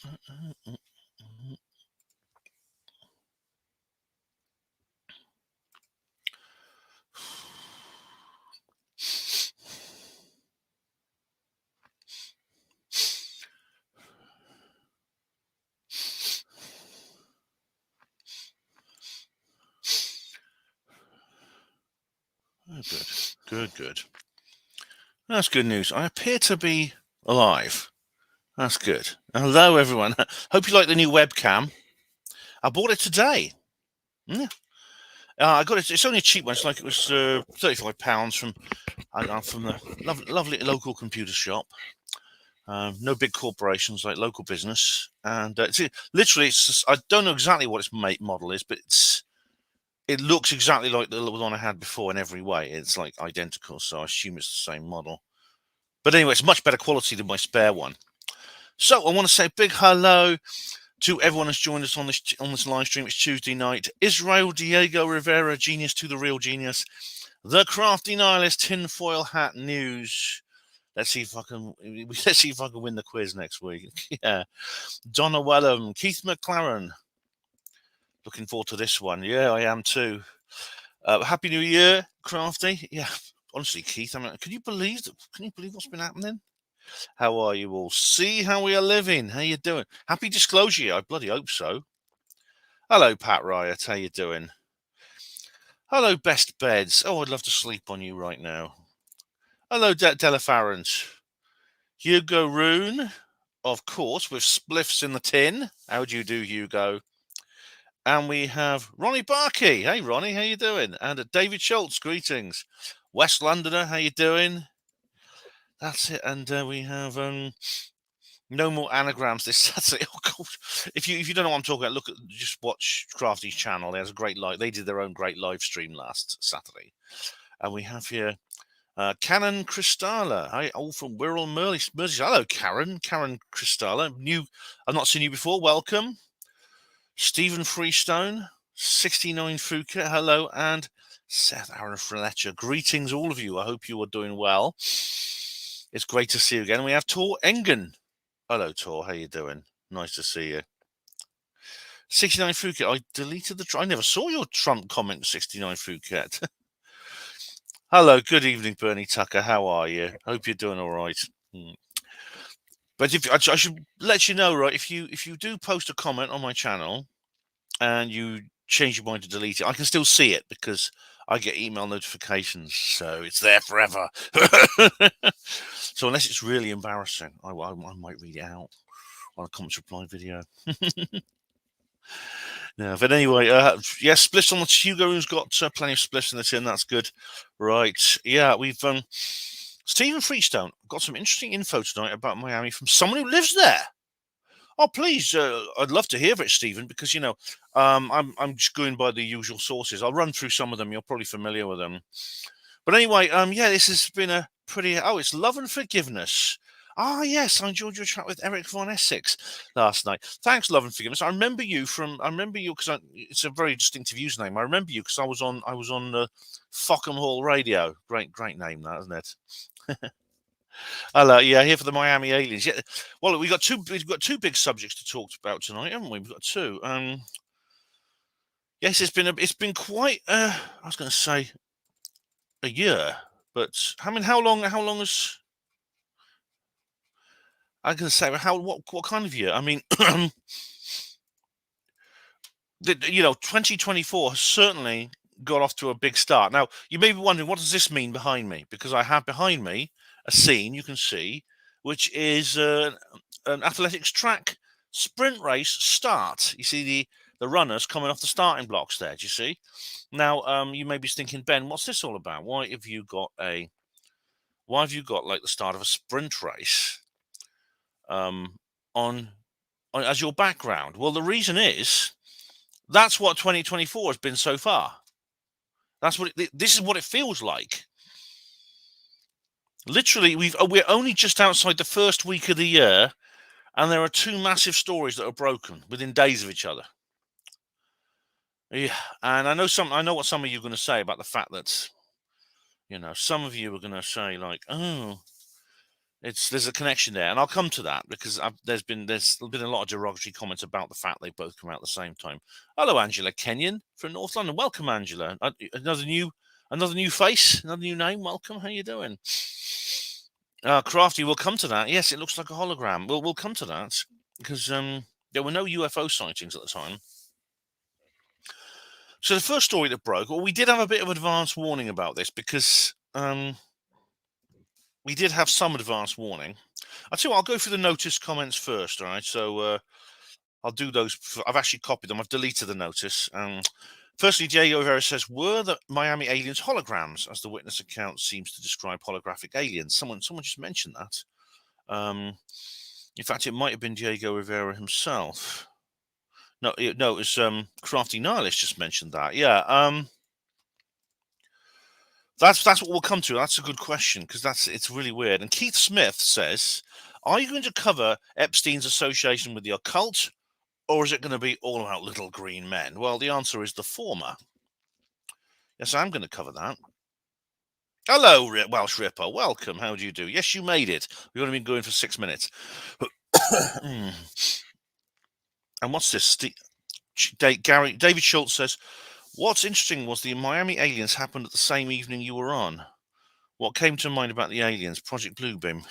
Good. That's good news. I appear to be alive. That's good. Hello, everyone. Hope you like the new webcam. I bought it today. Yeah. I got it. It's only a cheap one. It's like it was £35 from the lovely local computer shop. No big corporations, like local business. And it's just, I don't know exactly what its model is, but it looks exactly like the one I had before in every way. It's like identical, so I assume it's the same model. But anyway, it's much better quality than my spare one. So I want to say a big hello to everyone who's joined us on this live stream. It's Tuesday night. Israel Diego Rivera, genius to the real genius. The Crafty Nihilist Tinfoil Hat News. Let's see if I can win the quiz next week. Yeah. Donna Wellham, Keith McLaren. Looking forward to this one. Yeah, I am too. Happy New Year, Crafty. Yeah, honestly, Keith. I mean, can you believe what's been happening? How are you all? See how we are living. How you doing? Happy disclosure. I bloody hope so. Hello, Pat Riot. How you doing? Hello, Best Beds. Oh, I'd love to sleep on you right now. Hello, Della Farrant. Hugo Rune, of course, with spliffs in the tin. How do you do, Hugo? And we have Ronnie Barkey. Hey, Ronnie, how you doing? And David Schultz, greetings. West Londoner, how you doing? That's it. And we have no more anagrams this Saturday. Oh God! If you don't know what I'm talking about, just watch Crafty's channel. There's a great live. They did their own great live stream last Saturday, and we have here Canon Cristala. Hi, all from Wirral, Merseyside. Hello, Karen Cristala. I've not seen you before. Welcome. Stephen Freestone, 69 Fuka, hello, and Seth Aaron Fletcher. Greetings, all of you. I hope you are doing well. It's great to see you again. We have Tor Engen. Hello, Tor. How you doing? Nice to see you. 69 Phuket. I deleted I never saw your Trump comment, 69 Phuket. Hello, good evening, Bernie Tucker. How are you? Hope you're doing all right. But I should let you know, right? If you do post a comment on my channel and you change your mind to delete it, I can still see it because I get email notifications, so it's there forever. So unless it's really embarrassing, I might read it out on a comments reply video. Yeah, but anyway, yes, spliffs on the Hugo Room's got plenty of spliffs in the tin. That's good, right? Yeah, we've Stephen Freestone got some interesting info tonight about Miami from someone who lives there. Oh, please, I'd love to hear it, Stephen, because I'm just going by the usual sources. I'll run through some of them. You're probably familiar with them. But anyway, yeah, this has been a pretty. Oh, it's Love and Forgiveness. Ah, yes, I enjoyed your chat with Eric Von Essex last night. Thanks, Love and Forgiveness. I remember you because it's a very distinctive username. I remember you because I was on Fockham Hall Radio. Great name, that, isn't it? Hello, yeah, here for the Miami aliens. Yeah, well, we've got two big subjects to talk about tonight, haven't we? We've got two. Yes, it's been quite. I was going to say a year, but I mean, how long has I can say what kind of year? I mean, 2024 has certainly got off to a big start. Now, you may be wondering, what does this mean behind me? Because I have behind me a scene you can see, which is an athletics track sprint race start. You see the runners coming off the starting blocks there. Do you see? Now, you may be thinking, Ben, what's this all about? Why have you got like the start of a sprint race on as your background? Well, the reason is that's what 2024 has been so far. This is what it feels like. Literally, we're only just outside the first week of the year, and there are two massive stories that are broken within days of each other. Yeah, and I know what some of you are going to say about the fact that, some of you are going to say like, oh, There's a connection there, and I'll come to that because there's been a lot of derogatory comments about the fact they both come out at the same time. Hello, Angela Kenyon from North London. Welcome, Angela. Another new face, another new name. Welcome. How you doing? Crafty, we'll come to that. Yes, it looks like a hologram. We'll come to that because there were no UFO sightings at the time. So the first story that broke, well, we did have a bit of advance warning about this because we did have some advance warning. I'll tell you what, I'll go through the notice comments first, all right? So I'll do those. I've actually copied them. I've deleted the notice. Firstly, Diego Rivera says, were the Miami aliens holograms, as the witness account seems to describe holographic aliens? Someone just mentioned that. In fact, it might have been Diego Rivera himself. No, it was Crafty Nihilist just mentioned that. Yeah. That's what we'll come to. That's a good question because it's really weird. And Keith Smith says, are you going to cover Epstein's association with the occult, or is it going to be all about little green men? Well, the answer is the former. Yes, I'm going to cover that. Hello, Welsh Ripper. Welcome. How do you do? Yes, you made it. We've only been going for 6 minutes. And what's this? David Schultz says, what's interesting was the Miami aliens happened at the same evening you were on. What came to mind about the aliens? Project Bluebeam.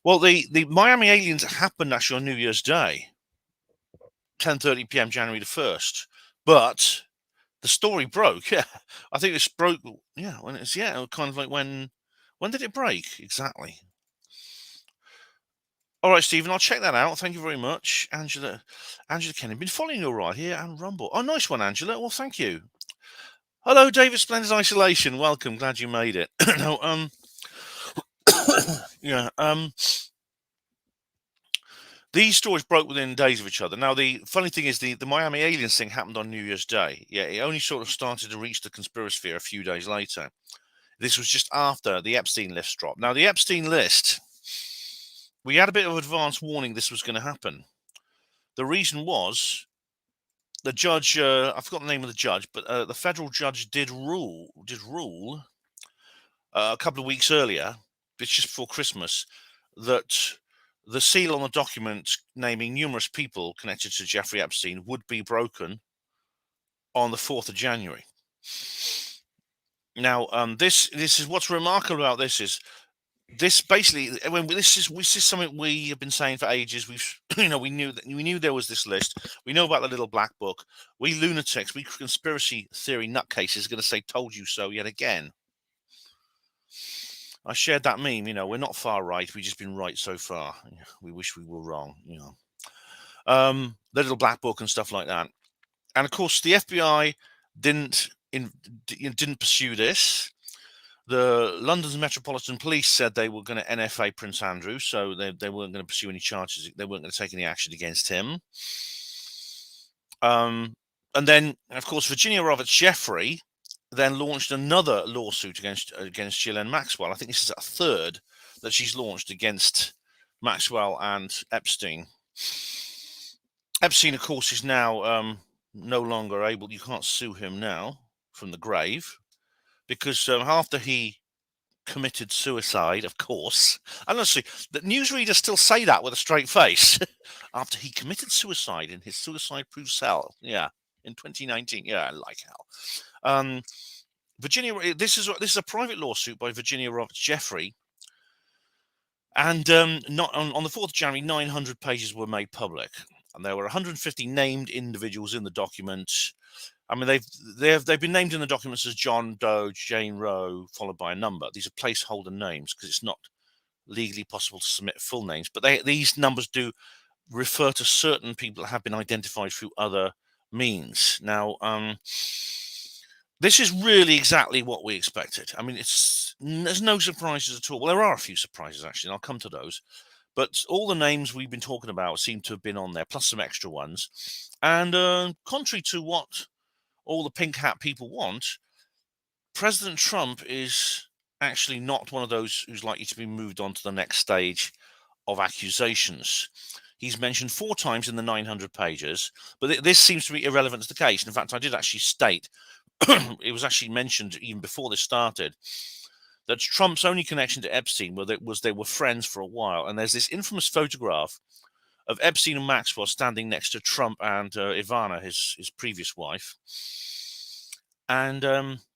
Well, the Miami aliens happened actually on New Year's Day, 10:30 p.m. January the 1st. But the story broke. Yeah, I think this broke. Yeah, kind of like when did it break exactly? All right, Stephen, I'll check that out. Thank you very much, Angela Kenny. Been following you right here and Rumble. Oh, nice one, Angela. Well, thank you. Hello, David Splendid Isolation. Welcome. Glad you made it. No, yeah. These stories broke within days of each other. Now, the funny thing is the Miami aliens thing happened on New Year's Day. Yeah, it only sort of started to reach the conspiracy sphere a few days later. This was just after the Epstein list dropped. Now, the Epstein list, we had a bit of advance warning this was going to happen. The reason was the judge, I forgot the name of the judge, but the federal judge did rule a couple of weeks earlier, it's just before Christmas, that the seal on the document naming numerous people connected to Jeffrey Epstein would be broken on the 4th of January. Now, this is what's remarkable about this is this basically this is something we have been saying for ages. We knew there was this list. We know about the little black book. We lunatics, we conspiracy theory nutcases are going to say "told you so" yet again. I shared that meme. We're not far right. We've just been right so far. We wish we were wrong. The little black book and stuff like that. And of course, the FBI didn't pursue this. The London's Metropolitan Police said they were going to NFA Prince Andrew, so they weren't going to pursue any charges. They weren't going to take any action against him. And then, of course, Virginia Roberts Jeffrey then launched another lawsuit against Ghislaine Maxwell. I think this is a third that she's launched against Maxwell and Epstein. Epstein, of course, is now no longer able. You can't sue him now from the grave because after he committed suicide, of course, and honestly, the newsreaders still say that with a straight face. After he committed suicide in his suicide-proof cell, in 2019, I like how. Virginia, this is a private lawsuit by Virginia Roberts Jeffrey, and not on the 4th of January, 900 pages were made public, and there were 150 named individuals in the document. I mean, they've been named in the documents as John Doe, Jane Roe, followed by a number. These are placeholder names because it's not legally possible to submit full names, but these numbers do refer to certain people that have been identified through other means. Now, this is really exactly what we expected. I mean, there's no surprises at all. Well, there are a few surprises, actually, and I'll come to those. But all the names we've been talking about seem to have been on there, plus some extra ones. And contrary to what all the pink hat people want, President Trump is actually not one of those who's likely to be moved on to the next stage of accusations. He's mentioned 4 times in the 900 pages, but this seems to be irrelevant to the case. In fact, I did actually state, it was actually mentioned even before this started, that Trump's only connection to Epstein was they were friends for a while. And there's this infamous photograph of Epstein and Maxwell standing next to Trump and Ivana, his previous wife. And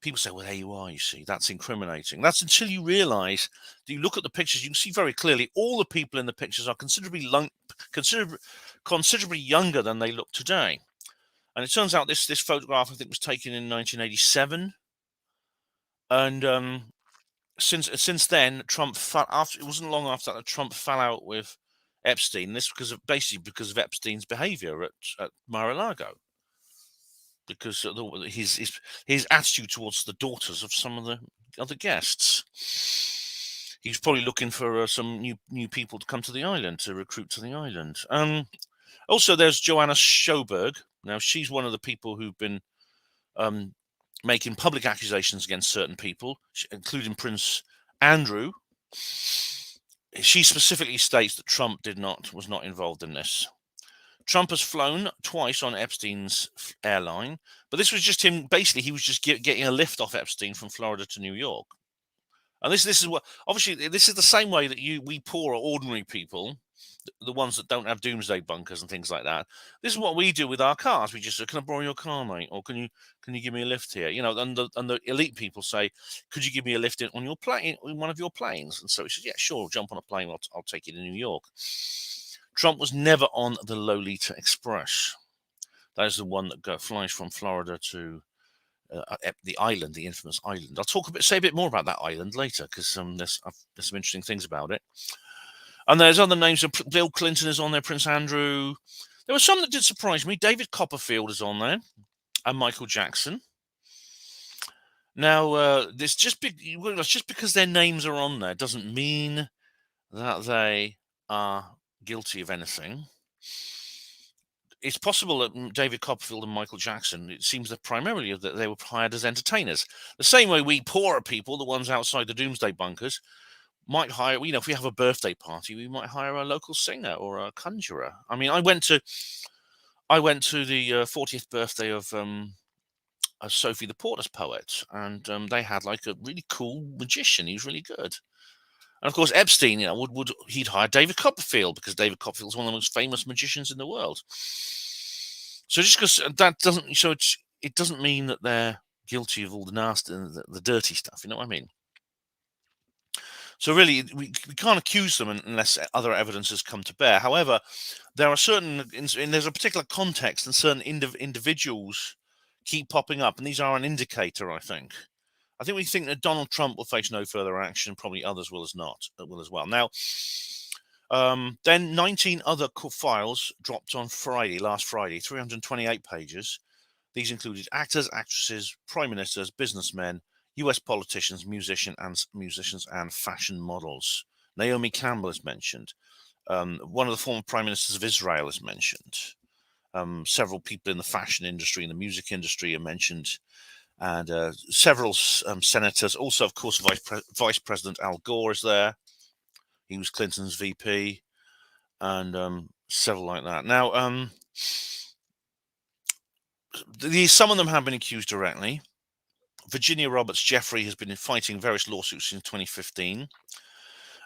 people say, well, there you are, you see, that's incriminating. That's until you realize that you look at the pictures, you can see very clearly all the people in the pictures are considerably younger than they look today. And it turns out this photograph, I think, was taken in 1987. And since then, Trump it wasn't long after that Trump fell out with Epstein. This basically because of Epstein's behavior at Mar-a-Lago. Because of his attitude towards the daughters of some of the other guests. He's probably looking for some new people to come to the island, to recruit to the island. Also, there's Joanna Sjoberg. Now, she's one of the people who've been making public accusations against certain people, including Prince Andrew. She specifically states that Trump was not involved in this. Trump has flown twice on Epstein's airline, but this was just him. Basically, he was just getting a lift off Epstein from Florida to New York. And this is what, obviously, this is the same way that we poor ordinary people, the ones that don't have doomsday bunkers and things like that. This is what we do with our cars. We just say, can I borrow your car, mate? Or can you give me a lift here? And the elite people say, could you give me a lift on your plane, in one of your planes? And so he says, yeah, sure, jump on a plane. I'll take you to New York. Trump was never on the Lolita Express. That is the one that flies from Florida to the island, the infamous island. I'll say a bit more about that island later, because there's some interesting things about it. And there's other names. Bill Clinton is on there, Prince Andrew. There were some that did surprise me. David Copperfield is on there, and Michael Jackson. Now, just because their names are on there doesn't mean that they are guilty of anything. It's possible that David Copperfield and Michael Jackson, it seems that primarily that they were hired as entertainers. The same way we poorer people, the ones outside the doomsday bunkers, might hire, if we have a birthday party, we might hire a local singer or a conjurer. I mean, I went to the 40th birthday of Sophie the Porter's poet, and they had like a really cool magician. He was really good. And of course, Epstein, he'd hire David Copperfield, because David Copperfield is one of the most famous magicians in the world. So just because that doesn't, so it doesn't mean that they're guilty of all the nasty, the dirty stuff. You know what I mean? So really, we can't accuse them unless other evidence has come to bear. However, there are there's a particular context, and certain individuals keep popping up, and these are an indicator, I think. I think we think that Donald Trump will face no further action. Probably others will as well. Now, then 19 other files dropped on last Friday, 328 pages. These included actors, actresses, prime ministers, businessmen, U.S. politicians, musicians, and fashion models. Naomi Campbell is mentioned. One of the former prime ministers of Israel is mentioned. Several people in the fashion industry and the music industry are mentioned. And several senators. Also, of course, Vice President Al Gore is there. He was Clinton's VP. And several like that. Now, some of them have been accused directly. Virginia Roberts Jeffrey has been fighting various lawsuits since 2015.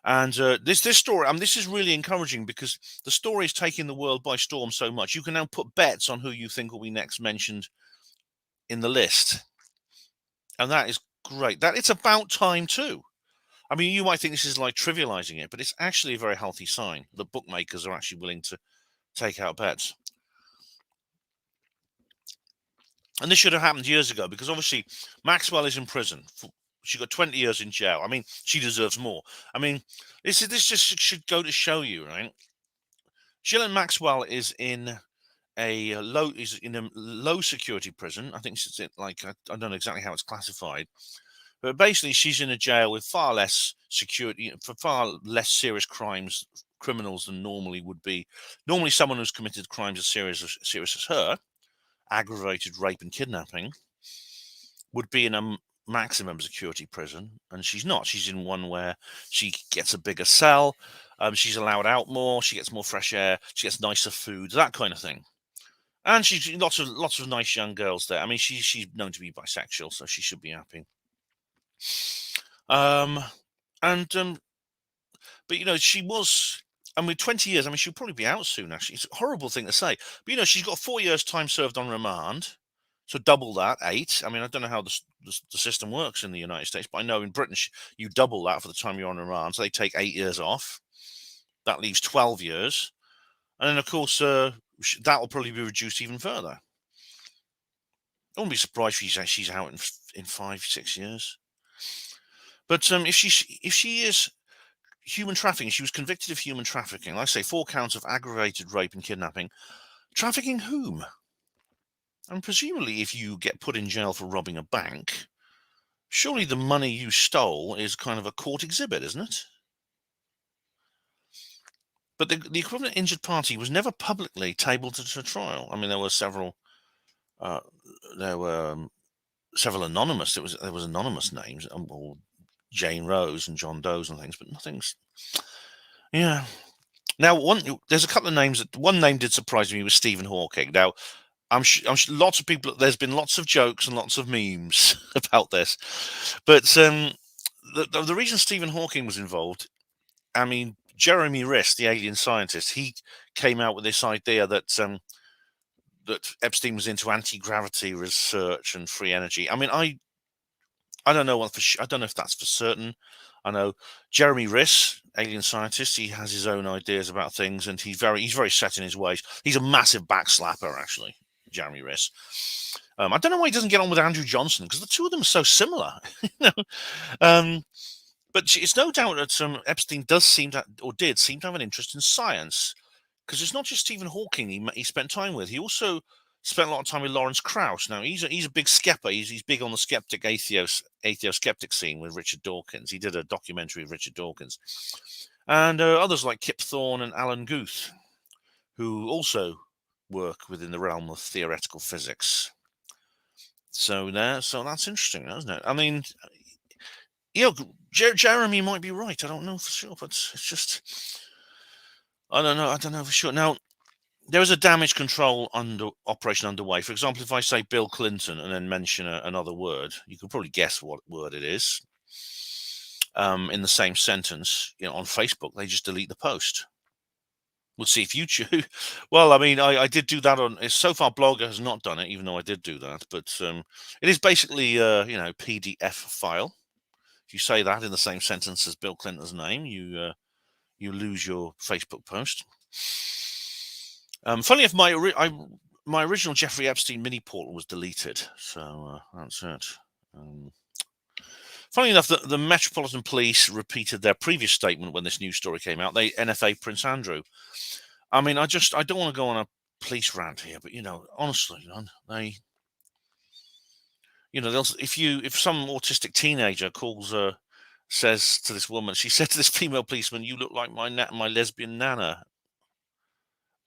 And this story, this is really encouraging, because the story is taking the world by storm so much. You can now put bets on who you think will be next mentioned in the list. And that is great. That it's about time too. I mean, you might think this is like trivializing it, but it's actually a very healthy sign that bookmakers are actually willing to take out bets. And this should have happened years ago, because obviously Maxwell is in prison. She got 20 years in jail. I mean, she deserves more. I mean, this just should go to show you, right? Ghislaine Maxwell is in a low security prison. I think it's like, I don't know exactly how it's classified, but basically she's in a jail with far less security, for far less serious criminals than normally would be. Normally, someone who's committed crimes as serious as her, aggravated rape and kidnapping, would be in a maximum security prison, and she's not. She's in one where she gets a bigger cell, she's allowed out more, she gets more fresh air, she gets nicer food, that kind of thing. And she's lots of nice young girls there. I mean, she's known to be bisexual, so she should be happy. Um, and but she was. I mean, 20 years. I mean, she'll probably be out soon. Actually, it's a horrible thing to say, but she's got 4 years time served on remand, so double that, 8. I mean, I don't know how the system works in the United States, but I know in Britain you double that for the time you're on remand. So they take 8 years off. That leaves 12 years, and then of course that will probably be reduced even further. I wouldn't be surprised if she's out in 5, 6 years. But if she is human trafficking, she was convicted of human trafficking. Like I say, 4 counts of aggravated rape and kidnapping. Trafficking whom? And presumably, if you get put in jail for robbing a bank, surely the money you stole is kind of a court exhibit, isn't it? But the equivalent injured party was never publicly tabled to trial. I mean, there were several. Uh, there were several anonymous. There was anonymous names, or Jane Rose and John Doe's and things, but nothing's. Yeah. Now, there's a couple of names. One name did surprise me was Stephen Hawking. Now, I'm sure lots of people. There's been lots of jokes and lots of memes about this, but the reason Stephen Hawking was involved. I mean, Jeremy Riss, the alien scientist, he came out with this idea that Epstein was into anti-gravity research and free energy. I mean, I don't know I don't know if that's for certain. I know Jeremy Riss, alien scientist. He has his own ideas about things, and he's very set in his ways. He's a massive backslapper, actually, Jeremy Riss. I don't know why he doesn't get on with Andrew Johnson, because the two of them are so similar. um, but it's no doubt that Epstein did seem to have an interest in science, because it's not just Stephen Hawking he spent time with. He also spent a lot of time with Lawrence Krauss. Now he's a big skepper. He's big on the skeptic atheo-skeptic scene with Richard Dawkins. He did a documentary of Richard Dawkins, and others like Kip Thorne and Alan Guth, who also work within the realm of theoretical physics. So that's interesting, isn't it? I mean, Jeremy might be right. I don't know for sure, but it's just I don't know. I don't know for sure. Now, there is a damage control operation underway. For example, if I say Bill Clinton and then mention another word, you can probably guess what word it is. In the same sentence, on Facebook, they just delete the post. We'll see if you choose. Well, I mean, I did do that on. So far, Blogger has not done it, even though I did do that. But it is basically, PDF file. If you say that in the same sentence as Bill Clinton's name, you lose your Facebook post. Funny enough, my original Jeffrey Epstein mini portal was deleted, so that's it. Funny enough, the Metropolitan Police repeated their previous statement when this news story came out. They NFA Prince Andrew. I mean, I don't want to go on a police rant here, but honestly, they, if some autistic teenager says to this woman, she said to this female policeman, "You look like my lesbian nana,"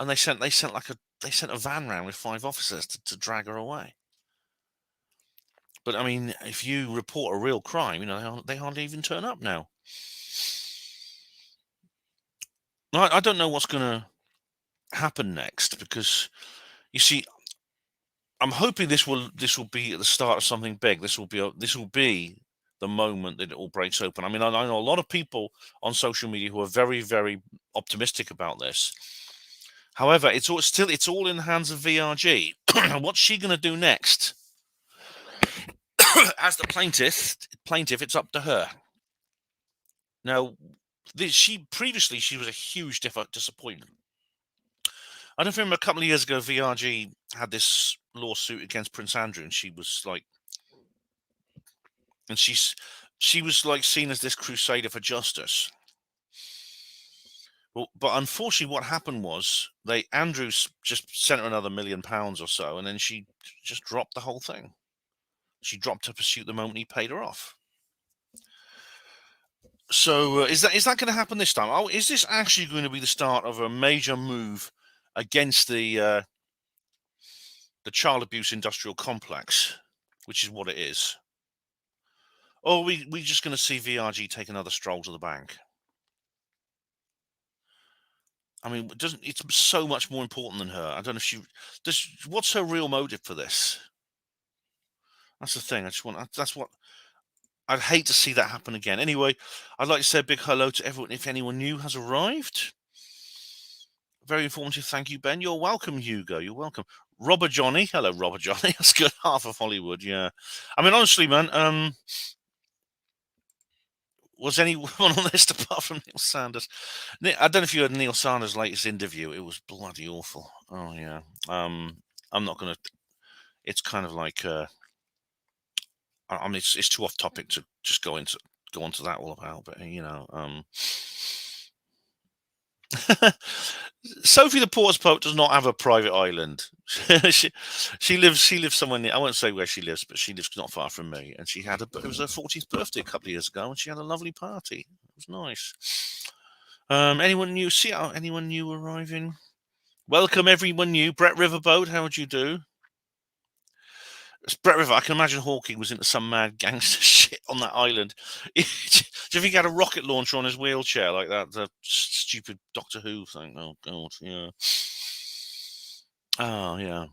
and they sent a van round with 5 officers to drag her away. But I mean, if you report a real crime, they hardly even turn up now. I don't know what's going to happen next, because you see, I'm hoping this will be at the start of something big. This will be the moment that it all breaks open. I mean, I know a lot of people on social media who are very, very optimistic about this. However, it's all in the hands of VRG. What's she going to do next? As the plaintiff, it's up to her. Now, she was a huge disappointment. I don't remember a couple of years ago, VRG had this lawsuit against Prince Andrew, and she was like, seen as this crusader for justice. Well, but unfortunately, what happened was Andrews just sent her another £1 million or so, and then she just dropped the whole thing. She dropped her pursuit the moment he paid her off. So is that going to happen this time? Oh, is this actually going to be the start of a major move against the child abuse industrial complex, which is what it is? Or are we just going to see VRG take another stroll to the bank? I mean, it's so much more important than her. I don't know if she does. What's her real motive for this? That's the thing. That's what I'd hate to see that happen again. Anyway, I'd like to say a big hello to everyone. If anyone new has arrived, very informative. Thank you, Ben. You're welcome, Hugo. You're welcome. Robert Johnny. Hello, Robert Johnny. That's good. Half of Hollywood. Yeah. I mean, honestly, man. Was anyone on this apart from Neil Sanders? I don't know if you heard Neil Sanders' latest interview. It was bloody awful. Oh yeah. I'm not gonna. It's kind of like. I mean, it's too off topic to just go into that all about. But Sophie the Porter's Pope does not have a private island. she lives somewhere near. I won't say where she lives, but she lives not far from me. And she had it was her 40th birthday a couple of years ago, and she had a lovely party. It was nice. Anyone new? Anyone new arriving? Welcome everyone new. Brett Riverboat, how would you do? It's Brett River. I can imagine Hawking was into some mad gangster shit on that island. Do you think he had a rocket launcher on his wheelchair like that? The stupid Doctor Who thing. Oh God, yeah. Oh yeah.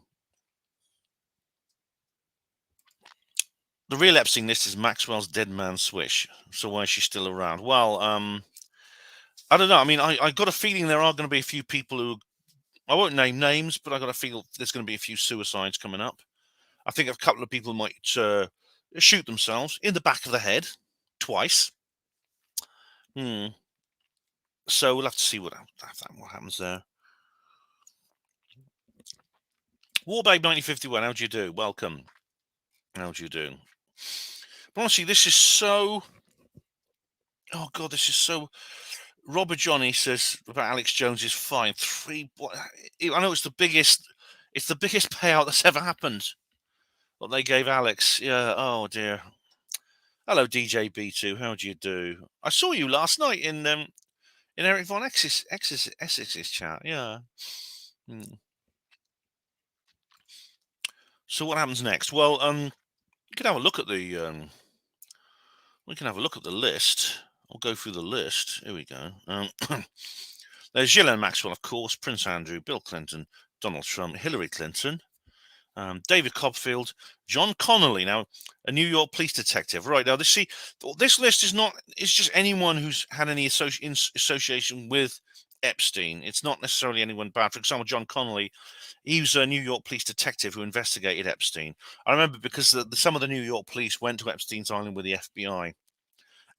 The real Epstein list is Maxwell's dead man swish. So why is she still around? Well, I don't know. I mean, I got a feeling there are going to be a few people who I won't name names, but I got a feel there's going to be a few suicides coming up. I think a couple of people might shoot themselves in the back of the head twice. So we'll have to see what happens there. Warbabe 1951, how do you do? Welcome. How do you do? But honestly, this is so. Oh God, this is so. Robert Johnny says about Alex Jones is fine. I know it's the biggest. It's the biggest payout that's ever happened. What they gave Alex. Yeah. Oh dear. Hello, DJ B2. How do you do? I saw you last night in Eric Von Essex's chat. Yeah. So what happens next? Well, we can have a look at the list. I'll go through the list. Here we go. There's Ghislaine Maxwell, of course, Prince Andrew, Bill Clinton, Donald Trump, Hillary Clinton, David Copperfield, John Connolly. Now, a New York police detective. Right now, this list is not. It's just anyone who's had any association with Epstein. It's not necessarily anyone bad. For example, John Connolly. He was a New York police detective who investigated Epstein. I remember because some of the New York police went to Epstein's island with the FBI.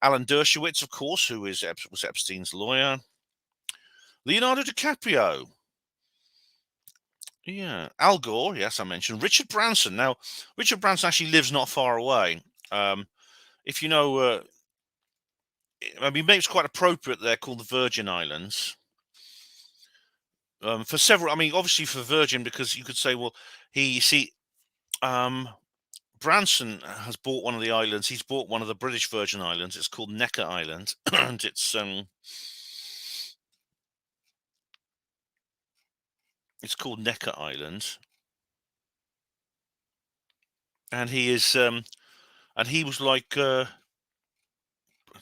Alan Dershowitz, of course, who was Epstein's lawyer. Leonardo DiCaprio. Yeah. Al Gore, yes, I mentioned. Richard Branson. Now, Richard Branson actually lives not far away. If you know, I mean, maybe it's quite appropriate they're called the Virgin Islands. For several, I mean, obviously for Virgin, because you could say, well, Branson has bought one of the islands. He's bought one of the British Virgin Islands. It's called Necker Island, and it's called Necker Island. And he is, and he was like, I don't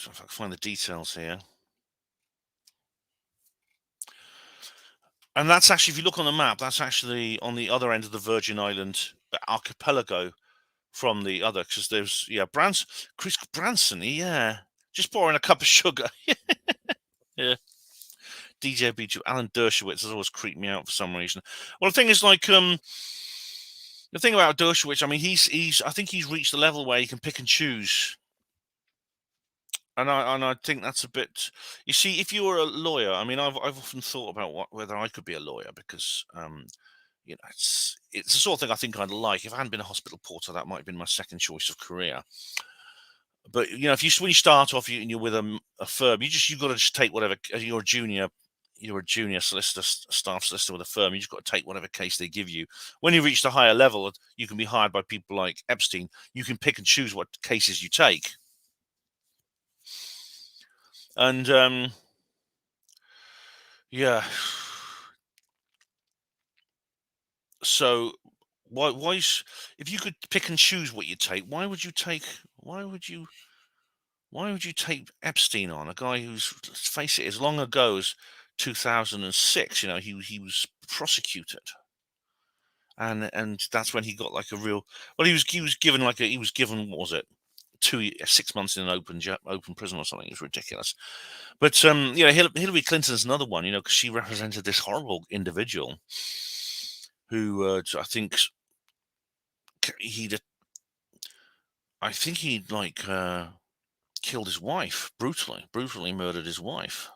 know if I can find the details here. And that's actually, if you look on the map, that's actually on the other end of the Virgin Island archipelago from the other, because there's, Chris Branson, yeah, just pouring a cup of sugar. Yeah. DJ B2, Alan Dershowitz has always creeped me out for some reason. Well, the thing is, like, the thing about Dershowitz, I mean, I think he's reached the level where he can pick and choose. And I think that's a bit. You see, if you were a lawyer, I mean, I've often thought about whether I could be a lawyer because, it's the sort of thing I think I'd like. If I hadn't been a hospital porter, that might have been my second choice of career. But if when you start off, you're with a firm, you've got to just take whatever. You're a junior solicitor, staff solicitor with a firm. You just got to take whatever case they give you. When you reach the higher level, you can be hired by people like Epstein. You can pick and choose what cases you take. And yeah. So if you could pick and choose what you take, why would you take Epstein on, a guy who's, let's face it, as long ago as 2006, he was prosecuted. And that's when he got like a real, well, he was given what was it? 6 months in an open prison or something. It's ridiculous. But Hillary Clinton's another one, because she represented this horrible individual who I think he'd killed his wife brutally murdered his wife,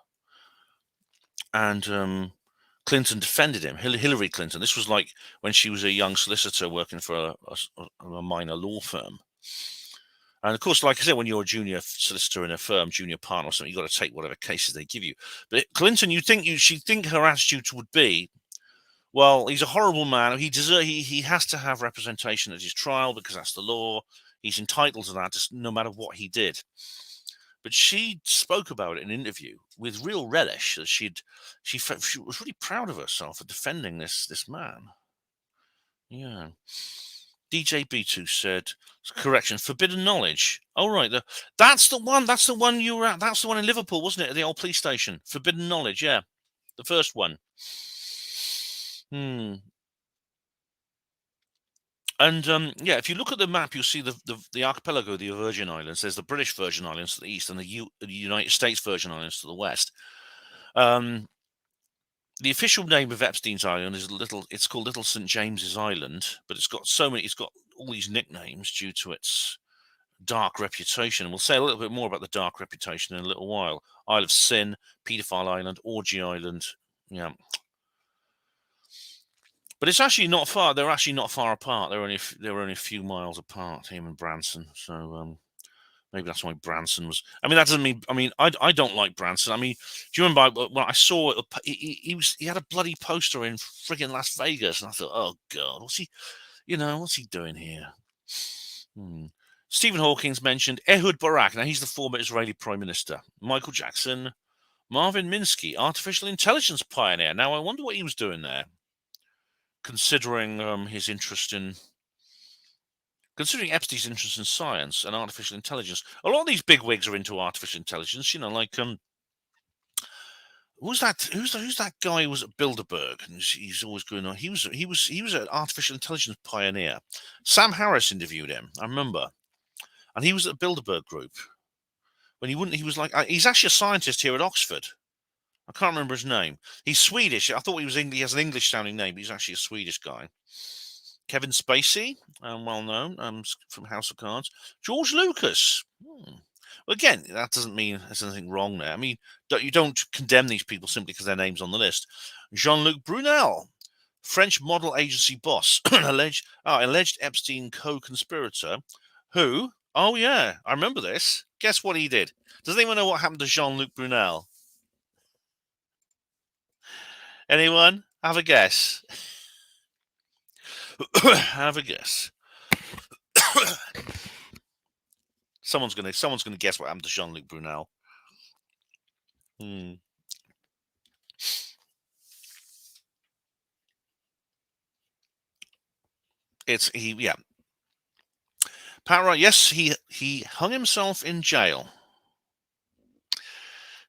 and Clinton defended him. Hillary Clinton. This was like when she was a young solicitor working for a minor law firm. And of course, like I said, when you're a junior solicitor in a firm, junior partner or something, you've got to take whatever cases they give you. But Clinton, she'd think her attitude would be, well, he's a horrible man. He has to have representation at his trial because that's the law. He's entitled to that, no matter what he did. But she spoke about it in an interview with real relish. That she was really proud of herself for defending this man. Yeah. DJ B2 said, correction, forbidden knowledge. Oh, right. That's the one. That's the one you were at. That's the one in Liverpool, wasn't it? At the old police station. Forbidden knowledge. Yeah. The first one. And if you look at the map, you'll see the archipelago, the Virgin Islands. There's the British Virgin Islands to the east and the United States Virgin Islands to the west. The official name of Epstein's Island it's called Little St. James's Island, but it's got all these nicknames due to its dark reputation. And we'll say a little bit more about the dark reputation in a little while. Isle of Sin, Paedophile Island, Orgy Island. Yeah. But it's actually not far. They're actually not far apart. They're only a few miles apart, him and Branson. So maybe that's why Branson was. I mean, that doesn't mean. I mean, I don't like Branson. I mean, do you remember when I saw it? He had a bloody poster in friggin' Las Vegas, and I thought, oh God, what's he doing here? Stephen Hawking's mentioned Ehud Barak. Now he's the former Israeli Prime Minister. Michael Jackson, Marvin Minsky, artificial intelligence pioneer. Now I wonder what he was doing there, considering his interest in. Considering Epstein's interest in science and artificial intelligence, a lot of these bigwigs are into artificial intelligence. Like who's that guy who was at Bilderberg? And he's always going on. He was an artificial intelligence pioneer. Sam Harris interviewed him. I remember, and he was at the Bilderberg Group. When he was like, he's actually a scientist here at Oxford. I can't remember his name. He's Swedish. I thought he has an English sounding name, but he's actually a Swedish guy. Kevin Spacey, well known from House of Cards. George Lucas. Well, again, that doesn't mean there's anything wrong there. I mean, you don't condemn these people simply because their name's on the list. Jean-Luc Brunel, French model agency boss, alleged Epstein co-conspirator, who, oh yeah, I remember this. Guess what he did? Does anyone know what happened to Jean-Luc Brunel? Anyone? Have a guess. Have a guess. Someone's gonna guess what happened to Jean-Luc Brunel. Pat Wright, yes, he hung himself in jail.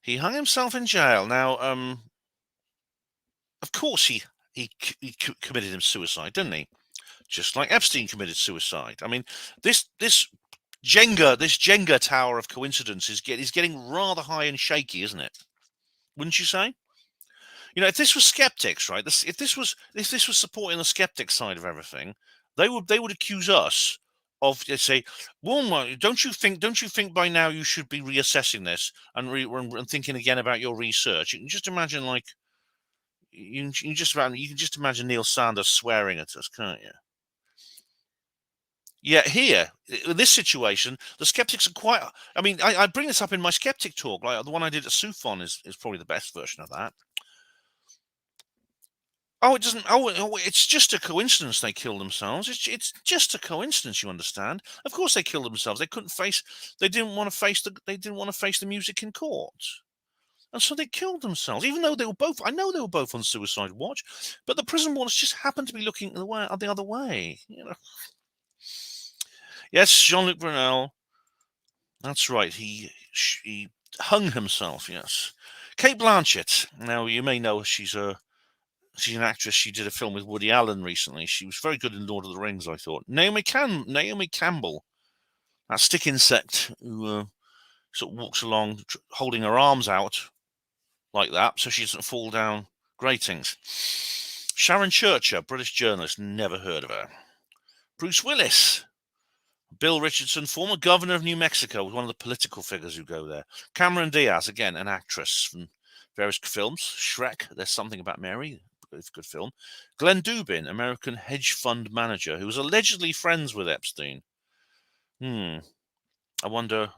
He hung himself in jail. Now, of course he committed suicide, didn't he? Just like Epstein committed suicide. I mean, this Jenga tower of coincidence is getting rather high and shaky, isn't it? Wouldn't you say? If this was skeptics, right? If this was supporting the skeptic side of everything, they would accuse us of, they say, well, don't you think by now you should be reassessing this and thinking again about your research? You can just imagine, like, you can just imagine Neil Sanders swearing at us, can't you? Yeah, here, in this situation, the skeptics are quite. I mean, I bring this up in my skeptic talk. Like the one I did at Sufon is probably the best version of that. Oh, it doesn't. Oh, it's just a coincidence they killed themselves. It's just a coincidence, you understand? Of course, they killed themselves. They couldn't face. They didn't want to face the music in court, and so they killed themselves. Even though they were both. I know they were both on suicide watch, but the prison wardens just happened to be looking the other way. Yes, Jean-Luc Brunel. That's right. He hung himself. Yes. Kate Blanchett. Now you may know she's an actress. She did a film with Woody Allen recently. She was very good in Lord of the Rings, I thought. Naomi Campbell. That stick insect who sort of walks along holding her arms out like that so she doesn't fall down gratings. Sharon Churcher, British journalist, never heard of her. Bruce Willis. Bill Richardson, former governor of New Mexico, was one of the political figures who go there. Cameron Diaz, again, an actress from various films. Shrek, There's Something About Mary, good film. Glenn Dubin, American hedge fund manager, who was allegedly friends with Epstein. I wonder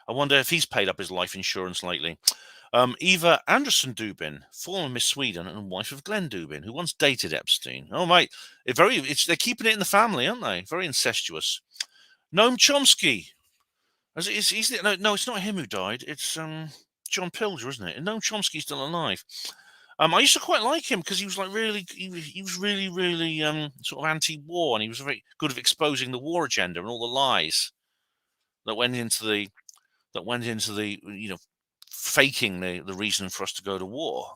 if he's paid up his life insurance lately. Eva Anderson Dubin, former Miss Sweden and wife of Glenn Dubin, who once dated Epstein. Oh, mate, they're keeping it in the family, aren't they? Very incestuous. Noam Chomsky. No, it's not him who died. It's John Pilger, isn't it? And Noam Chomsky's still alive. I used to quite like him because he was like he was really sort of anti-war, and he was very good at exposing the war agenda and all the lies that went into the faking the reason for us to go to war.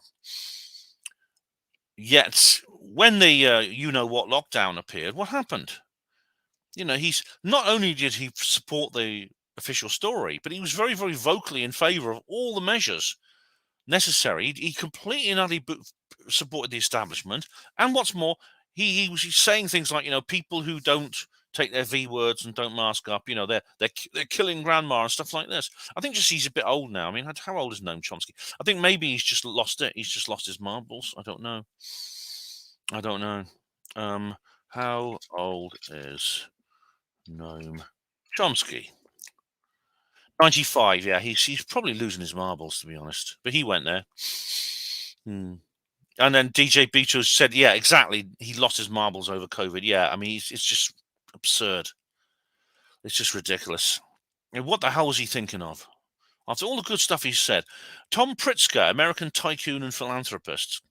Yet when the what lockdown appeared, what happened? He's not only did he support the official story, but he was very, very vocally in favour of all the measures necessary. He completely and utterly supported the establishment, and what's more, he was saying things like, people who don't take their V words and don't mask up, they're killing grandma and stuff like this. I think just he's a bit old now. I mean, how old is Noam Chomsky? I think maybe he's just lost it. He's just lost his marbles. I don't know. How old is Noam Chomsky? 95, yeah. He's probably losing his marbles, to be honest. But he went there. And then DJ Beatrice said, yeah, exactly. He lost his marbles over COVID. Yeah, I mean, it's just absurd. It's just ridiculous. What the hell was he thinking of? After all the good stuff he said. Tom Pritzker, American tycoon and philanthropist.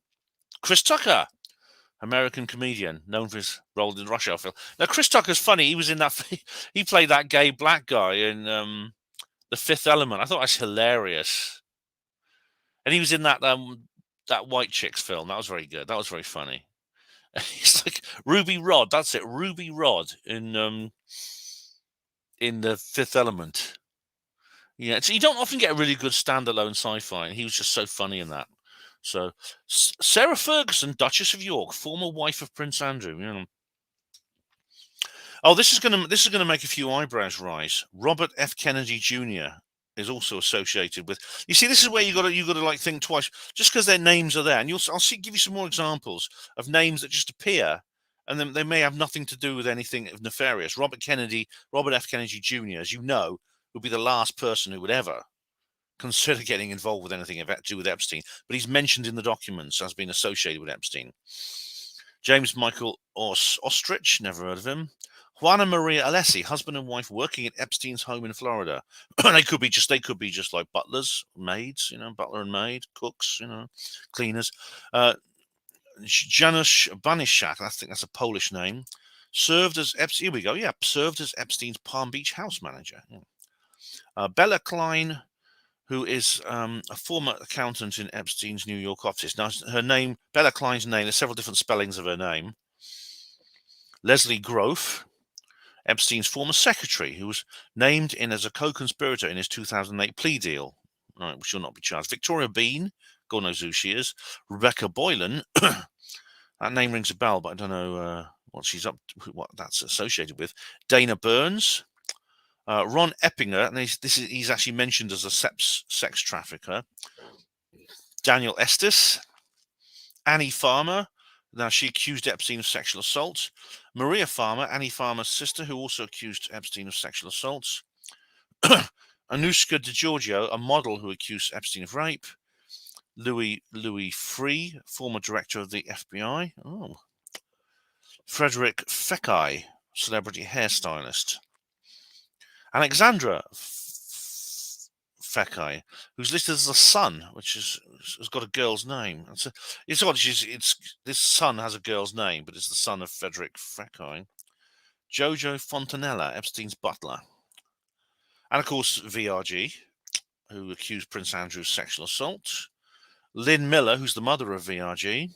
Chris Tucker, American comedian, known for his role in the Rush Hour film. Now, Chris Tucker's funny. He was in that. He played that gay black guy in The Fifth Element. I thought that was hilarious. And he was in that White Chicks film. That was very good. That was very funny. It's like Ruby Rod. That's it, Ruby Rod in The Fifth Element. Yeah, so you don't often get a really good standalone sci-fi, and he was just so funny in that. So, Sarah Ferguson, Duchess of York, former wife of Prince Andrew. Yeah. Oh, this is gonna make a few eyebrows rise. Robert F. Kennedy Jr. is also associated with. You see, this is where you got to like think twice, just because their names are there, and I'll give you some more examples of names that just appear, and then they may have nothing to do with anything nefarious. Robert F. Kennedy Jr., as you know, would be the last person who would ever consider getting involved with anything to do with Epstein, but he's mentioned in the documents as being associated with Epstein. James Michael Ostrich, never heard of him. Juana Maria Alessi, husband and wife working at Epstein's home in Florida. they could be just like butlers, maids, butler and maid, cooks, cleaners. Janusz Banishak, I think that's a Polish name, served as Epstein's Palm Beach house manager. Bella Klein, who is a former accountant in Epstein's New York office. Now, Bella Klein's name, there's several different spellings of her name. Leslie Groff, Epstein's former secretary, who was named in as a co-conspirator in his 2008 plea deal. Right, which will not be charged. Victoria Bean, God knows who she is. Rebecca Boylan, that name rings a bell, but I don't know what that's associated with. Dana Burns, Ron Eppinger, and he's actually mentioned as a sex trafficker. Daniel Estes, Annie Farmer. Now, she accused Epstein of sexual assault. Maria Farmer, Annie Farmer's sister, who also accused Epstein of sexual assault. Anushka DiGiorgio, a model who accused Epstein of rape. Louis Free, former director of the FBI. Oh. Frederick Fekkai, celebrity hairstylist. Alexandra Fekkai, who's listed as a son, which has got a girl's name. It's odd. This son has a girl's name, but it's the son of Frederick Fekkai. Jojo Fontanella, Epstein's butler. And of course, VRG, who accused Prince Andrew of sexual assault. Lynn Miller, who's the mother of VRG.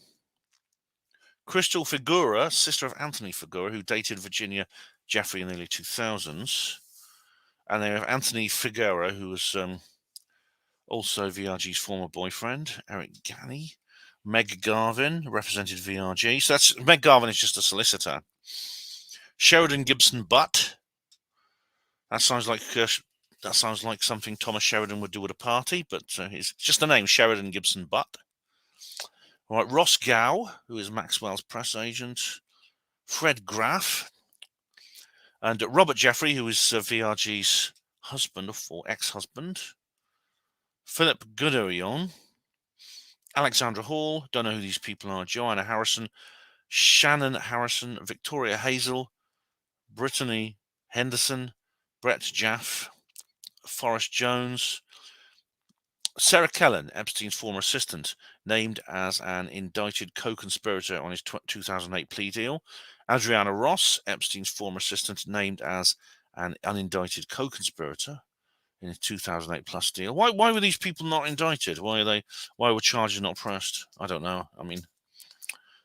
Crystal Figura, sister of Anthony Figura, who dated Virginia Jeffrey in the early 2000s. And then we have Anthony Figueroa, who was also VRG's former boyfriend, Eric Ganny. Meg Garvin represented VRG. So that's Meg Garvin is just a solicitor. Sheridan Gibson Butt. That sounds like something Thomas Sheridan would do at a party, but it's just the name, Sheridan Gibson Butt. All right, Ross Gow, who is Maxwell's press agent. Fred Graff. And Robert Jeffrey, who is VRG's husband or ex-husband. Philip Gooderion. Alexandra Hall, don't know who these people are. Joanna Harrison, Shannon Harrison, Victoria Hazel, Brittany Henderson, Brett Jaff, Forrest Jones, Sarah Kellen, Epstein's former assistant, named as an indicted co-conspirator on his 2008 plea deal. Adriana Ross, Epstein's former assistant, named as an unindicted co-conspirator in his 2008 plus deal. Why were these people not indicted? Why were charges not pressed? I don't know. I mean,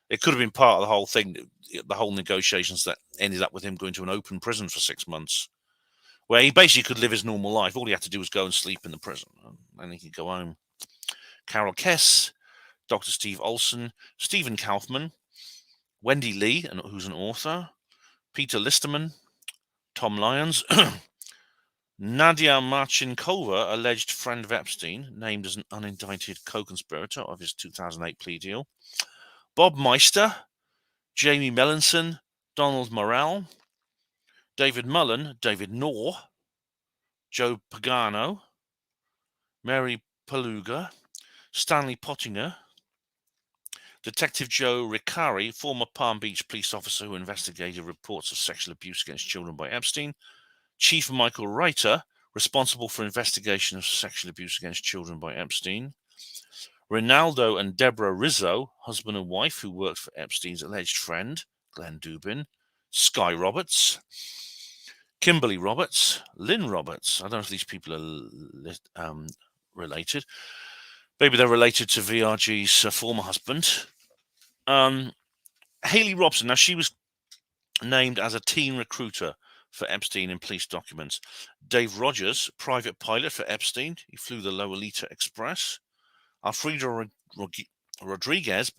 it could have been part of the whole thing, the whole negotiations that ended up with him going to an open prison for 6 months, where he basically could live his normal life. All he had to do was go and sleep in the prison, and he could go home. Carol Kess, Dr. Steve Olson, Stephen Kaufman, Wendy Lee, who's an author, Peter Listerman, Tom Lyons, Nadia Marchinkova, alleged friend of Epstein, named as an unindicted co-conspirator of his 2008 plea deal, Bob Meister, Jamie Melanson, Donald Morrell, David Mullen, David Knorr, Joe Pagano, Mary Paluga, Stanley Pottinger, Detective Joe Ricari, former Palm Beach police officer who investigated reports of sexual abuse against children by Epstein, Chief Michael Reiter, responsible for investigation of sexual abuse against children by Epstein, Ronaldo and Deborah Rizzo, husband and wife who worked for Epstein's alleged friend, Glenn Dubin, Sky Roberts, Kimberly Roberts, Lynn Roberts. I don't know if these people are related. Maybe they're related to VRG's former husband. Haley Robson. Now, she was named as a teen recruiter for Epstein in police documents. Dave Rogers, private pilot for Epstein. He flew the Lolita Express. Alfredo Rodriguez,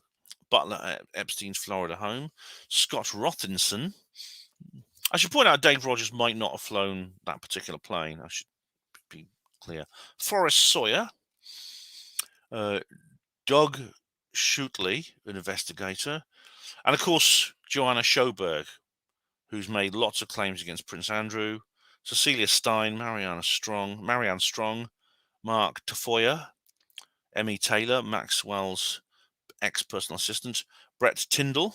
butler at Epstein's Florida home. Scott Rothinson. I should point out Dave Rogers might not have flown that particular plane. I should be clear. Forrest Sawyer. Doug Shutley, an investigator. And, of course, Joanna Schoberg, who's made lots of claims against Prince Andrew. Cecilia Stein, Marianne Strong, Mark Tafoya, Emmy Taylor, Maxwell's ex-personal assistant, Brett Tyndall,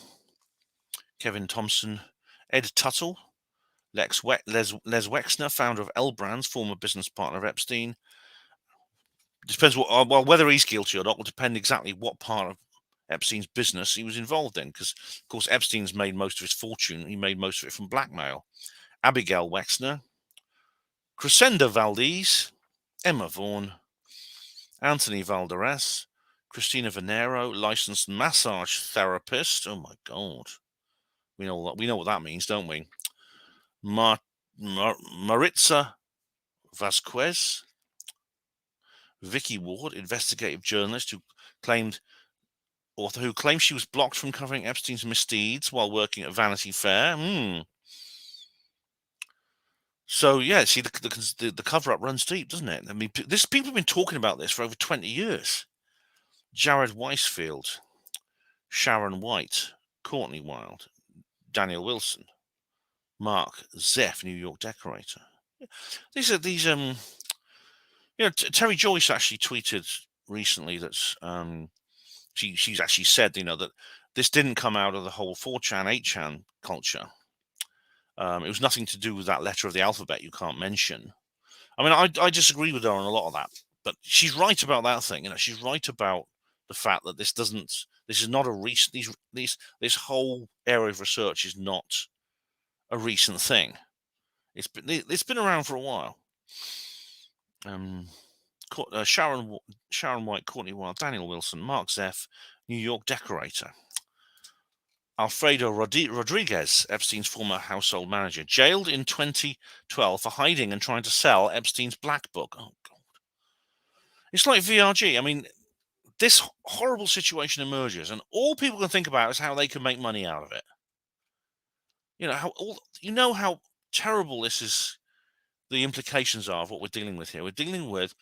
Kevin Thompson, Ed Tuttle, Les Wexner, founder of L Brands, former business partner of Epstein. Depends whether he's guilty or not will depend exactly what part of Epstein's business he was involved in, because, of course, Epstein's made most of his fortune. He made most of it from blackmail. Abigail Wexner, Crescenda Valdez, Emma Vaughan, Anthony Valderez, Christina Venero, licensed massage therapist. Oh my God, we know what that means, don't we? Maritza Vasquez, Vicky Ward, investigative journalist who claimed she was blocked from covering Epstein's misdeeds while working at Vanity Fair. So, yeah, see, the cover-up runs deep, doesn't it? I mean, people have been talking about this for over 20 years. Jared Weisfield, Sharon White, Courtney Wild, Daniel Wilson, Mark Zeff, New York decorator. These, Terry Joyce actually tweeted recently that she's actually said, that this didn't come out of the whole 4chan, 8chan culture. It was nothing to do with that letter of the alphabet you can't mention. I mean, I disagree with her on a lot of that, but she's right about that thing. She's right about the fact that this is not a recent. This whole area of research is not a recent thing. It's been around for a while. Sharon White, Courtney Wild, Daniel Wilson, Mark Zeff, New York decorator. Alfredo Rodriguez, Epstein's former household manager, jailed in 2012 for hiding and trying to sell Epstein's black book. Oh, God. It's like VRG. I mean, this horrible situation emerges, and all people can think about is how they can make money out of it. How terrible this is. The implications are of what we're dealing with here. We're dealing with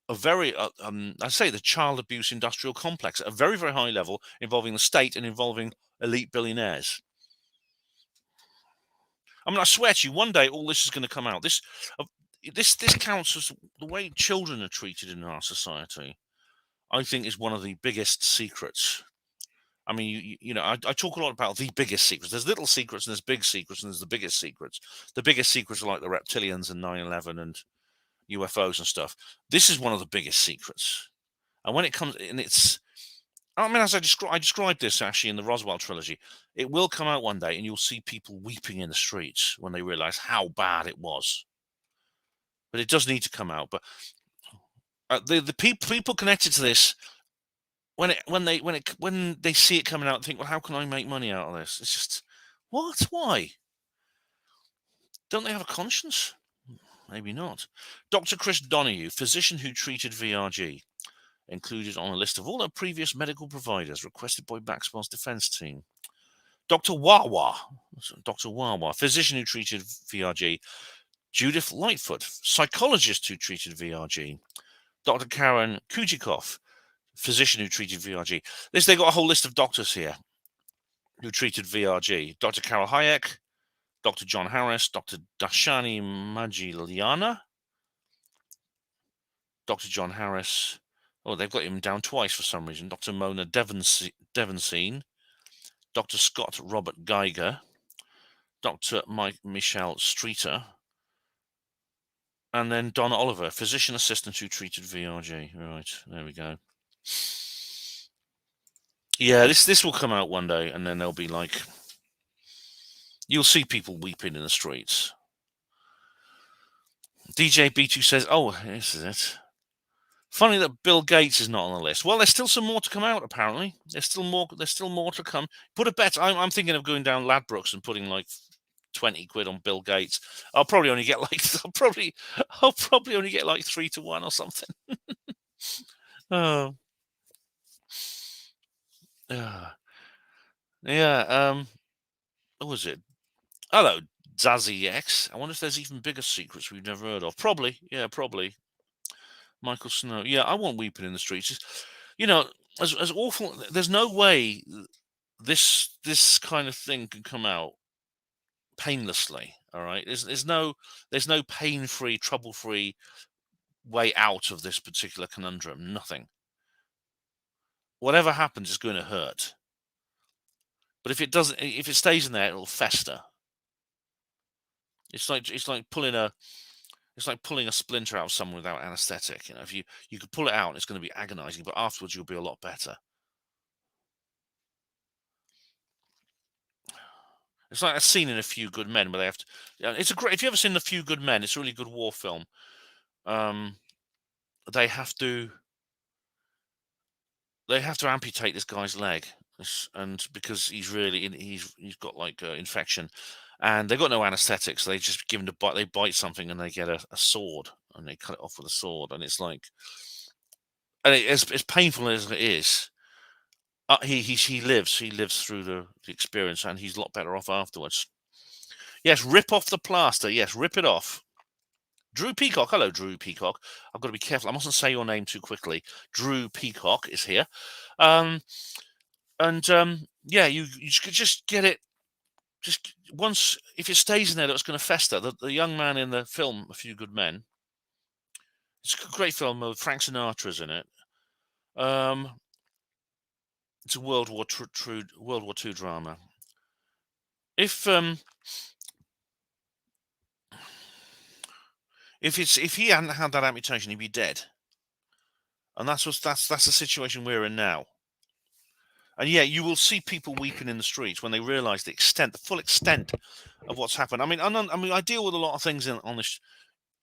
a very, I say, the child abuse industrial complex at a very, very high level, involving the state and involving elite billionaires. I mean, I swear to you, one day all this is going to come out. This counts as the way children are treated in our society. I think is one of the biggest secrets. I mean, I talk a lot about the biggest secrets. There's little secrets and there's big secrets and there's the biggest secrets. The biggest secrets are like the reptilians and 9/11 and UFOs and stuff. This is one of the biggest secrets. And when it comes, I mean, as I described this actually in the Roswell trilogy, it will come out one day and you'll see people weeping in the streets when they realize how bad it was. But it does need to come out. But the people connected to this, when they see it coming out and think, well, how can I make money out of this? It's just, what? Why? Don't they have a conscience? Maybe not. Dr. Chris Donahue, physician who treated VRG, included on a list of all their previous medical providers requested by Maxwell's defense team. Dr. Wawa, physician who treated VRG. Judith Lightfoot, psychologist who treated VRG. Dr. Karen Kujikov, physician who treated VRG. They got a whole list of doctors here who treated VRG. Dr. Carol Hayek, Dr. John Harris, Dr. Dashani Majiliana, Dr. John Harris. Oh, they've got him down twice for some reason. Dr. Mona Devensein, Dr. Scott Robert Geiger, Dr. Mike Michelle Streeter, and then Don Oliver, physician assistant who treated VRG. Right, there we go. Yeah, this will come out one day, and then they'll be like, you'll see people weeping in the streets. DJ B2 says, oh, this is it. Funny that Bill Gates is not on the list. Well, there's still some more to come out, apparently. There's still more to come. Put a bet. I'm thinking of going down Ladbrokes and putting like 20 quid on Bill Gates. I'll probably only get like 3 to 1 or something. Oh. Yeah. What was it? Hello, Zazzy X. I wonder if there's even bigger secrets we've never heard of. Probably. Yeah, probably. Michael Snow. Yeah, I want weeping in the streets. As awful. There's no way this kind of thing can come out painlessly. All right. There's no pain-free, trouble-free way out of this particular conundrum. Nothing. Whatever happens is going to hurt. But if it stays in there, it'll fester. It's like pulling a splinter out of someone without anesthetic. If you could pull it out, it's going to be agonizing, but afterwards you'll be a lot better. It's like a scene in A Few Good Men where they have to. It's a great. If you ever seen A Few Good Men, it's a really good war film. They have to amputate this guy's leg, and because he's got like infection, and they've got no anesthetics, so they just give him a bite. They bite something and they get a sword and they cut it off with a sword, and it's like, and as painful as it is, he lives through the experience, and he's a lot better off afterwards. Yes, rip off the plaster. Yes, rip it off. Drew Peacock. Hello, Drew Peacock. I've got to be careful. I mustn't say your name too quickly. Drew Peacock is here. Yeah, you just get it. Just once, if it stays in there, that's going to fester. The young man in the film, A Few Good Men. It's a great film with Frank Sinatra's in it. It's a World War II drama. If he hadn't had that amputation, he'd be dead. And that's the situation we're in now. And yeah, you will see people weeping in the streets when they realise the full extent of what's happened. I mean, I deal with a lot of things on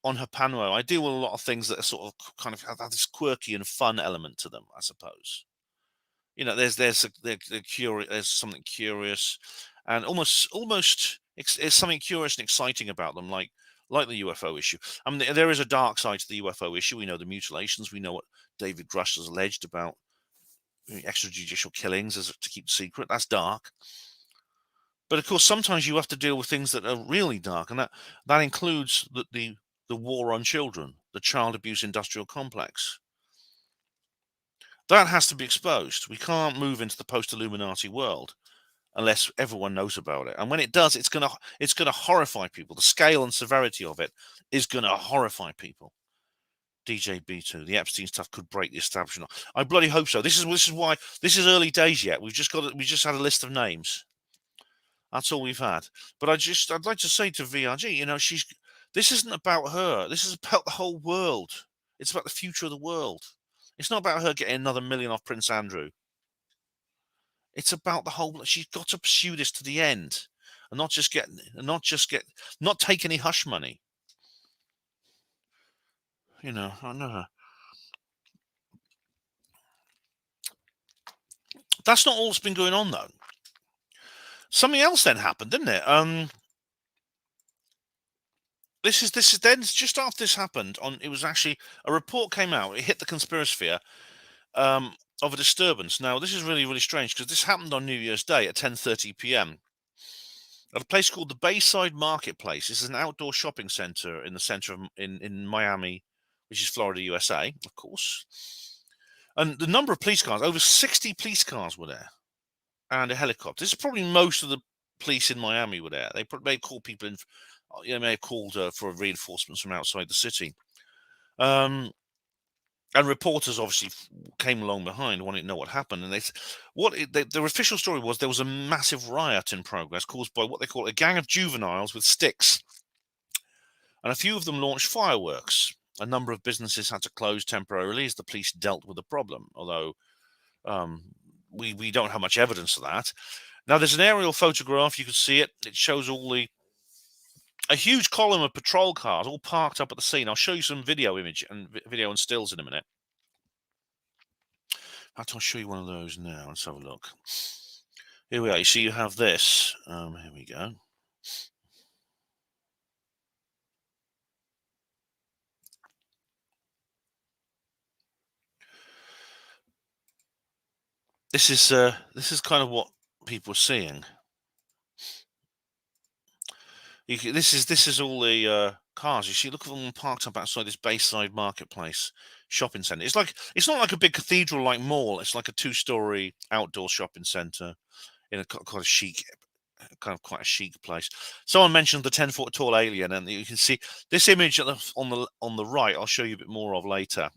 Hapanua. I deal with a lot of things that are sort of kind of have this quirky and fun element to them, I suppose. there's something curious, and it's something curious and exciting about them, like the UFO issue. I mean, there is a dark side to the UFO issue. We know the mutilations. We know what David Grush has alleged about extrajudicial killings as to keep secret. That's dark. But of course, sometimes you have to deal with things that are really dark, and that includes the war on children, the child abuse industrial complex. That has to be exposed. We can't move into the post-Illuminati world unless everyone knows about it. And when it does, it's gonna horrify people. The scale and severity of it is gonna horrify people. DJ B2, the Epstein stuff could break the establishment. I bloody hope so. This is why this is early days yet. We just had a list of names. That's all we've had. But I'd like to say to VRG, this isn't about her. This is about the whole world. It's about the future of the world. It's not about her getting another million off Prince Andrew. It's about the whole. She's got to pursue this to the end, and not take any hush money. I know. That's not all that's been going on, though. Something else then happened, didn't it? This is then just after this happened. It was actually a report came out. It hit the conspiracy of a disturbance. Now this is really, really strange because this happened on New Year's Day at 10:30 p.m. at a place called the Bayside Marketplace. This is an outdoor shopping center in the center of in Miami, which is Florida, USA, of course. And the number of police cars, over 60 police cars were there, and a helicopter. This is probably most of the police in Miami were there. They may call people in. May have called for reinforcements from outside the city. And reporters obviously came along behind, wanting to know what happened. And their official story was there was a massive riot in progress caused by what they call a gang of juveniles with sticks. And a few of them launched fireworks. A number of businesses had to close temporarily as the police dealt with the problem, although we don't have much evidence of that. Now, there's an aerial photograph. You can see it. It shows a huge column of patrol cars all parked up at the scene. I'll show you some video and stills in a minute. In fact, I'll show you one of those now. Let's have a look. Here we are. You see, you have this. Here we go. This is kind of what people are seeing. This is all the cars. You see, look at them parked up outside this Bayside Marketplace shopping centre. It's not like a big cathedral like mall. It's like a 2-story outdoor shopping centre in a quite a chic place. Someone mentioned the 10-foot tall alien, and you can see this image on the right. I'll show you a bit more of later.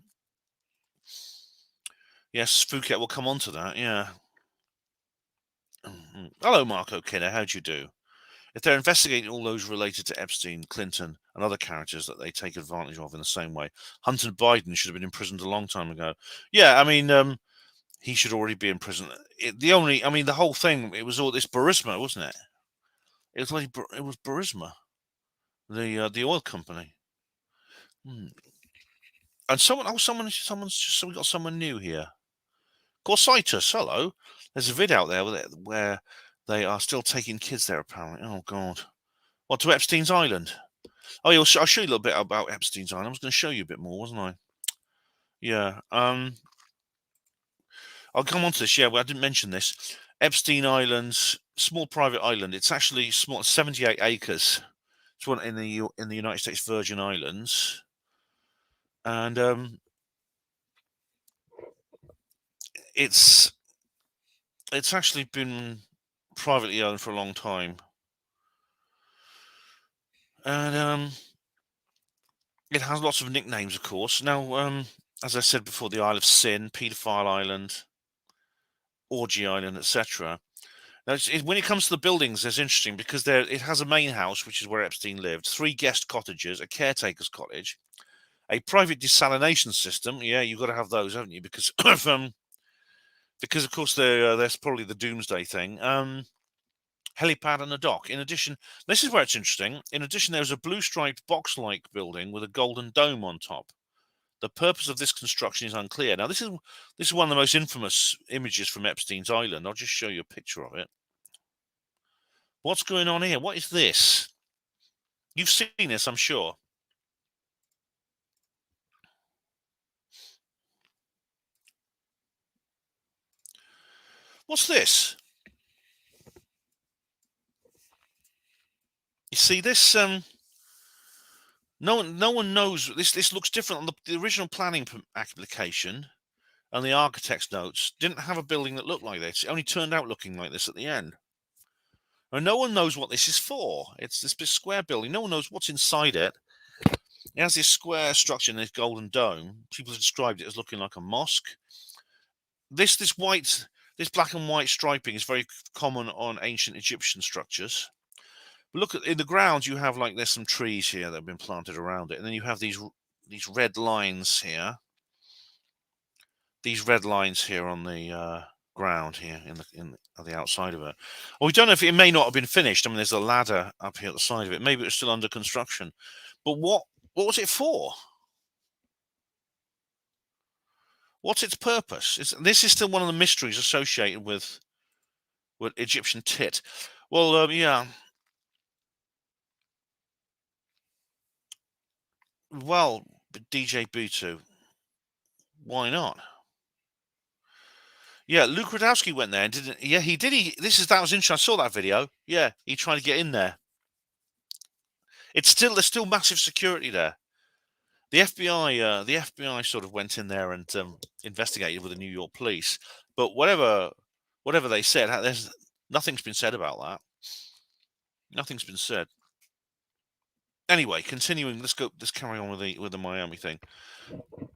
Yes, Phuket will come on to that. Yeah. Hello, Marco Kidder. How'd you do? If they're investigating all those related to Epstein, Clinton, and other characters that they take advantage of in the same way, Hunter Biden should have been imprisoned a long time ago. Yeah, I mean, he should already be in prison. The whole thing, it was all this Burisma, wasn't it? It was Burisma, the oil company. And someone's just, so we got someone new here. Corsitus, hello. There's a vid out there where they are still taking kids there, apparently. Oh, God. What, to Epstein's Island? Oh, yeah, I'll show you a little bit about Epstein's Island. I was going to show you a bit more, wasn't I? Yeah. I'll come on to this. Yeah, well, I didn't mention this. Epstein Island's small private island. It's actually small, 78 acres. It's one in the United States Virgin Islands. And it's actually been privately owned for a long time. And it has lots of nicknames, of course. Now, as I said before, the Isle of Sin, Paedophile Island, Orgy Island, etc. Now, when it comes to the buildings, it's interesting because it has a main house, which is where Epstein lived, 3 guest cottages, a caretaker's cottage, a private desalination system. Yeah, you've got to have those, haven't you? Because of course, there's probably the doomsday thing. Helipad and a dock. In addition, this is where it's interesting. In addition, there's a blue striped box-like building with a golden dome on top. The purpose of this construction is unclear. Now, this is one of the most infamous images from Epstein's Island. I'll just show you a picture of it. What's going on here? What is this? You've seen this, I'm sure. What's this? You see this? No one knows. This looks different on the original planning application, and the architect's notes didn't have a building that looked like this. It only turned out looking like this at the end. And no one knows what this is for. It's this big square building. No one knows what's inside it. It has this square structure and this golden dome. People have described it as looking like a mosque. This black and white striping is very common on ancient Egyptian structures. But look in the ground. You have there's some trees here that have been planted around it, and then you have these red lines here. These red lines here on the ground here on the outside of it. Well, we don't know if it may not have been finished. I mean, there's a ladder up here at the side of it. Maybe it's still under construction. But what was it for? What's its purpose? This is still one of the mysteries associated with Egyptian tit. Well, yeah. Well, DJ Butu, why not? Yeah, Luke Radowski went there and didn't. Yeah, he did. That was interesting. I saw that video. Yeah, he tried to get in there. There's still massive security there. The FBI sort of went in there and investigated with the New York police. But whatever they said, nothing's been said about that. Nothing's been said. Anyway, continuing. Let's carry on with the Miami thing.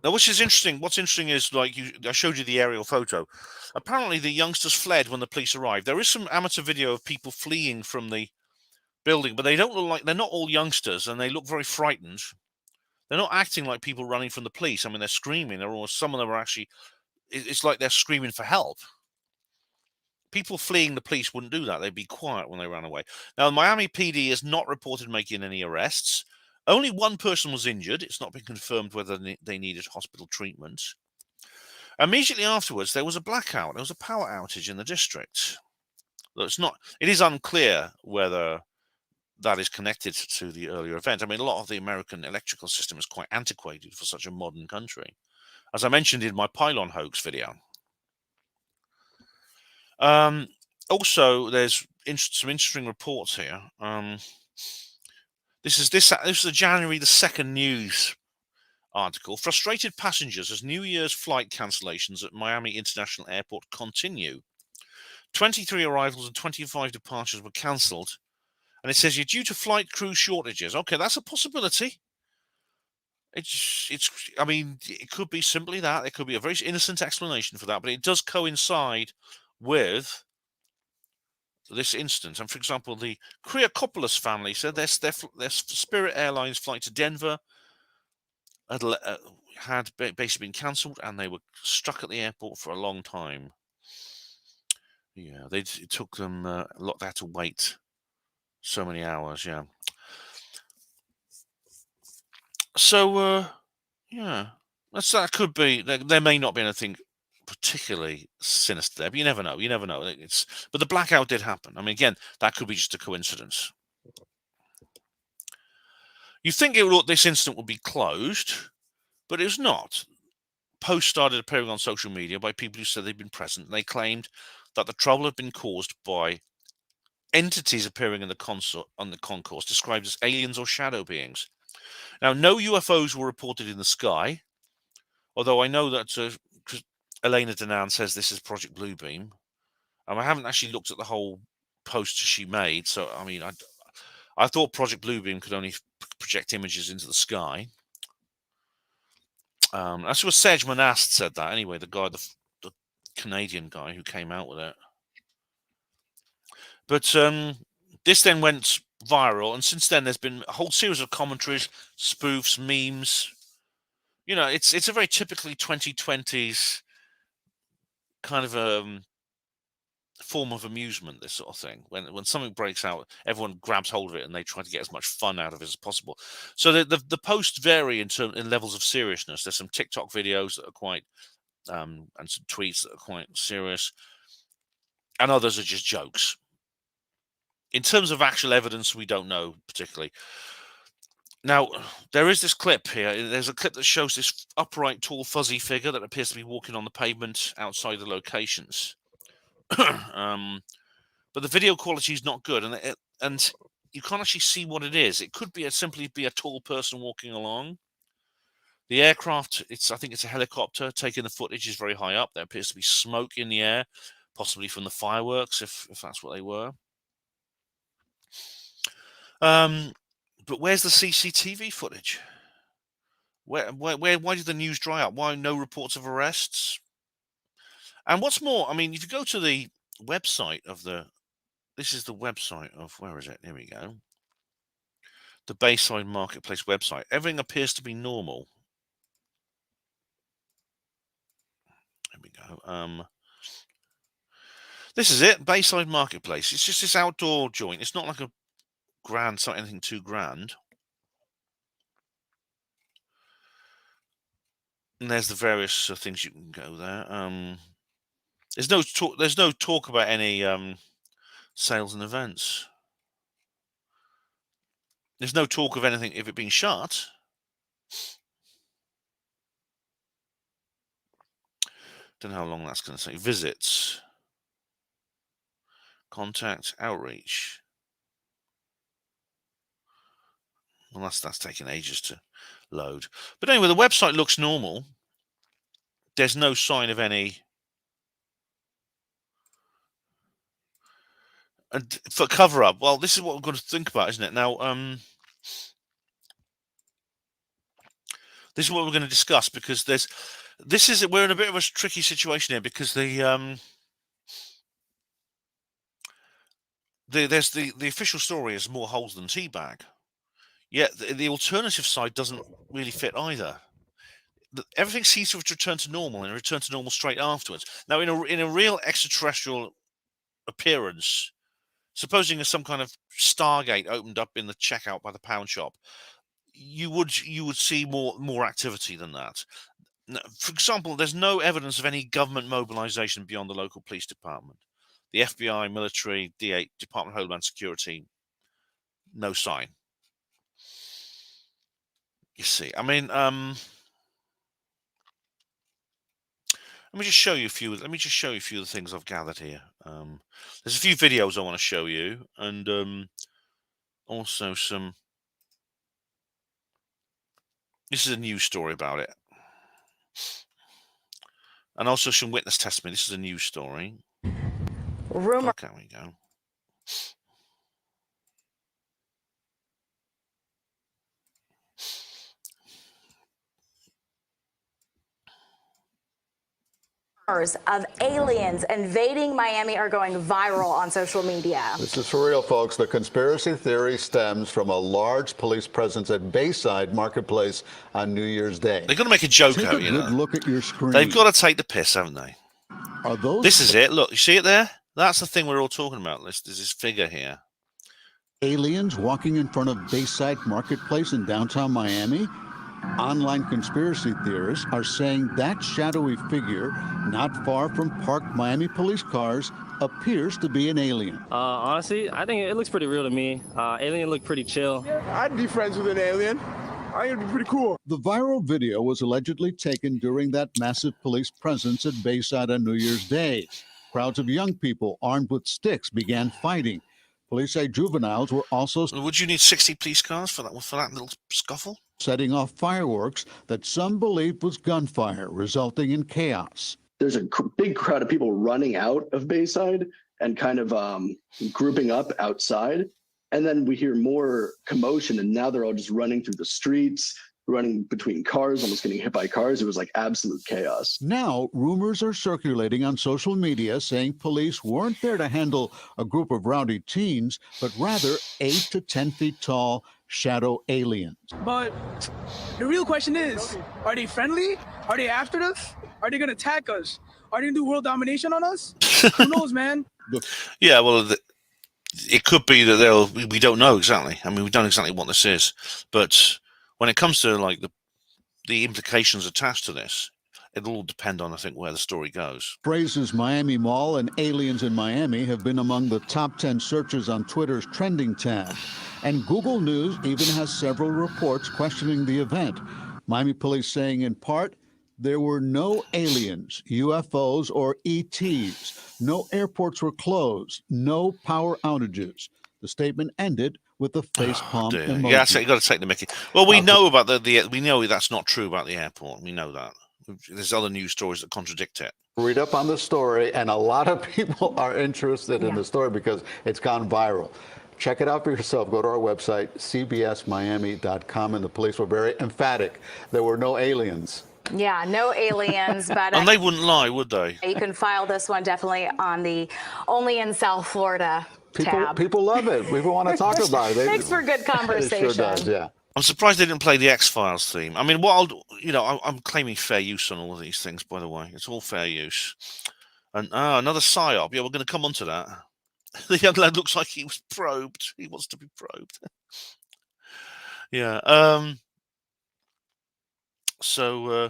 Now, which is interesting. What's interesting is I showed you the aerial photo. Apparently, the youngsters fled when the police arrived. There is some amateur video of people fleeing from the building, but they don't look like they're not all youngsters, and they look very frightened. They're not acting like people running from the police. I mean, they're screaming. Some of them are actually. It's like they're screaming for help. People fleeing the police wouldn't do that. They'd be quiet when they ran away. Now, the Miami PD has not reported making any arrests. Only one person was injured. It's not been confirmed whether they needed hospital treatment. Immediately afterwards, there was a blackout. There was a power outage in the district. It is unclear whether that is connected to the earlier event. I mean, a lot of the American electrical system is quite antiquated for such a modern country, as I mentioned in my pylon hoax video. Also, there's some interesting reports here. This is a January the 2nd news article. Frustrated passengers as New Year's flight cancellations at Miami International Airport continue. 23 arrivals and 25 departures were cancelled. And it says you're due to flight crew shortages. Okay, that's a possibility. I mean, it could be simply that. It could be a very innocent explanation for that, but it does coincide with this instance. And for example, the Kriakopoulos family said their Spirit Airlines flight to Denver had basically been cancelled, and they were stuck at the airport for a long time. Yeah, it took them a lot. They had to wait so many hours. Yeah. So yeah, that could be. There may not be anything particularly sinister there, but you never know. You never know. But the blackout did happen. I mean, again, that could be just a coincidence. You think this incident would be closed, but it was not. Posts started appearing on social media by people who said they'd been present. They claimed that the trouble had been caused by entities appearing on the concourse, described as aliens or shadow beings. Now, no UFOs were reported in the sky, although I know that Elena Danan says this is Project Bluebeam. I haven't actually looked at the whole post she made, so I mean, I thought Project Bluebeam could only project images into the sky. That's what Serge Monast said that. Anyway, the Canadian guy who came out with it. But this then went viral, and since then there's been a whole series of commentaries, spoofs, memes. You know, it's a very typically 2020s kind of form of amusement, this sort of thing. When something breaks out, everyone grabs hold of it and they try to get as much fun out of it as possible. So the posts vary in levels of seriousness. There's some TikTok videos that are quite and some tweets that are quite serious, and others are just jokes. In terms of actual evidence, we don't know particularly. Now, there is this clip here. There's a clip that shows this upright, tall, fuzzy figure that appears to be walking on the pavement outside the locations. But the video quality is not good, and you can't actually see what it is. It could be simply be a tall person walking along. The aircraft, I think it's a helicopter taking the footage, is very high up. There appears to be smoke in the air, possibly from the fireworks, if that's what they were. But where's the CCTV footage? Why did the news dry up? Why no reports of arrests? And what's more, I mean, if you go to the website of this is the website of, where is it? Here we go. The Bayside Marketplace website. Everything appears to be normal. There we go. This is it, Bayside Marketplace. It's just this outdoor joint. It's not like a grand, it's not anything too grand. And there's the various things you can go there. There's no talk about any sales and events. There's no talk of anything if it being shut. Don't know how long that's going to take. Visits, contact, outreach. Well, that's taking ages to load. But anyway, the website looks normal. There's no sign of any. And for cover up, well, this is what we're going to think about, isn't it? Now, this is what we're going to discuss, because we're in a bit of a tricky situation here, because there's the official story is more holes than teabag. Yet the alternative side doesn't really fit either. Everything seems to have returned to normal, and returned to normal straight afterwards. Now, in a real extraterrestrial appearance, supposing some kind of Stargate opened up in the checkout by the pound shop, you would see more activity than that. Now, for example, there's no evidence of any government mobilization beyond the local police department, the FBI, military, D8, Department of Homeland Security. No sign. You see, I mean, let me just show you a few. Let me just show you a few of the things I've gathered here. There's a few videos I want to show you, and also some. This is a news story about it, and also some witness testimony. This is a news story. Rumor. Okay, we go. Of aliens invading Miami are going viral on social media. This is for real, folks. The conspiracy theory stems from a large police presence at Bayside Marketplace on New Year's Day. They're going to make a joke Take out, a good look at your screen. They've got to take the piss, haven't they? Are those? This is it. Look, you see it there? That's the thing we're all talking about. There's this figure here. Aliens walking in front of Bayside Marketplace in downtown Miami? Online conspiracy theorists are saying that shadowy figure, not far from parked Miami police cars, appears to be an alien. Honestly, I think it looks pretty real to me. Alien look pretty chill. I'd be friends with an alien. I think it'd be pretty cool. The viral video was allegedly taken during that massive police presence at Bayside on New Year's Day. Crowds of young people armed with sticks began fighting. Police say juveniles were also. Would you need 60 police cars for that little scuffle? Setting off fireworks that some believed was gunfire, resulting in chaos. There's a big crowd of people running out of Bayside and kind of grouping up outside. And then we hear more commotion, and now they're all just running through the streets, running between cars, almost getting hit by cars. It was like absolute chaos. Now, rumors are circulating on social media saying police weren't there to handle a group of rowdy teens, but rather 8 to 10 feet tall shadow aliens. But the real question is, are they friendly? Are they after us? Are they going to attack us? Are they going to do world domination on us? Who knows, man? Yeah, well, it could be that we don't know exactly. I mean, we don't know exactly what this is, but when it comes to like the implications attached to this, it'll all depend on, I think, where the story goes. Phrases Miami Mall and aliens in Miami have been among the top 10 searches on Twitter's trending tab. And Google News even has several reports questioning the event. Miami police saying, in part, there were no aliens, UFOs, or ETs. No airports were closed. No power outages. The statement ended with the facepalm emoji. Yeah, so you got to take the mickey. Well, we know about we know that's not true about the airport. We know that. There's other news stories that contradict it. Read up on the story, and a lot of people are interested in the story because it's gone viral. Check it out for yourself. Go to our website, cbsmiami.com, and the police were very emphatic. There were no aliens. Yeah, no aliens, but and they wouldn't lie, would they? You can file this one definitely on the Only in South Florida tab. People love it. People want to talk about it. Makes for good conversation. It sure does, yeah. I'm surprised they didn't play the X-Files theme. I mean, I'm claiming fair use on all of these things, by the way. It's all fair use. And another psyop. Yeah, we're going to come on to that. The young lad looks like he was probed. He wants to be probed. Yeah. So,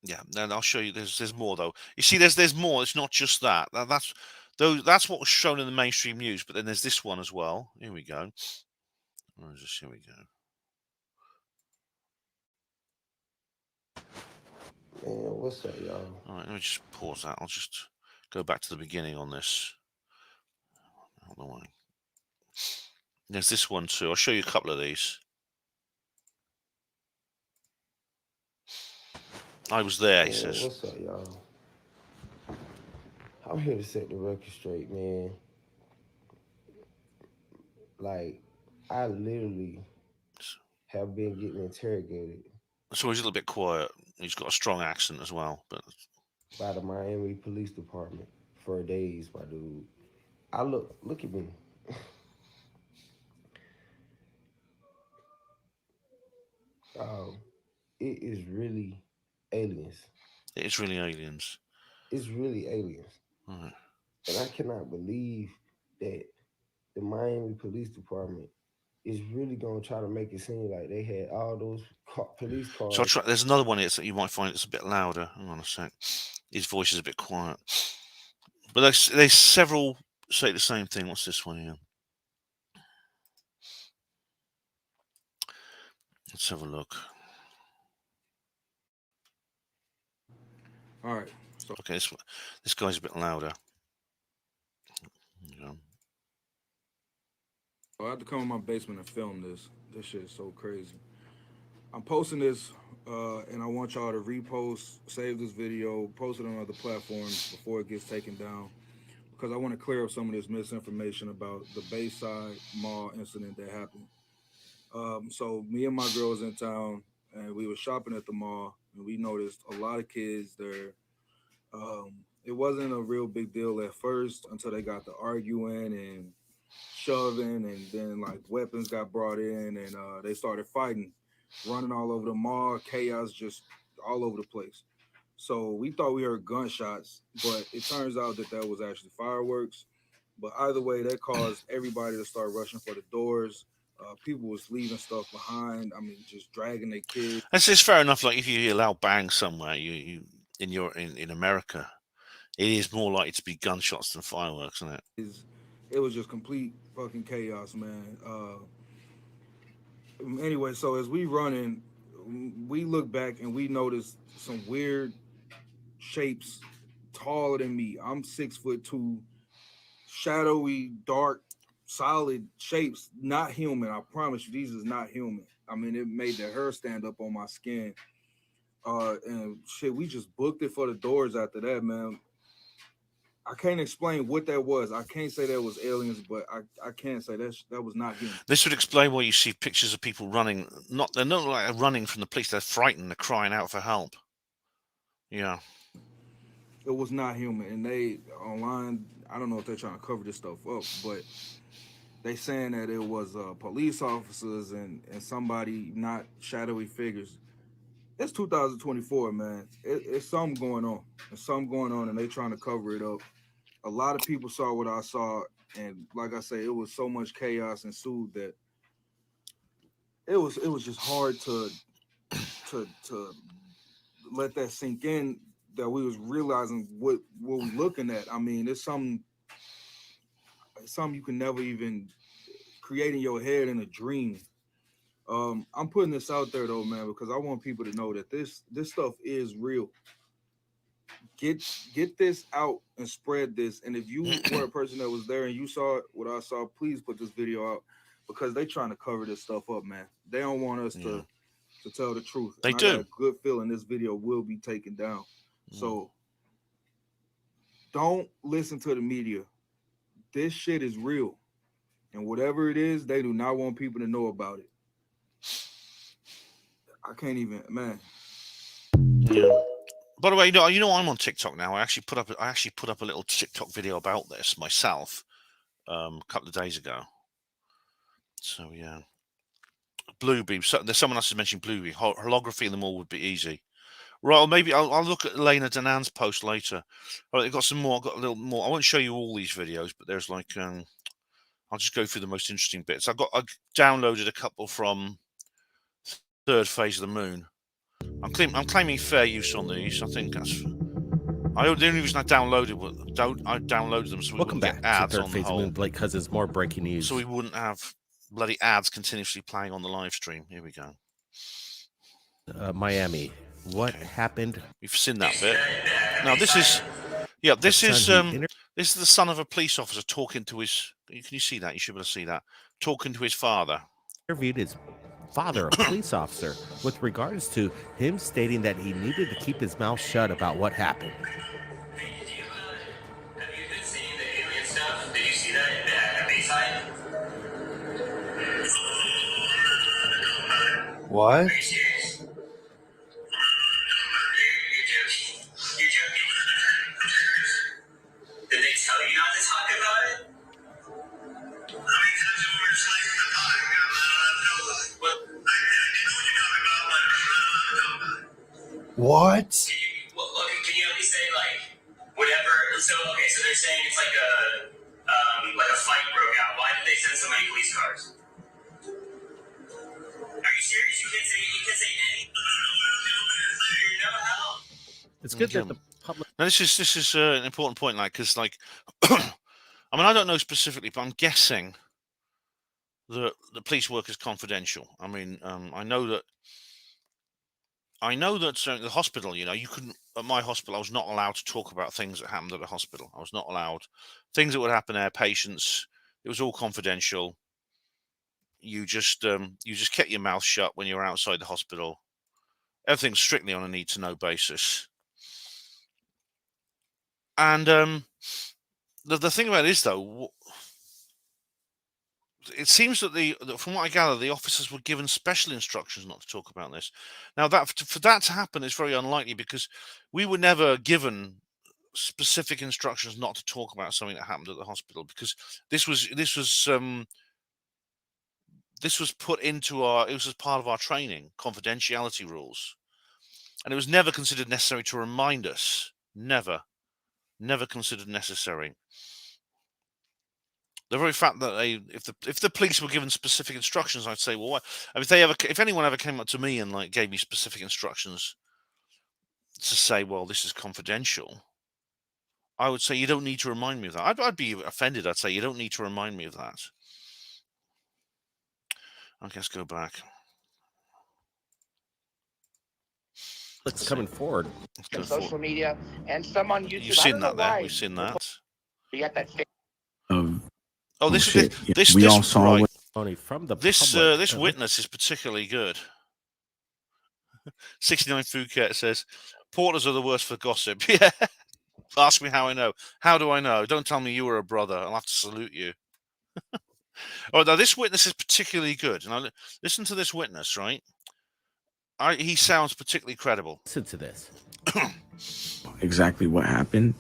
yeah. Then I'll show you. There's more though. You see, there's more. It's not just that. That's what was shown in the mainstream news. But then there's this one as well. Here we go. Here we go. Man, what's up, y'all? All right, let me just pause that. I'll just go back to the beginning on this. I don't know why. There's this one too. I'll show you a couple of these. I was there, he says. What's up, y'all? I'm here to set the record straight, man. Like, I literally have been getting interrogated. So he's a little bit quiet. He's got a strong accent as well, but by the Miami Police Department for days, my dude. I look at me. It is really aliens. It's really aliens. It's really aliens. Right. And I cannot believe that the Miami Police Department is really going to try to make it seem like they had all those police cars. So there's another one here that you might find it's a bit louder. Hang on a sec. His voice is a bit quiet. But there's several say the same thing. What's this one here? Let's have a look. All right. So, okay, this guy's a bit louder. Yeah. I had to come in my basement and film this. This shit is so crazy. I'm posting this, and I want y'all to repost, save this video, post it on other platforms before it gets taken down, because I want to clear up some of this misinformation about the Bayside Mall incident that happened. So me and my girl was in town, and we were shopping at the mall, and we noticed a lot of kids there. It wasn't a real big deal at first until they got to arguing and shoving, and then like weapons got brought in, and they started fighting, running all over the mall, chaos just all over the place. So we thought we heard gunshots, but it turns out that was actually fireworks. But either way, that caused everybody to start rushing for the doors. People was leaving stuff behind. I mean, just dragging their kids. It's fair enough. Like if you hear loud bang somewhere, you in America, it is more likely to be gunshots than fireworks, isn't it? It was just complete fucking chaos, man. Anyway, so as we running, we look back and we noticed some weird shapes taller than me. I'm 6'2", shadowy, dark, solid shapes, not human. I promise you, these is not human. I mean, it made the hair stand up on my skin. And shit, we just booked it for the doors after that, man. I can't explain what that was. I can't say that was aliens, but I can't say that was not human. This would explain why you see pictures of people running. They're not like running from the police. They're frightened. They're crying out for help. Yeah. It was not human. And they online, I don't know if they're trying to cover this stuff up, but they saying that it was police officers and somebody, not shadowy figures. It's 2024, man. It's something going on. There's something going on, and they trying to cover it up. a lot of people saw what I saw, and like I say, it was so much chaos ensued that it was just hard to let that sink in, that we was realizing what we're looking at. I mean, it's something you can never even create in your head in a dream. I'm putting this out there though, man, because I want people to know that this stuff is real. Get this out and spread this. And if you were a person that was there and you saw what I saw, please put this video out, because they trying to cover this stuff up, man. They don't want us to tell the truth. They I do. got a good feeling this video will be taken down. So don't listen to the media. This shit is real. And whatever it is, they do not want people to know about it. I can't even, man. Yeah. By the way, you know I'm on TikTok now. I actually put up a little TikTok video about this myself a couple of days ago. So yeah, Bluebeam. So, there's someone else has mentioned Bluebeam. Holography in them all would be easy. Right, well, maybe I'll look at Elena Danan's post later. All right, I've got some more. I've got a little more. I won't show you all these videos, but there's like I'll just go through the most interesting bits. I downloaded a couple from Third Phase of the Moon. I'm claiming fair use on these. I think that's. The only reason I downloaded them so we Welcome wouldn't back get ads to Third on the Phase of whole. Moon, Blake Cousins. More breaking news. So we wouldn't have bloody ads continuously playing on the live stream. Here we go. Miami. What happened? We've seen that bit. Now this is the son of a police officer talking to his. Can you see that? You should be able to see that. Talking to his father. Interviewed his father, a police officer, with regards to him stating that he needed to keep his mouth shut about what happened. Have you been seeing the alien stuff? Did you see that at Bayside? What? Are you serious? You're joking. You're joking. Did they tell you not to talk about it? I mean, because you were slicing the pie. I don't know. What? I know what you're talking about, but I don't know. What? Can you at least say, like, whatever? So they're saying it's like a fight broke out. Why did they send so many police cars? Are you serious? You can't say anything? You know how? It's good that the public. Now this is an important point, like, because like, I mean, I don't know specifically, but I'm guessing that the police work is confidential. I mean, I know that the hospital, you couldn't, at my hospital, I was not allowed to talk about things that happened at the hospital. I was not allowed things that would happen there, patients. It was all confidential. You just kept your mouth shut when you were outside the hospital. Everything's strictly on a need-to-know basis. And the thing about it is, though, it seems that from what I gather, the officers were given special instructions not to talk about this. Now, for that to happen is very unlikely, because we were never given specific instructions not to talk about something that happened at the hospital, because this was put into it was as part of our training, confidentiality rules, and it was never considered necessary to remind us. Never considered necessary. The very fact that if the police were given specific instructions, I'd say, well, what? I mean, if anyone ever came up to me and like gave me specific instructions to say, well, this is confidential, I would say, you don't need to remind me of that. I'd be offended. I'd say, you don't need to remind me of that. Okay, let's go back. It's coming forward. And social media and some on YouTube. You've seen that there. We've seen that. You got that. This witness is particularly good. 69 Phuket says, porters are the worst for gossip. Yeah. Ask me how I know. How do I know? Don't tell me you were a brother. I'll have to salute you. Oh, now this witness is particularly good. And listen to this witness, right? He sounds particularly credible. Listen to this. Exactly what happened.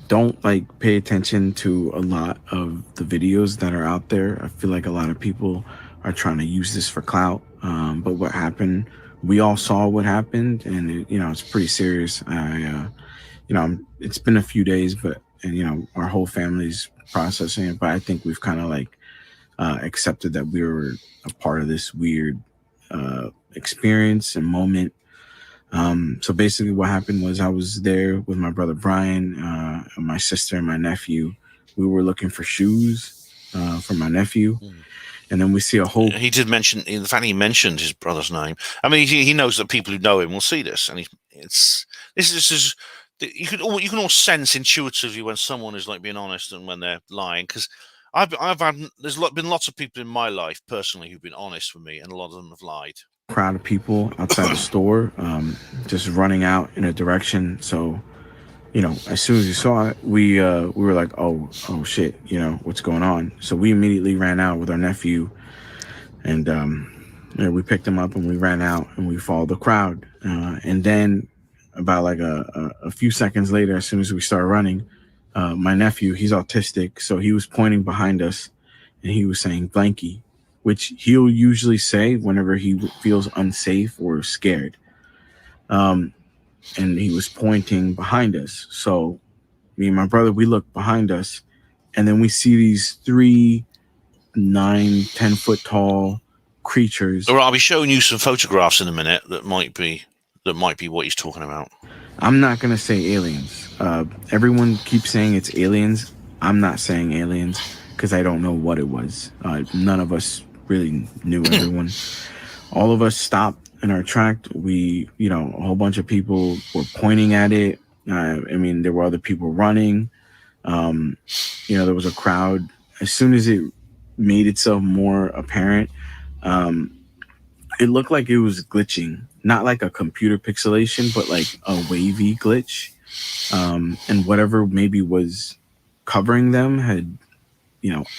Don't pay attention to a lot of the videos that are out there. I feel like a lot of people are trying to use this for clout. But what happened, we all saw what happened, and it's pretty serious. it's been a few days, and our whole family's processing it. But I think we've kind of like accepted that we were a part of this weird experience and moment. So basically what happened was I was there with my brother Brian, my sister, and my nephew. We were looking for shoes for my nephew. And then we see a whole... He did mention, in fact, he mentioned his brother's name. I mean, he knows that people who know him will see this. And you can almost sense intuitively when someone is like being honest and when they're lying. Because there's been lots of people in my life personally who've been honest with me, and a lot of them have lied. Crowd of people outside the store, just running out in a direction. So, as soon as we saw it, we were like, oh shit, what's going on? So we immediately ran out with our nephew, and we picked him up and we ran out and we followed the crowd. And then about like a few seconds later, as soon as we started running, my nephew, he's autistic, so he was pointing behind us and he was saying blankie, which he'll usually say whenever he feels unsafe or scared. And he was pointing behind us. So me and my brother, we look behind us, and then we see these 3 9-10 foot tall creatures. All right, I'll be showing you some photographs in a minute that might be what he's talking about. I'm not gonna say aliens. Everyone keeps saying it's aliens. I'm not saying aliens because I don't know what it was. None of us really knew everyone. All of us stopped in our track. We, a whole bunch of people were pointing at it. There were other people running. There was a crowd. As soon as it made itself more apparent, it looked like it was glitching, not like a computer pixelation, but like a wavy glitch. And whatever maybe was covering them had,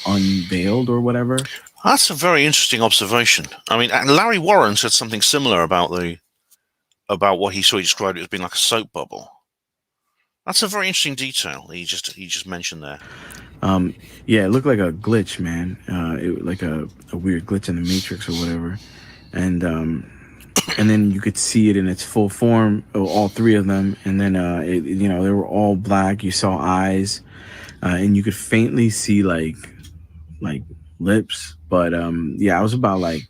unveiled or whatever. That's a very interesting observation. I mean, Larry Warren said something similar about what he saw. He described it as being like a soap bubble. That's a very interesting detail he just mentioned there. Yeah, it looked like a glitch, man. It like a weird glitch in the Matrix or whatever. And then you could see it in its full form, all 3 of them. And then they were all black. You saw eyes, and you could faintly see like lips. But I was about like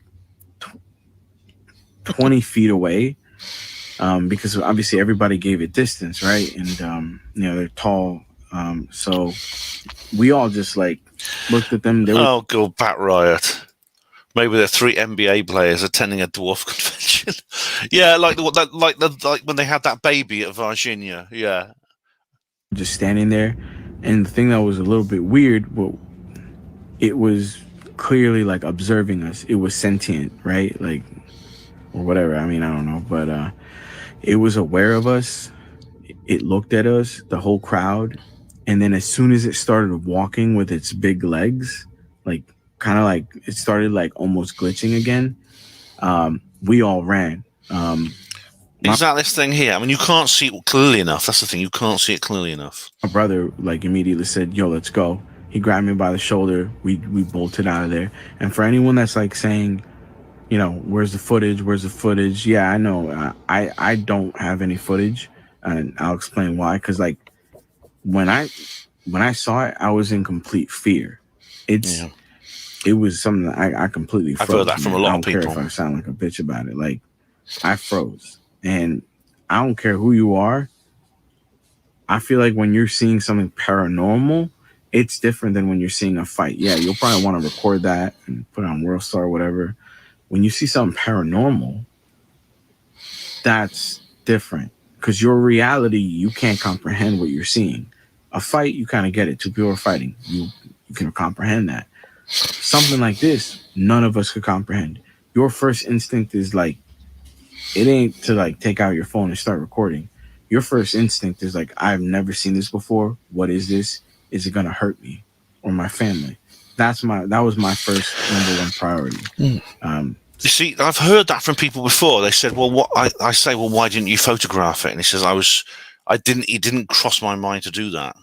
20 feet away, because obviously everybody gave it distance, right? And they're tall, so we all just like looked at them. Go Bat Riot. Maybe they're 3 NBA players attending a dwarf convention. Yeah, like when they had that baby at Virginia. Yeah, just standing there. And the thing that was a little bit weird, well, it was clearly like observing us. It was sentient, right? Like, or whatever. I mean, I don't know, but it was aware of us. It looked at us, the whole crowd, and then as soon as it started walking with its big legs, like kind of like it started like almost glitching again, we all ran. Is that this thing here? I mean, you can't see it clearly enough. That's the thing. You can't see it clearly enough. My brother like immediately said, yo, let's go. He grabbed me by the shoulder. We bolted out of there. And for anyone that's like saying, where's the footage? Where's the footage? Yeah, I know. I don't have any footage, and I'll explain why. Because like when I saw it, I was in complete fear. It was something that I completely froze. I've heard that from a lot of people. I don't care if I sound like a bitch about it. Like, I froze. And I don't care who you are. I feel like when you're seeing something paranormal, it's different than when you're seeing a fight. Yeah, you'll probably want to record that and put it on WorldStar or whatever. When you see something paranormal, that's different. Because your reality, you can't comprehend what you're seeing. A fight, you kind of get it. 2 people are fighting. You can comprehend that. Something like this, none of us could comprehend. Your first instinct is like, it ain't to like take out your phone and start recording. Your first instinct is like, I've never seen this before. What is this? Is it gonna hurt me or my family? That was my first #1 priority. You see, I've heard that from people before. They said, well, what I say, well, why didn't you photograph it? And he says, it didn't cross my mind to do that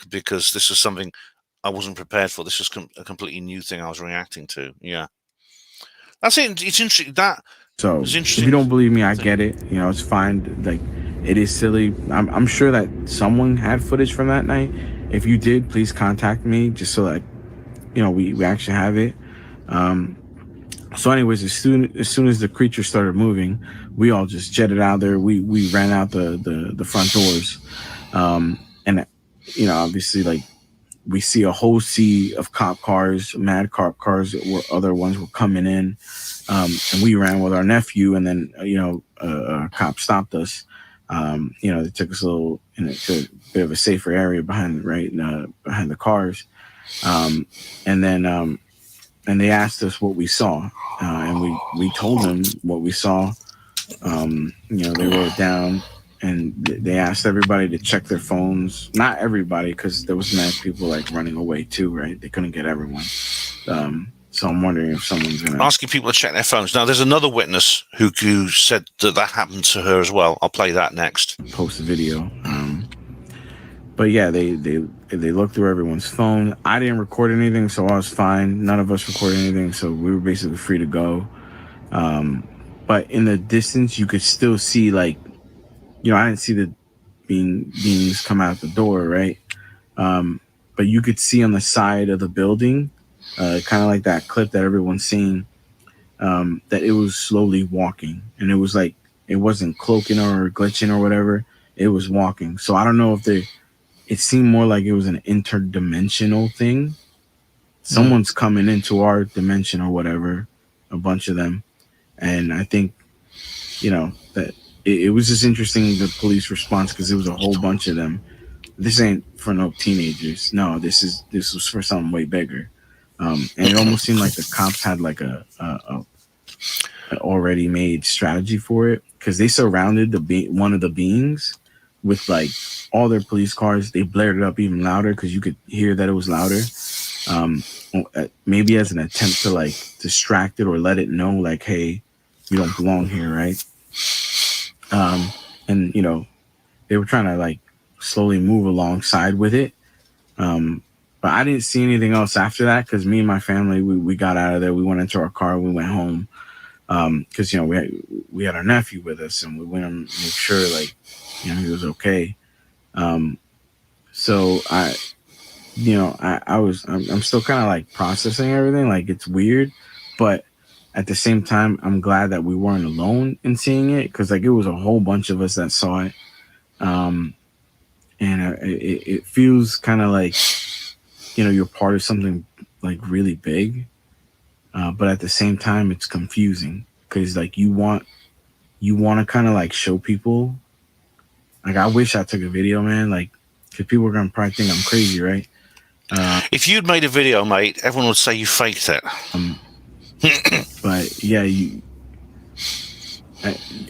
because this is something I wasn't prepared for. This was a completely new thing I was reacting to. Yeah. That's it. It's interesting. That So was interesting. If you don't believe me, I get it. It's fine. Like, it is silly. I'm sure that someone had footage from that night. If you did, please contact me just so that we actually have it. So anyways, as soon as the creature started moving, we all just jetted out there. We ran out the front doors, and obviously, like, we see a whole sea of cop cars, mad cop cars. Where other ones were coming in, and we ran with our nephew, and then a cop stopped us. They took us a little to a bit of a safer area behind the cars, and then. And they asked us what we saw, and we told them what we saw. They wrote it down, and they asked everybody to check their phones. Not everybody, because there was mad people like running away too, right? They couldn't get everyone. So I'm wondering if someone's gonna asking people to check their phones. Now, there's another witness who said that happened to her as well. I'll play that next. Post a video. But yeah, they looked through everyone's phone. I didn't record anything, so I was fine. None of us recorded anything, so we were basically free to go. But in the distance, you could still see, like, I didn't see the beings come out the door, right? But you could see on the side of the building, kind of like that clip that everyone's seeing, that it was slowly walking, and it was like it wasn't cloaking or glitching or whatever. It was walking. So I don't know if it seemed more like it was an interdimensional thing. Someone's coming into our dimension or whatever, a bunch of them. And I think, that it was just interesting, the police response, because it was a whole bunch of them. This ain't for no teenagers. No, this was for something way bigger. And it almost seemed like the cops had like a already made strategy for it, because they surrounded one of the beings with like all their police cars. They blared it up even louder because you could hear that it was louder. Maybe as an attempt to like distract it or let it know, like, hey, you don't belong here, right? And they were trying to like slowly move alongside with it. But I didn't see anything else after that, because me and my family, we got out of there. We went into our car. We went home, because we had our nephew with us, and we went and made sure, like, he was okay. So I'm still kind of like processing everything. Like, it's weird, but at the same time, I'm glad that we weren't alone in seeing it, because like it was a whole bunch of us that saw it. And it feels kind of like, you're part of something like really big. But at the same time, it's confusing, because like you want to kind of like show people. Like, I wish I took a video, man. Like, because people are gonna probably think I'm crazy, right? If you'd made a video, mate, everyone would say you faked it. But yeah,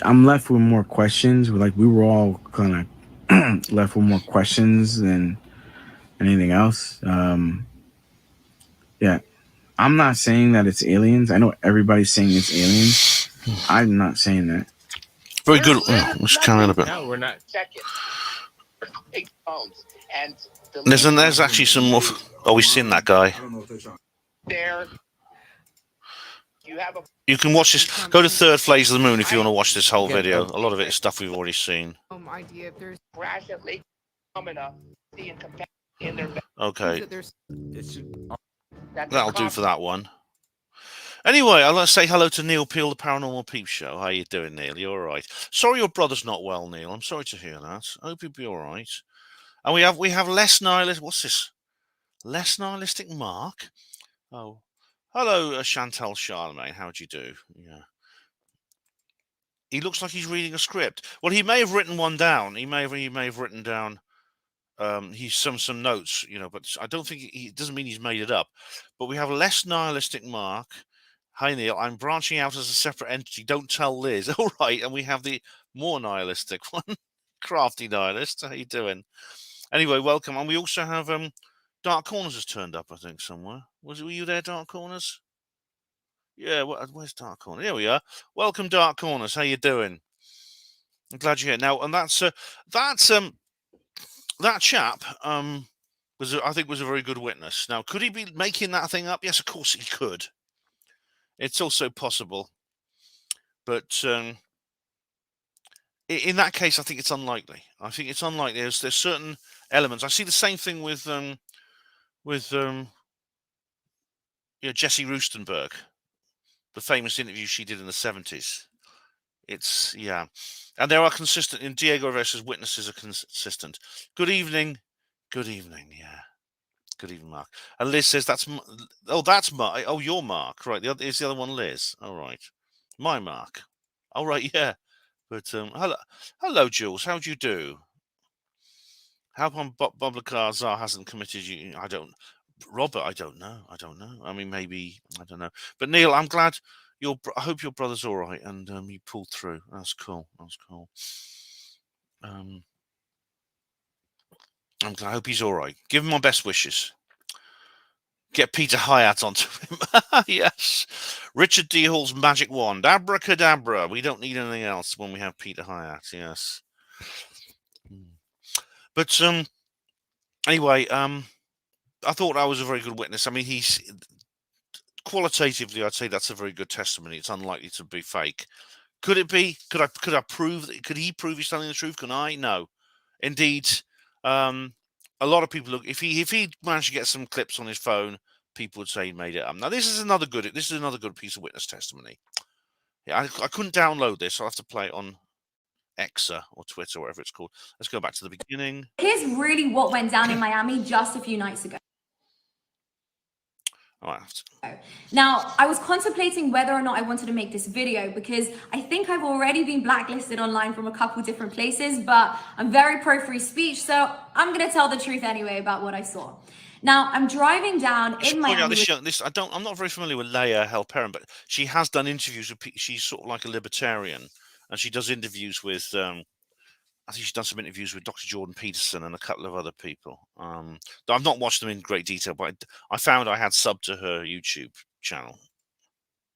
I'm left with more questions. Like, we were all kind of left with more questions than anything else. Yeah, I'm not saying that it's aliens. I know everybody's saying it's aliens. I'm not saying that. Very good. Let's carry on a bit. No, we're not. And There's actually some more. Oh, we've seen that guy. there. You can watch this. Go to Third Phase of the Moon if you want to watch this whole video. A lot of it is stuff we've already seen. Idea if there's crash at Lake Phenomena in their Okay. That'll do for that one. Anyway, I'd like to say hello to Neil Peel, the Paranormal Peep Show. How you doing, Neil? You all right? Sorry your brother's not well, Neil. I'm sorry to hear that. I hope you'll be all right. And we have less nihilistic. What's this? Less nihilistic Mark. Oh, hello, Chantal Charlemagne. How'd you do? Yeah. He looks like he's reading a script. Well, he may have written one down. He may have written down he's some notes, but I don't think he doesn't mean he's made it up. But we have less nihilistic Mark. Hi, Neil. I'm branching out as a separate entity. Don't tell Liz. All right. And we have the more nihilistic one. Crafty nihilist. How you doing? Anyway, welcome. And we also have Dark Corners has turned up, I think, somewhere. Were you there, Dark Corners? Yeah, where's Dark Corners? Here we are. Welcome, Dark Corners. How you doing? I'm glad you're here. Now, and that chap I think was a very good witness. Now, could he be making that thing up? Yes, of course he could. It's also possible. But in that case, I think it's unlikely. I think it's unlikely. There's certain elements. I see the same thing with Jessie Rustenberg, the famous interview she did in the 70s. It's and there are consistent. In Diego Rivera's witnesses are consistent. Good evening, good evening. Yeah, good evening, Mark. And Liz says that's Mark. Oh, your Mark, right? Is the other one Liz? All right, my Mark. All right, yeah. But hello, Jules. How do you do? How come Bob Lazar hasn't committed you? Robert, I don't know. I mean, maybe, I don't know. But Neil, I'm glad I hope your brother's all right and you pulled through. That's cool. I'm glad. I hope he's all right. Give him my best wishes. Get Peter Hyatt onto him. Yes. Richard D. Hall's magic wand. Abracadabra. We don't need anything else when we have Peter Hyatt. Yes. But anyway, I thought I was a very good witness. I mean, he's qualitatively, I'd say that's a very good testimony. It's unlikely to be fake. Could it be? Could I prove that? Could he prove he's telling the truth? Can I? No. Indeed, a lot of people look. If he managed to get some clips on his phone, people would say he made it up. Now this is another good piece of witness testimony. Yeah, I couldn't download this. I'll have to play it on Exa or Twitter, whatever it's called. Let's go back to the beginning. Here's really what went down in Miami just a few nights ago. Now, I was contemplating whether or not I wanted to make this video because I think I've already been blacklisted online from a couple different places, but I'm very pro free speech, so I'm going to tell the truth anyway about what I saw. Now, I'm driving down in Miami. I'm not very familiar with Leah Halperin, but she has done interviews with people. She's sort of like a libertarian, and she does interviews with. I think she's done some interviews with Dr. Jordan Peterson and a couple of other people. I've not watched them in great detail, but I found I had subbed to her YouTube channel.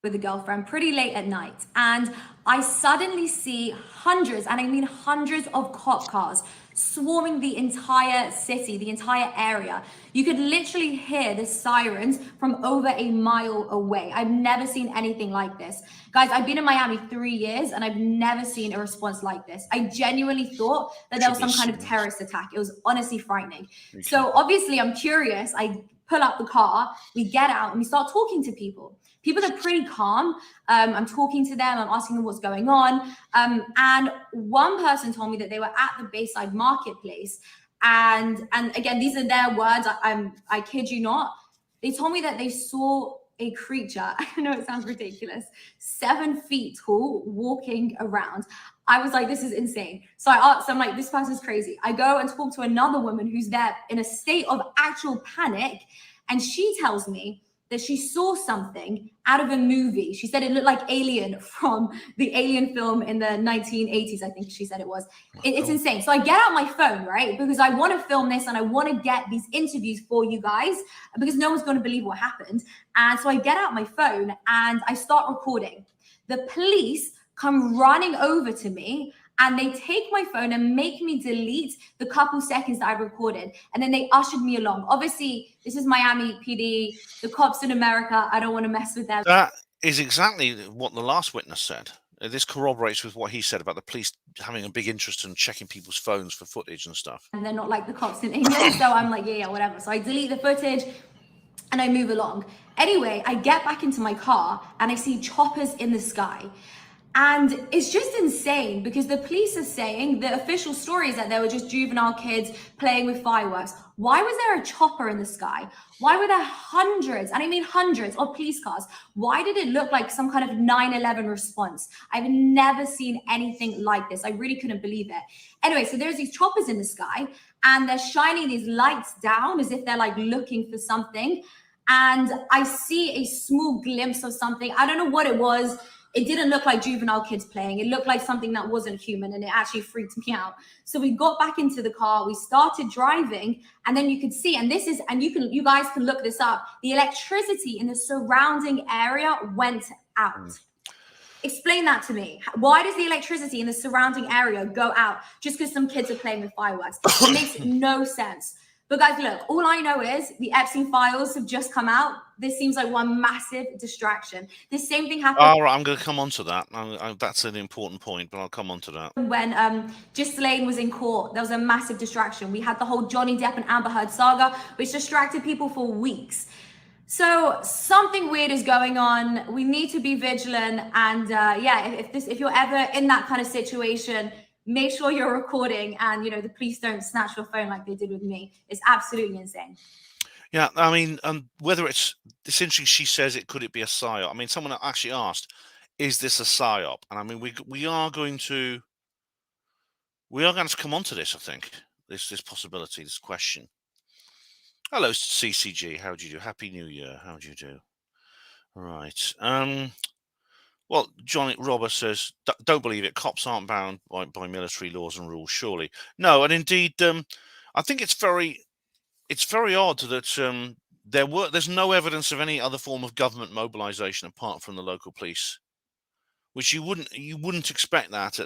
With a girlfriend pretty late at night, and I suddenly see hundreds, and I mean hundreds of cop cars swarming the entire city, the entire area. You could literally hear the sirens from over a mile away. I've never seen anything like this. Guys, I've been in Miami 3 years and I've never seen a response like this. I genuinely thought that there was some kind of terrorist attack. It was honestly frightening. So obviously I'm curious. I pull up the car, we get out and we start talking to people. People are pretty calm. I'm talking to them. I'm asking them what's going on. And one person told me that they were at the Bayside Marketplace. And again, these are their words. I kid you not. They told me that they saw a creature. I know it sounds ridiculous. 7 feet tall, walking around. I was like, this is insane. So I asked, I'm like, this person's crazy. I go and talk to another woman who's there in a state of actual panic. And she tells me that she saw something out of a movie. She said it looked like Alien from the Alien film in the 1980s, I think she said it was. It's insane. So I get out my phone, right? Because I want to film this and I want to get these interviews for you guys because no one's going to believe what happened. And so I get out my phone and I start recording. The police come running over to me and they take my phone and make me delete the couple seconds that I recorded. And then they ushered me along. Obviously, this is Miami PD, the cops in America. I don't want to mess with them. That is exactly what the last witness said. This corroborates with what he said about the police having a big interest in checking people's phones for footage and stuff. And they're not like the cops in England. So I'm like, yeah, whatever. So I delete the footage and I move along. Anyway, I get back into my car and I see choppers in the sky. And it's just insane because the police are saying the official story is that there were just juvenile kids playing with fireworks. Why was there a chopper in the sky? Why were there hundreds, and I mean hundreds of police cars? Why did it look like some kind of 9/11 response? I've never seen anything like this. I really couldn't believe it. Anyway, so there's these choppers in the sky and they're shining these lights down as if they're like looking for something. And I see a small glimpse of something. I don't know what it was. It didn't look like juvenile kids playing. It looked like something that wasn't human, and it actually freaked me out. So we got back into the car, we started driving, and then you could see, and this is, and you guys can look this up, the electricity in the surrounding area went out. Explain that to me. Why does the electricity in the surrounding area go out just because some kids are playing with fireworks? It makes no sense. But guys, look, all I know is the Epstein files have just come out. This seems like one massive distraction. The same thing happened. All right, I'm going to come on to that. That's an important point, but I'll come on to that. When Ghislaine was in court, there was a massive distraction. We had the whole Johnny Depp and Amber Heard saga, which distracted people for weeks. So something weird is going on. We need to be vigilant. And yeah, if you're ever in that kind of situation, make sure you're recording, and you know, the police don't snatch your phone like they did with me. It's absolutely insane. Yeah, I mean, whether it's essentially, she says could it be a psyop? I mean, someone actually asked, "Is this a psyop?" And I mean, we are going to come on to this. I think this possibility, this question. Hello, CCG. How do you do? Happy New Year. How do you do? Right. Well, Johnny Robert says, don't believe it. Cops aren't bound by military laws and rules, surely. No, and indeed, I think it's very odd that there's no evidence of any other form of government mobilization apart from the local police, which you wouldn't expect that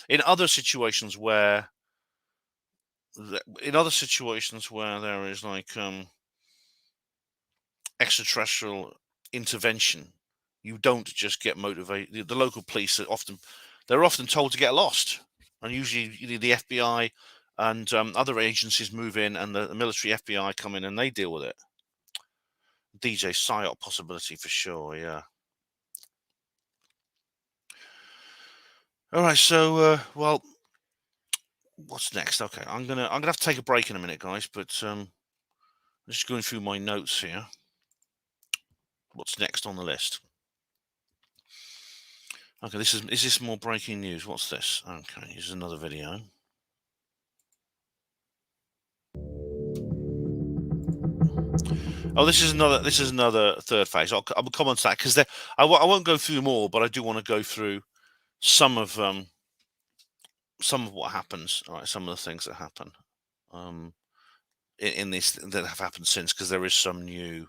in other situations where there is like extraterrestrial intervention. You don't just get motivated. The local police are often told to get lost, and usually the FBI and other agencies move in, and the military FBI come in and they deal with it. DJ psyop possibility for sure, yeah. All right, so well, what's next? Okay, I'm gonna have to take a break in a minute, guys. But I'm just going through my notes here. What's next on the list? Okay, is this more breaking news? What's this? Okay, here's another video. Oh, this is another third phase. I'll comment on that because I won't go through them all, but I do want to go through some of what happens. All right, some of the things that happen in this that have happened since, because there is some new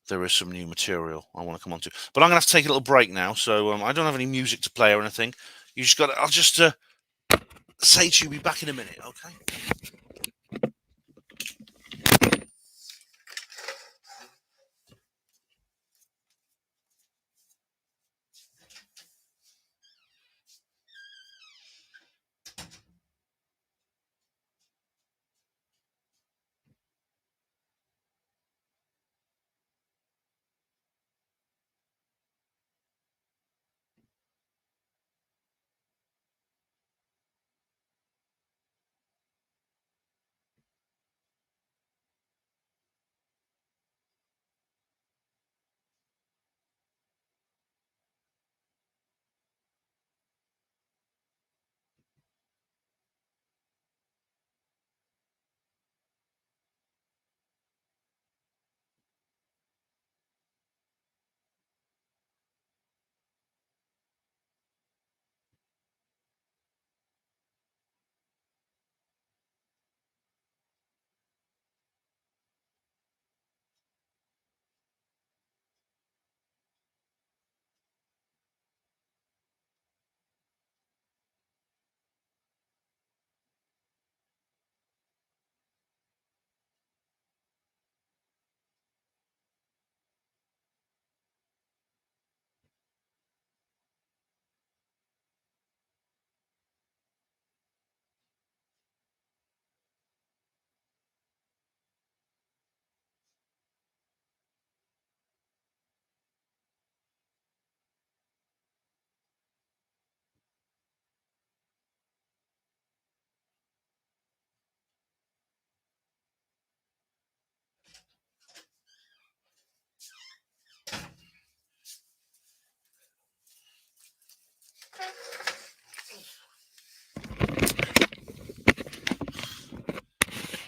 material I want to come on to. But I'm gonna have to take a little break now, so I don't have any music to play or anything. You just got. I'll just say to you, be back in a minute, okay?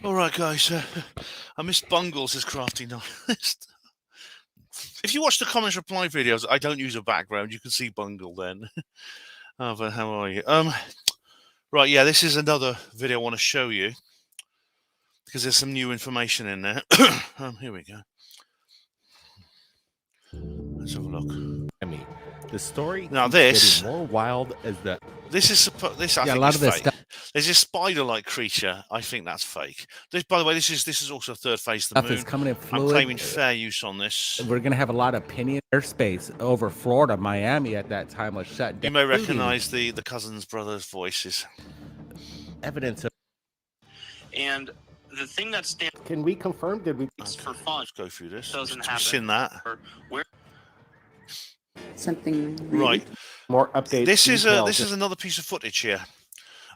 All right, guys. I missed Bungles as crafty nihilist. If you watch the comments reply videos, I don't use a background. You can see Bungle then. Oh, but how are you? Right, yeah, this is another video I want to show you because there's some new information in there. Here we go. Let's have a look. I mean, the story now this more wild as the this is this I Yeah, think a lot is of this fake. There's this spider-like creature. I think that's fake. This, by the way, this is also third phase of the Stuff moon. is coming in I'm fluid. claiming fair use on this. We're going to have a lot of opinion airspace over Florida. Miami at that time was shut down. You may recognize the cousins, brothers' voices. Evidence of. And the thing that stands. Can we confirm? Did we? For fun. Let's go through this. Doesn't We've happen. seen that. Where something right. More updates. This is another piece of footage here.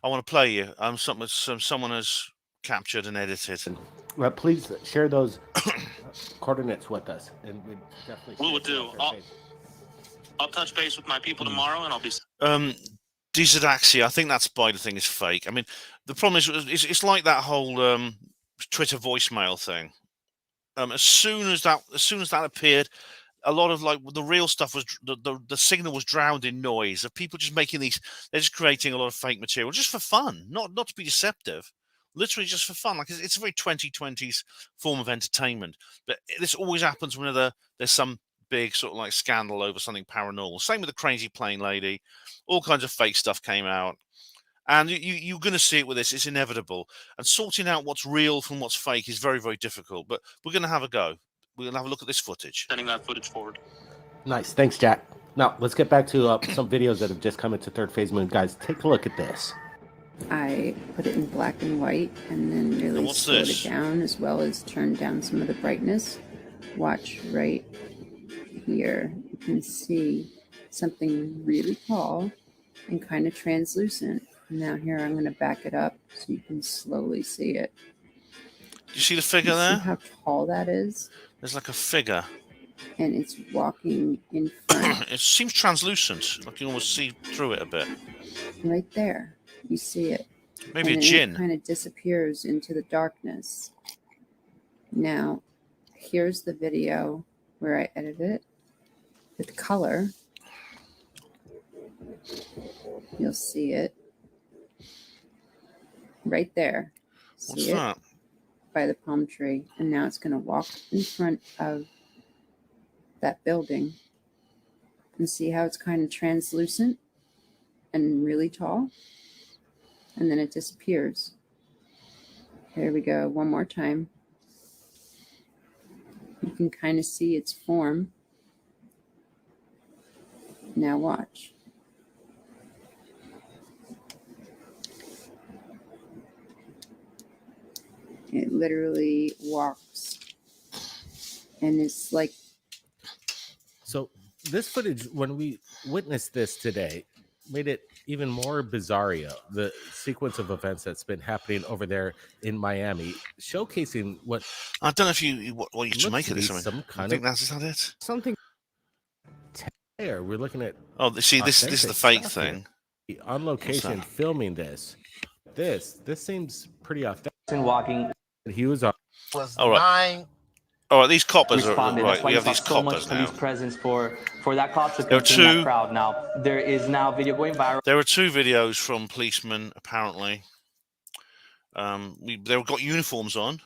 I want to play you. Someone has captured and edited. Please share those coordinates with us, and we definitely. We will do. I'll touch base with my people tomorrow, and I'll be. Desidaxia, I think that spider thing is fake. I mean, the problem is it's like that whole Twitter voicemail thing. As soon as that appeared, a lot of like the real stuff was the signal was drowned in noise of people just making these. They're just creating a lot of fake material just for fun, not to be deceptive. Literally just for fun. Like it's a very 2020s form of entertainment. But this always happens whenever there's some big sort of like scandal over something paranormal. Same with the crazy plane lady. All kinds of fake stuff came out. And you're going to see it with this. It's inevitable. And sorting out what's real from what's fake is very, very difficult. But we're going to have a go. We're going to have a look at this footage. Sending that footage forward. Nice. Thanks, Jack. Now, let's get back to some videos that have just come into Third Phase Moon. Guys, take a look at this. I put it in black and white and then really slowed it down, as well as turned down some of the brightness. Watch right here. You can see something really tall and kind of translucent. Now here I'm going to back it up so you can slowly see it. Do you see the figure there? See how tall that is? There's like a figure. And it's walking in front. It seems translucent. Like you can almost see through it a bit. Right there. You see it. Maybe and a djinn. It kind of disappears into the darkness. Now, here's the video where I edited it with color. You'll see it right there. See What's it that? By the palm tree. And now it's going to walk in front of that building. And see how it's kind of translucent and really tall? And then it disappears. Here we go, one more time. You can kind of see its form. Now watch. It literally walks. And it's like... So this footage, when we witnessed this today, made it even more bizarro, the sequence of events that's been happening over there in Miami, showcasing what I don't know if you what you should make of this. Some kind think of that's not it. Something there. We're looking at. Oh, see, this is the fake thing. Here. On location, filming this. This seems pretty authentic. And walking. He was on. All right. All right, these coppers are right. We have these so coppers much now. police presence for that cop to There are contain that crowd. Now there is now video going viral. There are two videos from policemen apparently. They've got uniforms on.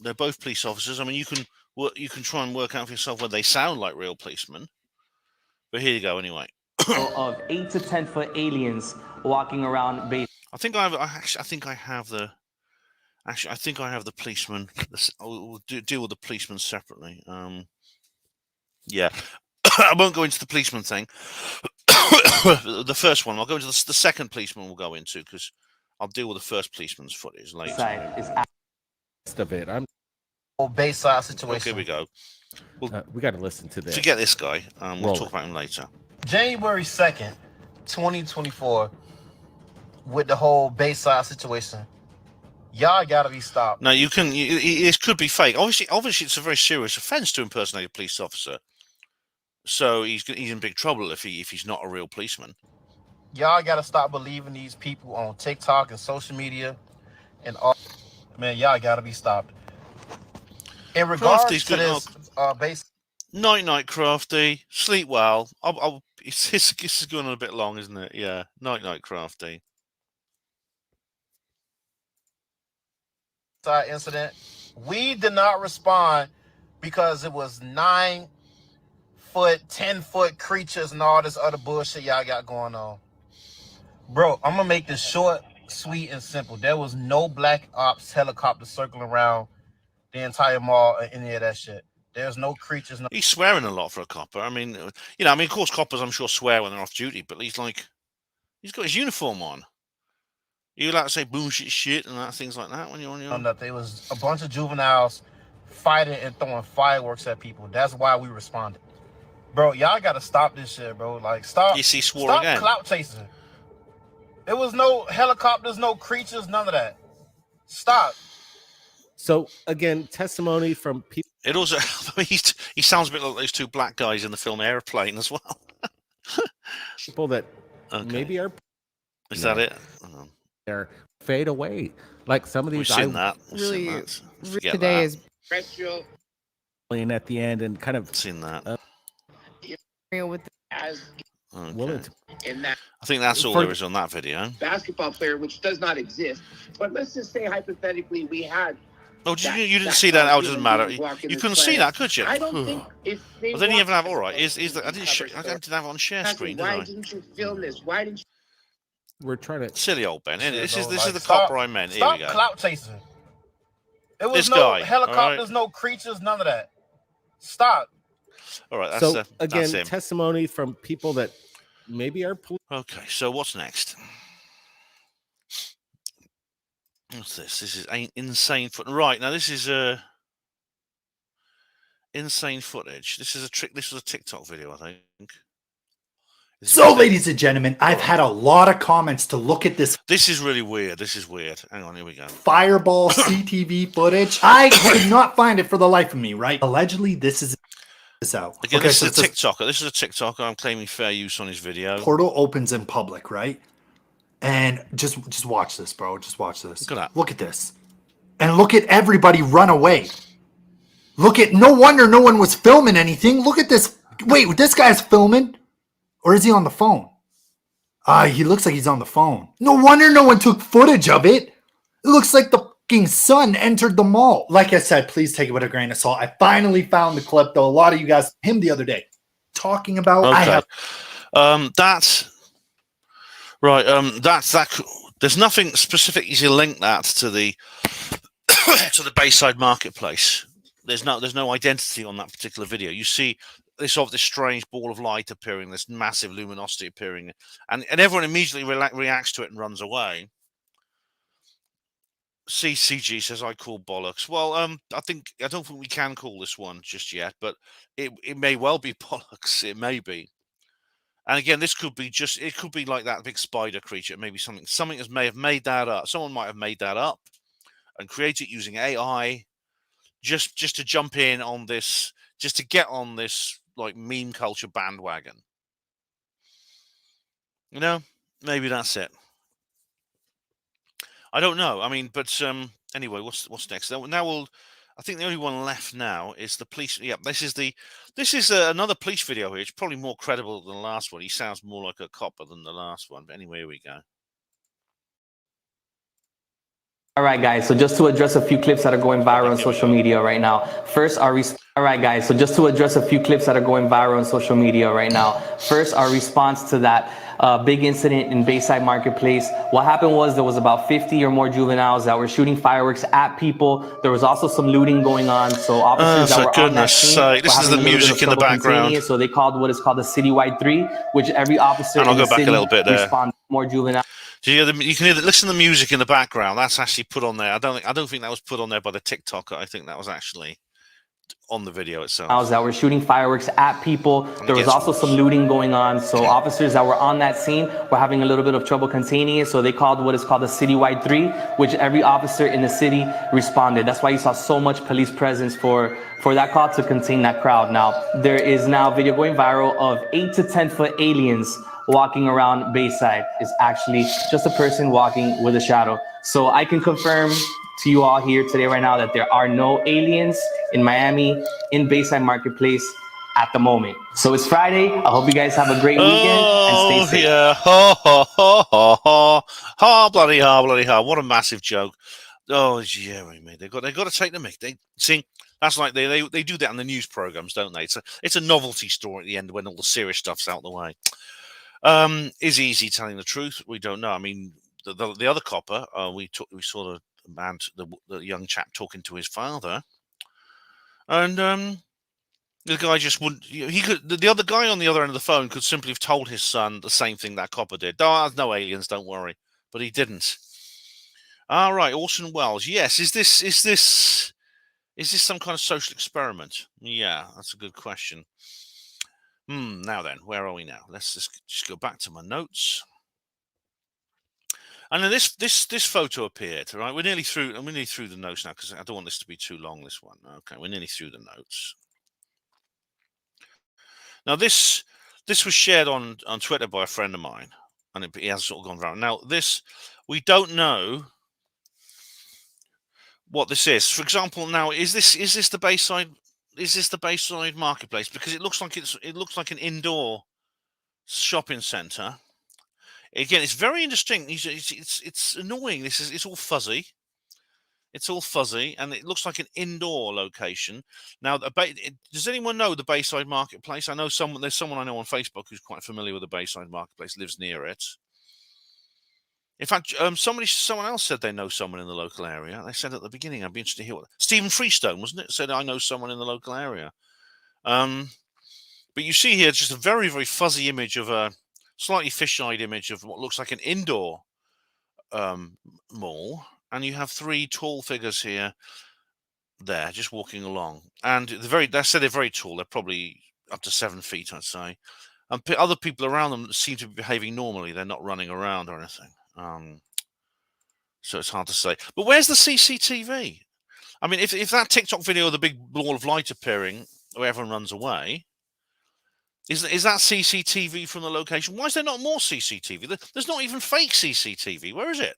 They're both police officers. I mean, you can try and work out for yourself whether they sound like real policemen. But here you go anyway. Of 8 to 10 foot aliens walking around base. I think I have the policeman. We'll deal with the policeman separately. Yeah, I won't go into the policeman thing. The first one, I'll go into the second policeman. We'll go into because I'll deal with the first policeman's footage later. Of it, I'm. Bayside situation. Okay, here we go. We got to listen to this. Forget this guy. We'll talk about him later. January 2nd, 2024, with the whole Bayside situation. Y'all gotta be stopped. No, this could be fake. Obviously, it's a very serious offence to impersonate a police officer. So he's in big trouble if he's not a real policeman. Y'all gotta stop believing these people on TikTok and social media, and all. Man, y'all gotta be stopped. In regards to this, night, Crafty. Sleep well. This is going on a bit long, isn't it? Yeah. Night, Crafty. Incident, we did not respond because it was 9 foot, 10 foot creatures and all this other bullshit y'all got going on. Bro, I'm gonna make this short, sweet and simple. There was no black ops helicopter circling around the entire mall or any of that shit. There's no creatures. He's swearing a lot for a copper. I mean, of course, coppers, I'm sure, swear when they're off duty, but he's got his uniform on. You allowed to say bullshit shit and things like that when you're on your own? Nothing. It was a bunch of juveniles fighting and throwing fireworks at people. That's why we responded. Bro, y'all gotta stop this shit, bro. Like, stop. He swore stop again. Clout chasing. There was no helicopters, no creatures, none of that. Stop. So again, testimony from people. It also, he sounds a bit like those two black guys in the film Airplane as well. People that maybe are. Is that it? They're fade away. Like some of these. We've seen that. Really, Forget today that. is Terrestrial. And at the end, and kind of seen that. With as In that, I think that's all there is on that video. Basketball player, which does not exist. But let's just say hypothetically we had. Oh, you didn't see that? Oh, it doesn't matter. You couldn't see that, could you? I don't think if they. Well, then you even have all right. I didn't have it on share screen, did I? Why didn't you film this? Why didn't you? We're trying to silly old Ben. This is the copper I meant. Here we go. Stop clout chasing. There was This no guy, helicopters, right? no creatures, none of that. Stop. All right. That's, so again, that's him. testimony from people that maybe are. Okay. So what's next? What's this? This is insane footage. Right now, this is insane footage. This is a trick. This was a TikTok video, I think. So, ladies and gentlemen, I've had a lot of comments to look at this. This is really weird. This is weird. Hang on, here we go. Fireball CTV footage. I could not find it for the life of me, right? Allegedly, this is out. Again, okay, this so is a TikToker. This is a TikToker. I'm claiming fair use on his video. Portal opens in public, right? And just watch this, bro. Just watch this. Look at that. Look at this. And look at everybody run away. Look at, no wonder no one was filming anything. Look at this. Wait, this guy's filming? Or is he on the phone? He looks like he's on the phone. No wonder no one took footage of it. It looks like the fucking sun entered the mall. Like I said, please take it with a grain of salt. I finally found the clip, though. A lot of you guys, him the other day, talking about. Okay. That's right. There's nothing specific you can link that to the to the Bayside Marketplace. There's no identity on that particular video. You see this strange ball of light appearing, this massive luminosity appearing, and everyone immediately reacts to it and runs away. CCG says, I call bollocks. Well, I don't think we can call this one just yet, but it may well be bollocks. It may be. And again, this could be it could be like that big spider creature. Maybe something may have made that up. Someone might have made that up and create it using AI just to jump in on this, just to get on this like meme culture bandwagon. Maybe that's it. I don't know. I mean, but anyway, what's next? Now I think the only one left now is the police. Yeah, this is another police video here. It's probably more credible than the last one. He sounds more like a copper than the last one. But anyway, here we go. All right, guys. So just to address a few clips that are going viral on social media right now. First, our response to that big incident in Bayside Marketplace. What happened was there was about 50 or more juveniles that were shooting fireworks at people. There was also some looting going on. So officers that were on that scene. This is the music in the background. So they called what is called a citywide 3, which every officer in the city responded more juveniles. So you can hear listen to the music in the background. That's actually put on there. I don't think that was put on there by the TikToker. I think that was actually on the video itself. That were shooting fireworks at people. There was also some looting going on. So officers that were on that scene were having a little bit of trouble containing it. So they called what is called a citywide 3, which every officer in the city responded. That's why you saw so much police presence for that call to contain that crowd. Now, there is now video going viral of 8 to 10 foot aliens walking around Bayside. Is actually just a person walking with a shadow. So I can confirm to you all here today right now that there are no aliens in Miami in Bayside Marketplace at the moment. So it's Friday. I hope you guys have a great weekend and stay safe. Yeah. Ha ha ha ha ha ha bloody ha. What a massive joke. Oh yeah, they got to take the mic. They see that's like they do that on the news programs, don't they? It's a novelty story at the end when all the serious stuff's out the way. Is Easy telling the truth? We don't know. I mean, the other copper, we saw the man, the young chap talking to his father, and the guy just wouldn't. He could. The other guy on the other end of the phone could simply have told his son the same thing that copper did. Oh, there's no aliens, don't worry. But he didn't. All right, Orson Welles. Yes, is this some kind of social experiment? Yeah, that's a good question. Now then, where are we now? Let's just go back to my notes. And then this photo appeared. Right, we're nearly through. And we're nearly through the notes now because I don't want this to be too long. This one. Okay, we're nearly through the notes. Now this was shared on Twitter by a friend of mine, and it has sort of gone around. Now this, we don't know what this is. For example, now is this the Bayside? Is this the Bayside Marketplace? Because it looks like an indoor shopping centre. Again, it's very indistinct. It's annoying. It's all fuzzy. It's all fuzzy, and it looks like an indoor location. Now, does anyone know the Bayside Marketplace? I know there's someone I know on Facebook who's quite familiar with the Bayside Marketplace, lives near it. In fact, someone else said they know someone in the local area. They said at the beginning, I'd be interested to hear what Stephen Freestone, wasn't it? Said I know someone in the local area. But you see here just a very, very fuzzy image of a slightly fish-eyed image of what looks like an indoor mall. And you have three tall figures here, there, just walking along. And they said they're very tall. They're probably up to 7 feet, I'd say. And other people around them seem to be behaving normally. They're not running around or anything. So it's hard to say. But where's the CCTV? I mean, if that TikTok video of the big ball of light appearing where everyone runs away, is that CCTV from the location? Why is there not more CCTV? There's not even fake CCTV. Where is it?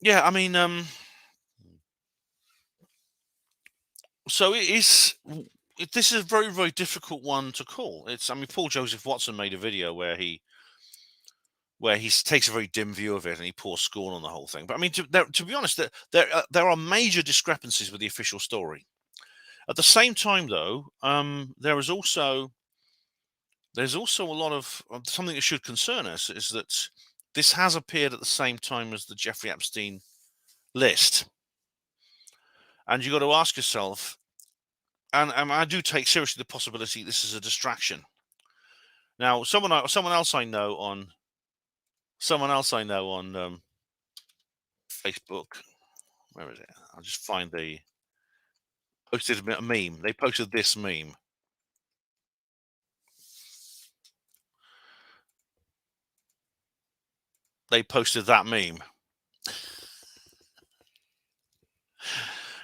Yeah, I mean, so this is a very, very difficult one to call. I mean, Paul Joseph Watson made a video where he takes a very dim view of it and he pours scorn on the whole thing. But I mean, to be honest, there are major discrepancies with the official story. At the same time, though, there's also a lot of something that should concern us is that this has appeared at the same time as the Jeffrey Epstein list. And you've got to ask yourself, and I do take seriously the possibility this is a distraction. Now, someone else I know on Facebook, where is it? I'll just find posted a meme. They posted this meme. They posted that meme.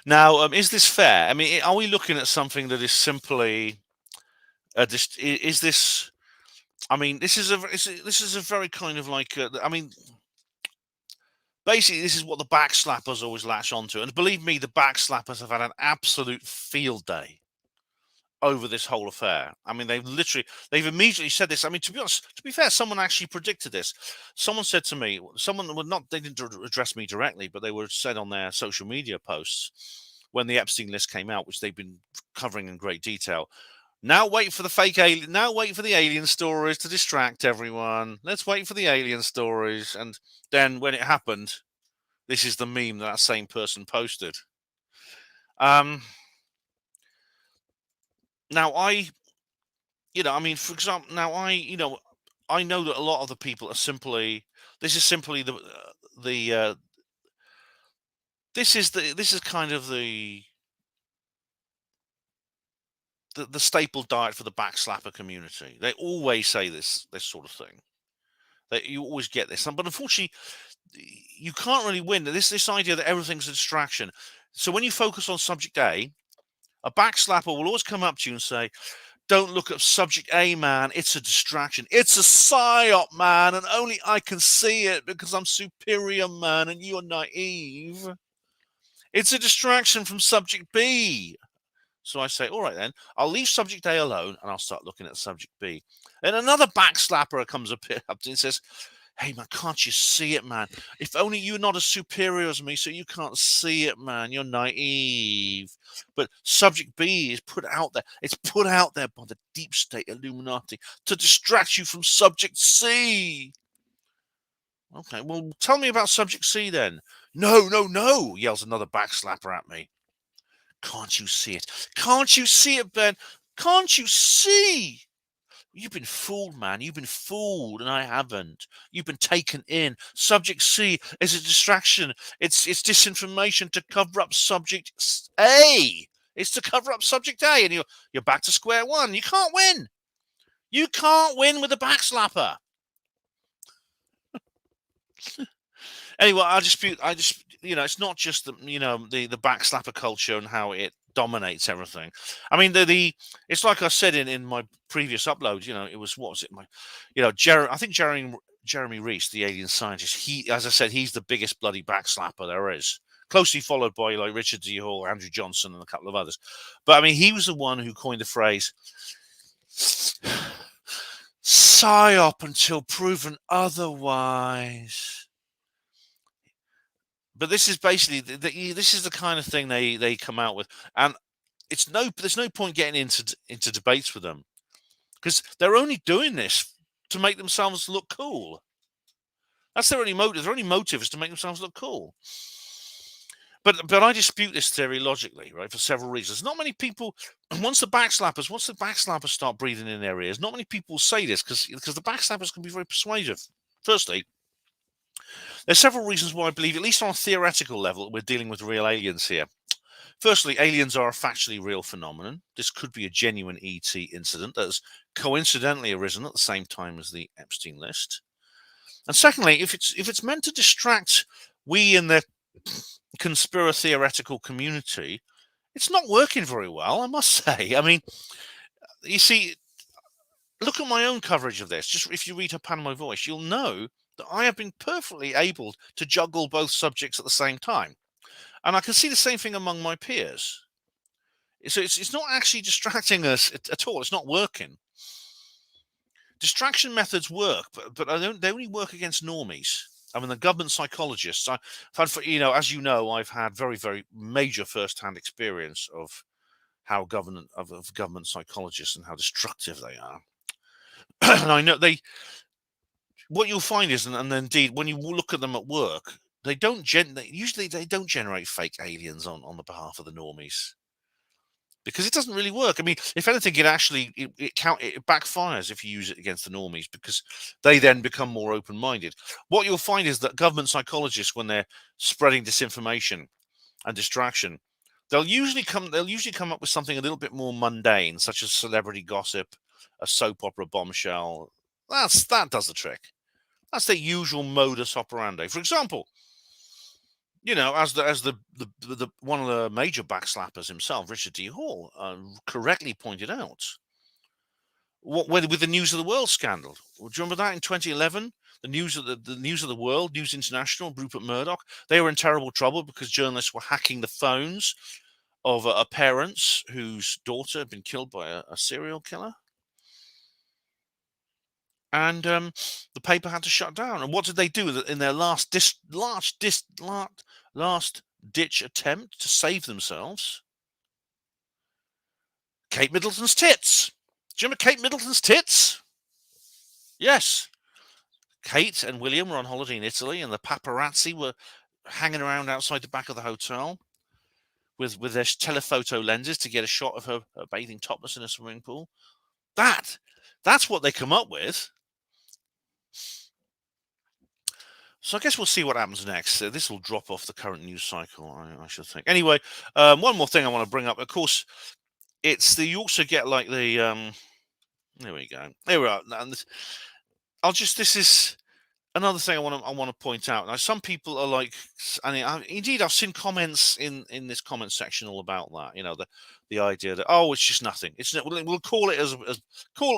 Now, is this fair? I mean, are we looking at something that is simply is this? I mean, this is a very kind of like. I mean, basically, this is what the backslappers always latch onto, and believe me, the backslappers have had an absolute field day over this whole affair. I mean, they've immediately said this. I mean, to be fair, someone actually predicted this. Someone said to me, they didn't address me directly, but they were said on their social media posts when the Epstein list came out, which they've been covering in great detail. Now wait for the fake alien. Now wait for the alien stories to distract everyone. Let's wait for the alien stories. And then when it happened, this is the meme that same person posted. Now I for example, I know that a lot of the people are simply. This is kind of the staple diet for the backslapper community. They always say this sort of thing. You always get this, but unfortunately, you can't really win. This idea that everything's a distraction. So when you focus on subject A, a backslapper will always come up to you and say, "Don't look at subject A, man. It's a distraction. It's a psyop, man, and only I can see it because I'm superior, man, and you're naive. It's a distraction from subject B." So I say, all right, then, I'll leave subject A alone and I'll start looking at subject B. And another backslapper comes up and says, Hey, man, can't you see it, man? If only you're not as superior as me, so you can't see it, man. You're naive. But subject B is put out there. It's put out there by the deep state Illuminati to distract you from subject C. Okay, well, tell me about subject C then. No, no, no, yells another backslapper at me. Can't you see it? Can't you see it, Ben? Can't you see? You've been fooled, man. You've been fooled, and I haven't. You've been taken in. Subject C is a distraction. It's disinformation to cover up subject A. It's to cover up subject A, and you're back to square one. You can't win. You can't win with a backslapper. Anyway, it's not just the backslapper culture and how it dominates everything. I mean, it's like I said in my previous upload. It was, what was it? I think Jeremy Reese, the alien scientist. As I said, he's the biggest bloody backslapper there is. Closely followed by like Richard D. Hall, Andrew Johnson, and a couple of others. But I mean, he was the one who coined the phrase "psyop until proven otherwise." But this is basically this is the kind of thing they come out with, and there's no point getting into debates with them, because they're only doing this to make themselves look cool. That's their only motive. Their only motive is to make themselves look cool. But I dispute this theory logically, right? For several reasons. Not many people, once the backslappers start breathing in their ears, not many people say this because the backslappers can be very persuasive. Firstly, there's several reasons why I believe, at least on a theoretical level, we're dealing with real aliens here. Firstly, aliens are a factually real phenomenon. This could be a genuine ET incident that has coincidentally arisen at the same time as the Epstein list. And secondly, if it's meant to distract we in the conspiracy theoretical community, it's not working very well, I must say. I mean, you see, look at my own coverage of this. Just if you read Panama Voice, you'll know that I have been perfectly able to juggle both subjects at the same time. And I can see the same thing among my peers. So it's not actually distracting us at all. It's not working. Distraction methods work, but they only work against normies. I mean, the government psychologists, I've had, as you know, I've had very, very major first-hand experience of how government psychologists and how destructive they are. And I know what you'll find is, and indeed, when you look at them at work, they don't generate fake aliens on the behalf of the normies, because it doesn't really work. I mean, if anything, it backfires if you use it against the normies, because they then become more open-minded. What you'll find is that government psychologists, when they're spreading disinformation and distraction, they'll usually come up with something a little bit more mundane, such as celebrity gossip, a soap opera bombshell. That does the trick. That's their usual modus operandi. For example, as the one of the major backslappers himself, Richard D. Hall, correctly pointed out, with the News of the World scandal. Do you remember that in 2011? The News of the World, News International, Rupert Murdoch, they were in terrible trouble because journalists were hacking the phones of parents whose daughter had been killed by a serial killer. And the paper had to shut down. And what did they do in their last ditch attempt to save themselves? Kate Middleton's tits. Do you remember Kate Middleton's tits? Yes. Kate and William were on holiday in Italy, and the paparazzi were hanging around outside the back of the hotel with their telephoto lenses to get a shot of her bathing topless in a swimming pool. That's what they come up with. So I guess we'll see what happens next. This will drop off the current news cycle, I should think. Anyway, one more thing I want to bring up. Of course, you also get like the there we go. There we are. This is another thing I want to point out. Now, some people are like, and indeed, I've seen comments in this comment section all about that. The idea that, oh, it's just nothing. We'll call it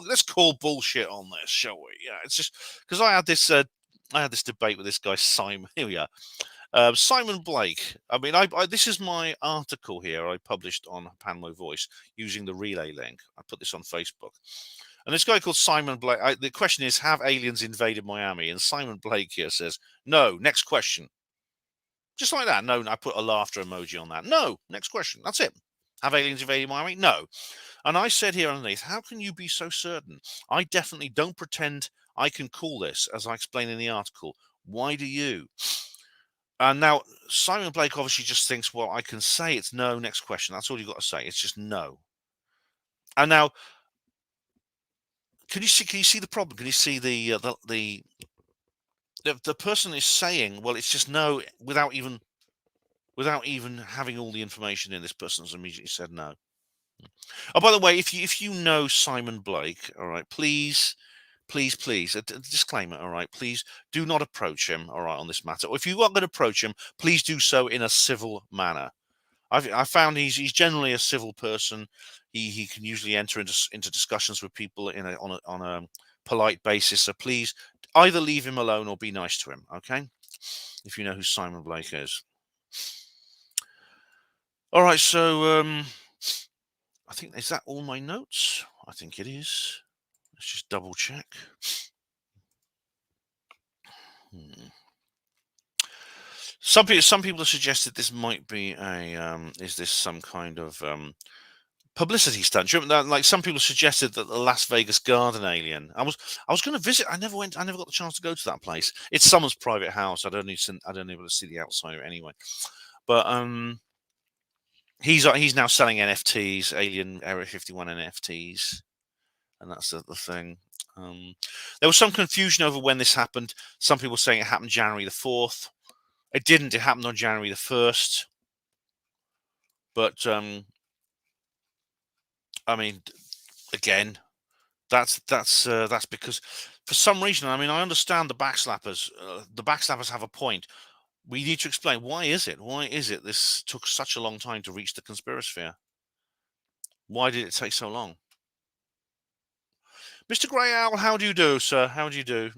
let's call bullshit on this, shall we? Yeah, it's just because I had this debate with this guy Simon. Here we are. Simon Blake. I mean, this is my article here I published on Panama Voice using the relay link. I put this on Facebook. And this guy called Simon Blake, the question is, have aliens invaded Miami? And Simon Blake here says, no, next question. Just like that. No, I put a laughter emoji on that. No, next question. That's it. Have aliens invaded Miami? No. And I said here underneath, how can you be so certain? I definitely don't pretend I can call this, as I explained in the article. Why do you? And now Simon Blake obviously just thinks, well, I can say it's no, next question. That's all you've got to say. It's just no. And now, can you see the problem? Can you see the person is saying, well, it's just no, without even having all the information in. This person's immediately said no. Oh, by the way, if you know Simon Blake, all right, please, a disclaimer, all right, please do not approach him, all right, on this matter. Or if you are going to approach him, please do so in a civil manner. I found he's generally a civil person. He can usually enter into discussions with people on a polite basis. So please either leave him alone or be nice to him, okay? If you know who Simon Blake is. All right, so I think, is that all my notes? I think it is. Let's just double check. Some people have suggested this might be is this some kind of publicity stunt? Like some people suggested that the Las Vegas Garden alien. I was going to visit. I never got the chance to go to that place. It's someone's private house. I don't need to see the outside of it anyway. But he's now selling NFTs, Alien Area 51 NFTs, and that's the thing. There was some confusion over when this happened. Some people saying it happened January the 4th. It didn't. It happened on January the 1st. But I mean, again, that's because for some reason, I mean, I understand the backslappers. The backslappers have a point. We need to explain why is it this took such a long time to reach the conspiracy? Why did it take so long? Mr. Grey Owl, how do you do, sir? How do you do?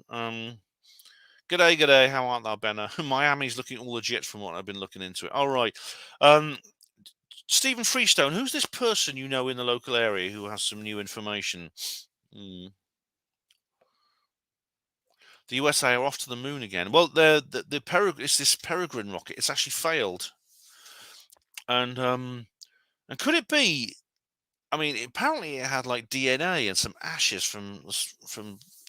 G'day. How art thou, Benner? Miami's looking all legit from what I've been looking into it. All right. Stephen Freestone, who's this person you know in the local area who has some new information? The USA are off to the moon again. Well, it's this Peregrine rocket. It's actually failed. And could it be? I mean, apparently it had like DNA and some ashes from.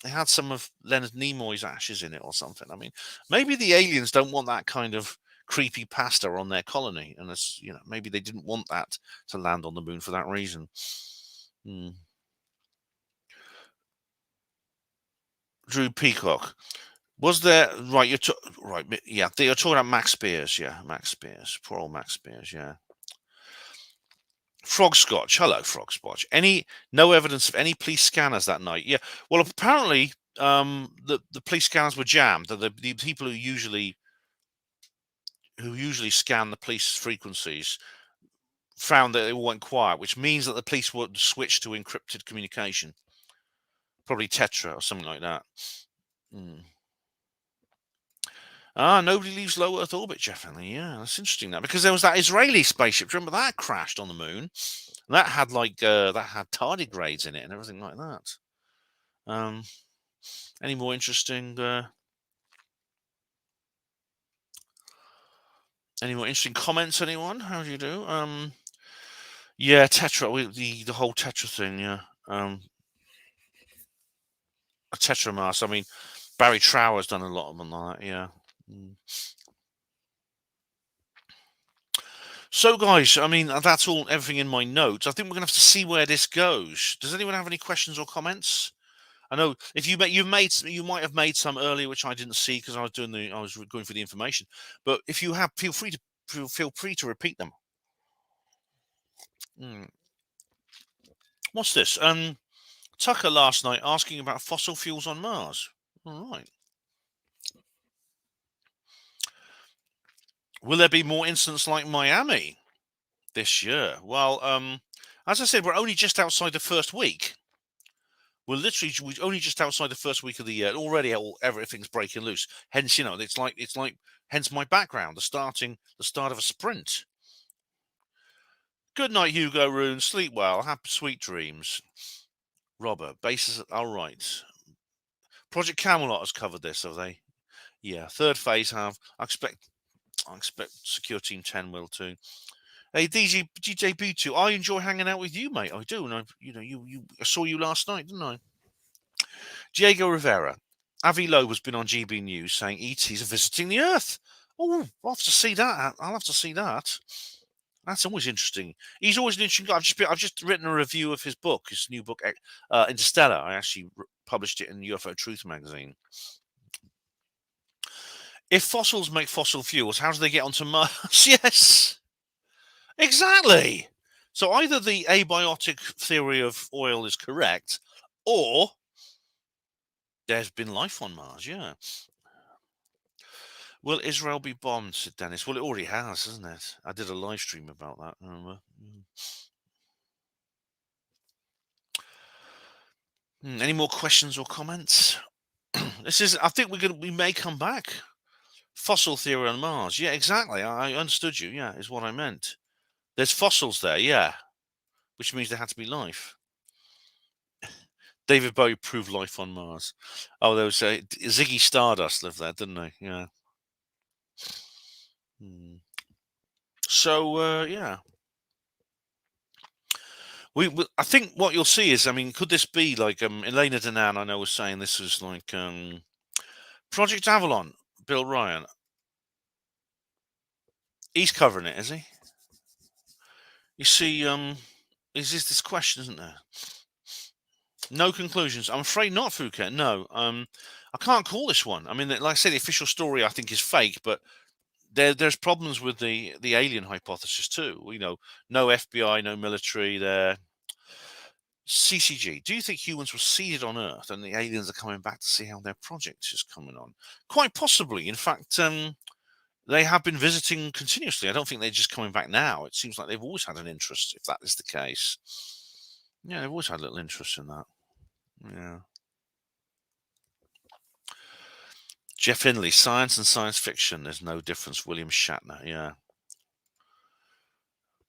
It had some of Leonard Nimoy's ashes in it or something. I mean, maybe the aliens don't want that kind of creepy pasta on their colony, and it's, maybe they didn't want that to land on the moon for that reason. Drew Peacock, was there right? Right, yeah. You're talking about Max Spears, yeah. Max Spears, poor old Max Spears, yeah. Frog Scotch, hello, Frog Scotch. No evidence of any police scanners that night? Yeah. Well, apparently, the police scanners were jammed. The people who usually scan the police frequencies found that it all went quiet, which means that the police would switch to encrypted communication, probably Tetra or something like that. Nobody leaves low Earth orbit, Jeffrey. Yeah, that's interesting. That because there was that Israeli spaceship. Remember that crashed on the moon? And that had tardigrades in it and everything like that. Any more interesting? Any more interesting comments? Anyone? How do you do? Yeah, Tetra. The whole Tetra thing. Yeah. A Tetra mass. I mean, Barry Trower's done a lot of them on that. Yeah. So, guys, I mean, that's everything in my notes. I think we're going to have to see where this goes. Does anyone have any questions or comments? I know if you might have made some earlier, which I didn't see because I was going for the information. But if you have, feel free to repeat them. What's this? Tucker last night asking about fossil fuels on Mars. All right. Will there be more incidents like Miami this year? Well, as I said, we're only just outside the first week. We're only just outside the first week of the year. Already, everything's breaking loose. Hence, it's like hence my background, the start of a sprint. Good night, Hugo Rune. Sleep well. Happy sweet dreams. Robert, bases. All right. Project Camelot has covered this, have they? Yeah. Third phase have. I expect Secure Team 10 will too. Hey, DJ B2, I enjoy hanging out with you, mate. I do, and I saw you last night, didn't I? Diego Rivera, Avi Loeb has been on GB News saying ETs are visiting the Earth. Oh, I'll have to see that. I'll have to see that. That's always interesting. He's always an interesting guy. I've just written a review of his book, his new book, Interstellar. I actually published it in UFO Truth magazine. If fossils make fossil fuels, how do they get onto Mars? Yes. Exactly. So either the abiotic theory of oil is correct, or there's been life on Mars. Yeah. Will Israel be bombed? Said Dennis. Well, it already has, hasn't it? I did a live stream about that. Remember? Any more questions or comments? This is. I think we may come back. Fossil theory on Mars. Yeah, exactly. I understood you. Yeah, is what I meant. There's fossils there. Yeah. Which means there had to be life. David Bowie proved life on Mars. Oh, there was Ziggy Stardust lived there, didn't he? Yeah. So yeah, I think what you'll see is, I mean, could this be like Elena Danan? I know was saying this was like Project Avalon. Bill Ryan. He's covering it, is he? You see, is this question, isn't there? No conclusions. I'm afraid not, Phuket. No. I can't call this one. I mean, like I said, the official story I think is fake, but there's problems with the alien hypothesis too. You know, no FBI, no military there. CCG, do you think humans were seeded on Earth and the aliens are coming back to see how their project is coming on? Quite possibly. In fact, they have been visiting continuously. I don't think they're just coming back now. It seems like they've always had an interest, if that is the case. Yeah, they've always had a little interest in that. Yeah. Jeff Finley, science and science fiction. There's no difference. William Shatner, yeah.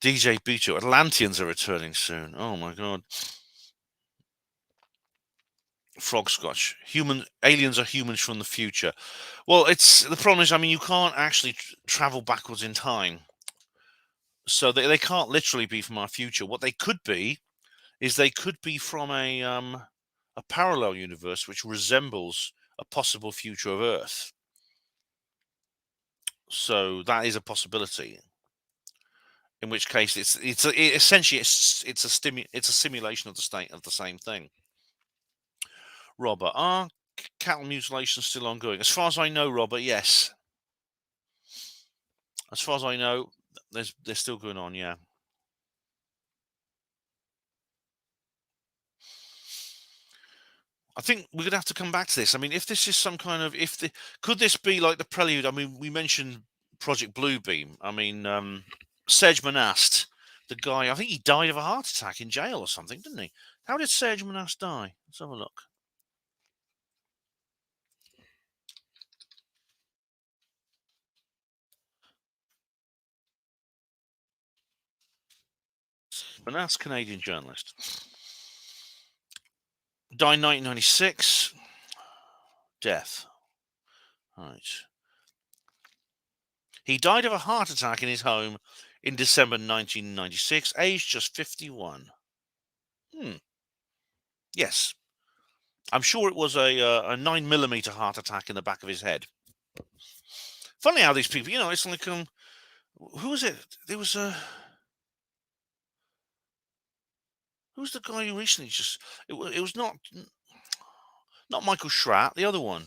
DJ Buto, Atlanteans are returning soon. Oh my God. Frog Scotch. Aliens are humans from the future. Well, the problem is, I mean, you can't actually travel backwards in time. So they can't literally be from our future. What they could be is they could be from a parallel universe which resembles a possible future of Earth. So that is a possibility. In which case, it's essentially a simulation of the same thing. Robert, are cattle mutilations still ongoing? As far as I know, Robert, yes. As far as I know, they're still going on. Yeah. I think we're gonna have to come back to this. I mean, if this is some kind of could this be like the prelude? I mean, we mentioned Project Bluebeam. I mean, Serge Monast, the guy. I think he died of a heart attack in jail or something, didn't he? How did Serge Monast die? Let's have a look. Monast, Canadian journalist. Died 1996. Death. Right. He died of a heart attack in his home in December 1996, aged just 51. Yes. I'm sure it was a 9mm heart attack in the back of his head. Funny how these people, it's like, who was it? There was who's the guy who recently it was not Michael Schratt, the other one.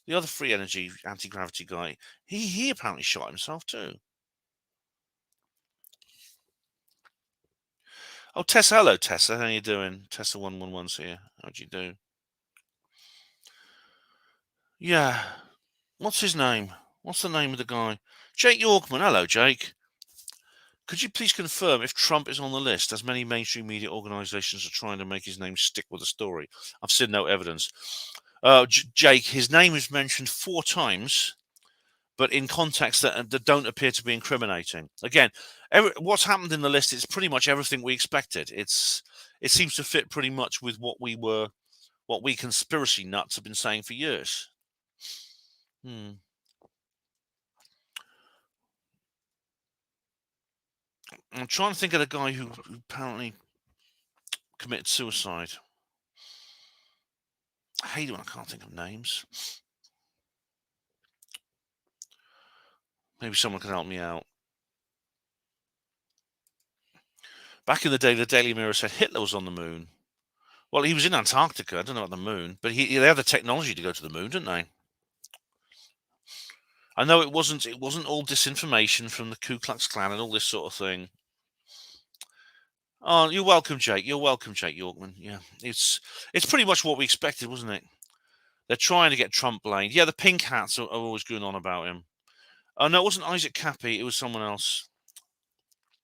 The other free energy anti-gravity guy. He apparently shot himself too. Oh, Tessa. Hello, Tessa. How you doing? Tessa 111's here. How'd you do? Yeah. What's his name? What's the name of the guy? Jake Yorkman. Hello, Jake. Could you please confirm if Trump is on the list, as many mainstream media organizations are trying to make his name stick with the story? I've seen no evidence. Jake, his name is mentioned 4 times, but in contexts that don't appear to be incriminating. Again, what's happened in the list is pretty much everything we expected. It seems to fit pretty much with what we conspiracy nuts have been saying for years. I'm trying to think of the guy who apparently committed suicide. I hate it when I can't think of names. Maybe someone can help me out. Back in the day, the Daily Mirror said Hitler was on the moon. Well, he was in Antarctica. I don't know about the moon, but they had the technology to go to the moon, didn't they? I know it wasn't all disinformation from the Ku Klux Klan and all this sort of thing. Oh, you're welcome, Jake. You're welcome, Jake Yorkman. Yeah, it's pretty much what we expected, wasn't it? They're trying to get Trump blamed. Yeah, the pink hats are always going on about him. Oh no, it wasn't Isaac Cappy. It was someone else.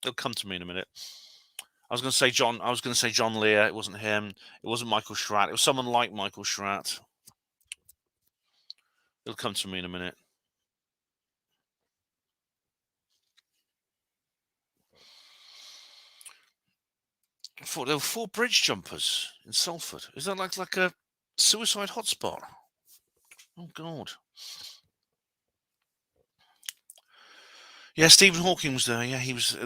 It'll come to me in a minute. I was going to say John Lear. It wasn't him. It wasn't Michael Schratt. It was someone like Michael Schratt. It'll come to me in a minute. There were 4 bridge jumpers in Salford. Is that like a suicide hotspot? Oh God. Yeah, Stephen Hawking was there. Yeah, he was.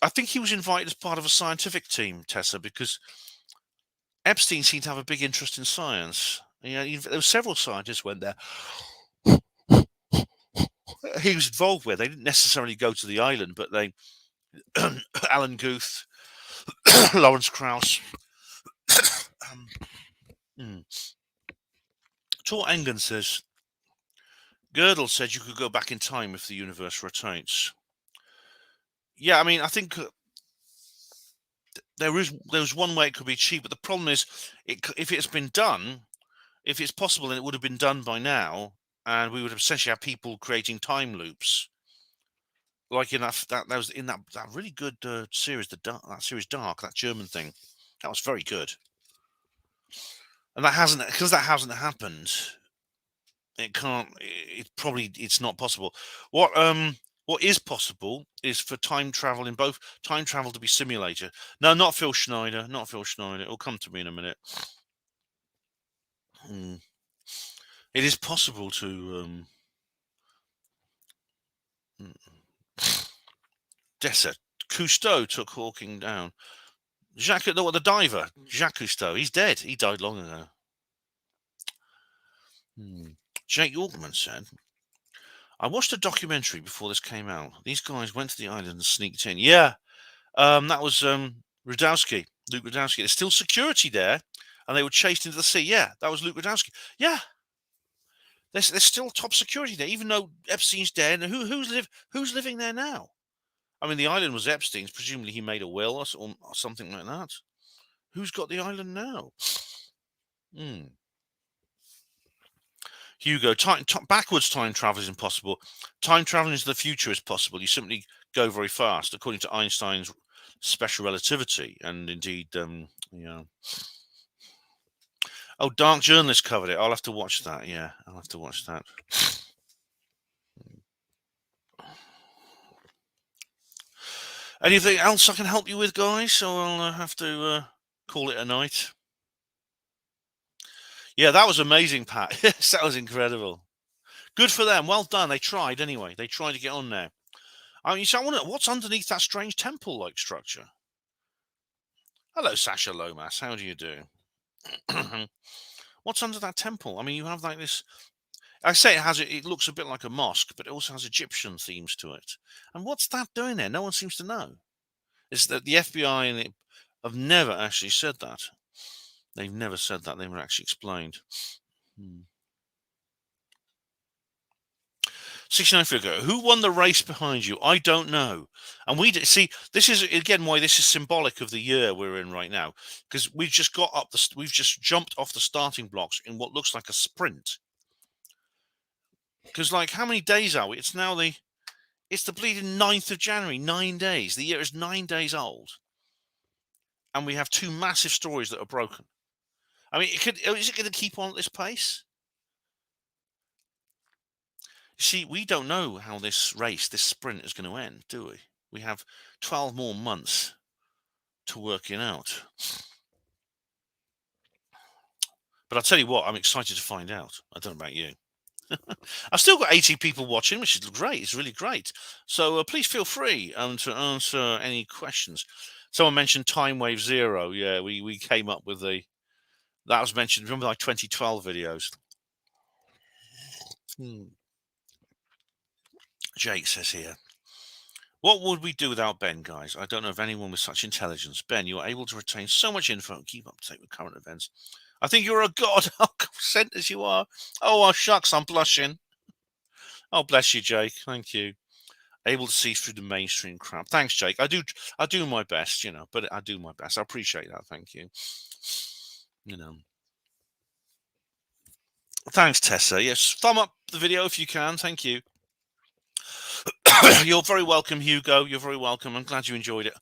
I think he was invited as part of a scientific team, Tessa, because Epstein seemed to have a big interest in science. Yeah, there were several scientists went there. He was involved with. They didn't necessarily go to the island, but they, Alan Guth, Lawrence Krauss. Tor Engen says, Gödel said you could go back in time if the universe rotates. Yeah, I mean, I think there's one way it could be achieved, but the problem is, if it's been done, if it's possible, then it would have been done by now, and we would have essentially have people creating time loops, like in that was in that really good series, Dark, that German thing, that was very good, and that hasn't happened. It's not possible. What is possible is for time travel to be simulated. No, not Phil Schneider. It'll come to me in a minute. It is possible to Dessa. Cousteau took Hawking down. The diver, Jacques Cousteau, he's dead. He died long ago. Jake Yorkman said, I watched a documentary before this came out. These guys went to the island and sneaked in. Yeah, that was Luke Rudowski. There's still security there, and they were chased into the sea. Yeah, that was Luke Rudowski. Yeah, there's still top security there, even though Epstein's dead. And who's living there now? I mean, the island was Epstein's. Presumably, he made a will or something like that. Who's got the island now? Hugo, backwards time travel is impossible. Time traveling into the future is possible. You simply go very fast, according to Einstein's special relativity. And indeed, Oh, Dark Journalist covered it. I'll have to watch that. Yeah, I'll have to watch that. Anything else I can help you with, guys? So I'll have to call it a night. Yeah, that was amazing, Pat. Yes, that was incredible. Good for them. Well done. They tried anyway. They tried to get on there. I mean, so I wonder what's underneath that strange temple-like structure. Hello, Sasha Lomas. How do you do? What's under that temple? I mean, you have like this. I say it looks a bit like a mosque, but it also has Egyptian themes to it. And what's that doing there? No one seems to know. It's that the FBI and it have never actually said that. They've never said that. They were actually explained. 69 figure. Who won the race behind you? I don't know. And we see. This is again why this is symbolic of the year we're in right now, because we've just jumped off the starting blocks in what looks like a sprint. Because like, how many days are we? It's the bleeding 9th of January. 9 days. The year is 9 days old, and we have 2 massive stories that are broken. I mean, is it going to keep on at this pace? See, we don't know how this race, this sprint, is going to end, do we? We have 12 more months to work it out. But I'll tell you what, I'm excited to find out. I don't know about you. I've still got 80 people watching, which is great. It's really great. So please feel free to answer any questions. Someone mentioned Time Wave Zero. Yeah, we came up with that was mentioned. Remember my 2012 videos? Jake says here, what would we do without Ben, guys? I don't know of anyone with such intelligence. Ben, you are able to retain so much info and keep up to date with current events. I think you're a god. Oh, sent as you are. Oh, shucks, I'm blushing. Oh, bless you, Jake. Thank you. Able to see through the mainstream crap. Thanks, Jake. I do my best, but I do my best. I appreciate that. Thank you. Thanks, Tessa. Yes, thumb up the video if you can. Thank you. You're very welcome, Hugo. You're very welcome. I'm glad you enjoyed it.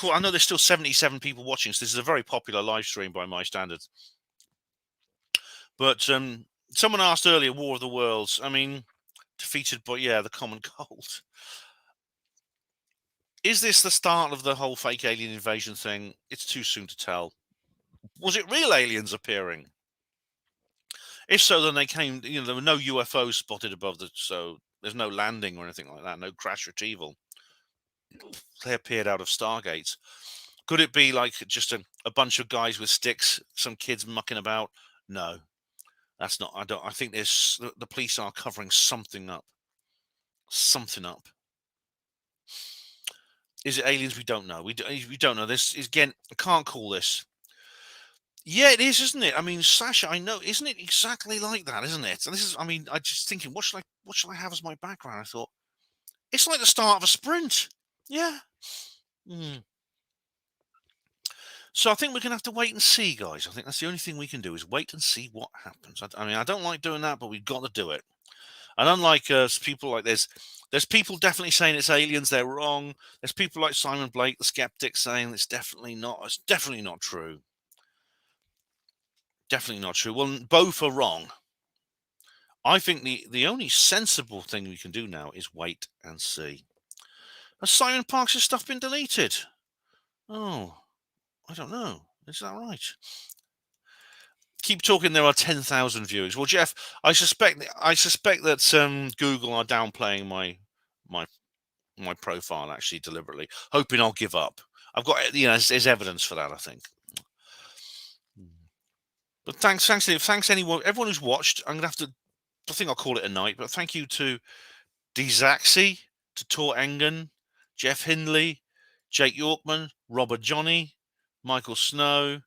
I know there's still 77 people watching, so this is a very popular live stream by my standards. But someone asked earlier, War of the Worlds. I mean, defeated by, the common cold. Is this the start of the whole fake alien invasion thing? It's too soon to tell. Was it real aliens appearing? If so, then they came, there were no UFOs spotted above so there's no landing or anything like that, no crash retrieval. They appeared out of Stargates. Could it be like just a bunch of guys with sticks, some kids mucking about? No, that's not. I think the police are covering something up. Something up. Is it aliens? We don't know. We don't know. This is, again, I can't call this. Yeah, it is, isn't it? I mean, Sasha, I know, isn't it exactly like that, isn't it? And this is, I mean, I just thinking, what should I have as my background? I thought, it's like the start of a sprint. Yeah. So I think we're going to have to wait and see, guys. I think that's the only thing we can do is wait and see what happens. I mean, I don't like doing that, but we've got to do it. And unlike people like there's people definitely saying it's aliens, they're wrong. There's people like Simon Blake, the skeptic, saying it's definitely not true. Definitely not true. Well, both are wrong. I think the only sensible thing we can do now is wait and see. Has Simon Parks' stuff been deleted? Oh, I don't know. Is that right? Keep talking. There are 10,000 viewers. Well, Jeff, I suspect that Google are downplaying my profile actually deliberately, hoping I'll give up. I've got there's evidence for that, I think. But thanks everyone who's watched. I'm gonna have to. I think I'll call it a night. But thank you to Dzaxi, to Tor Engen, Jeff Hindley, Jake Yorkman, Robert Johnny, Michael Snow,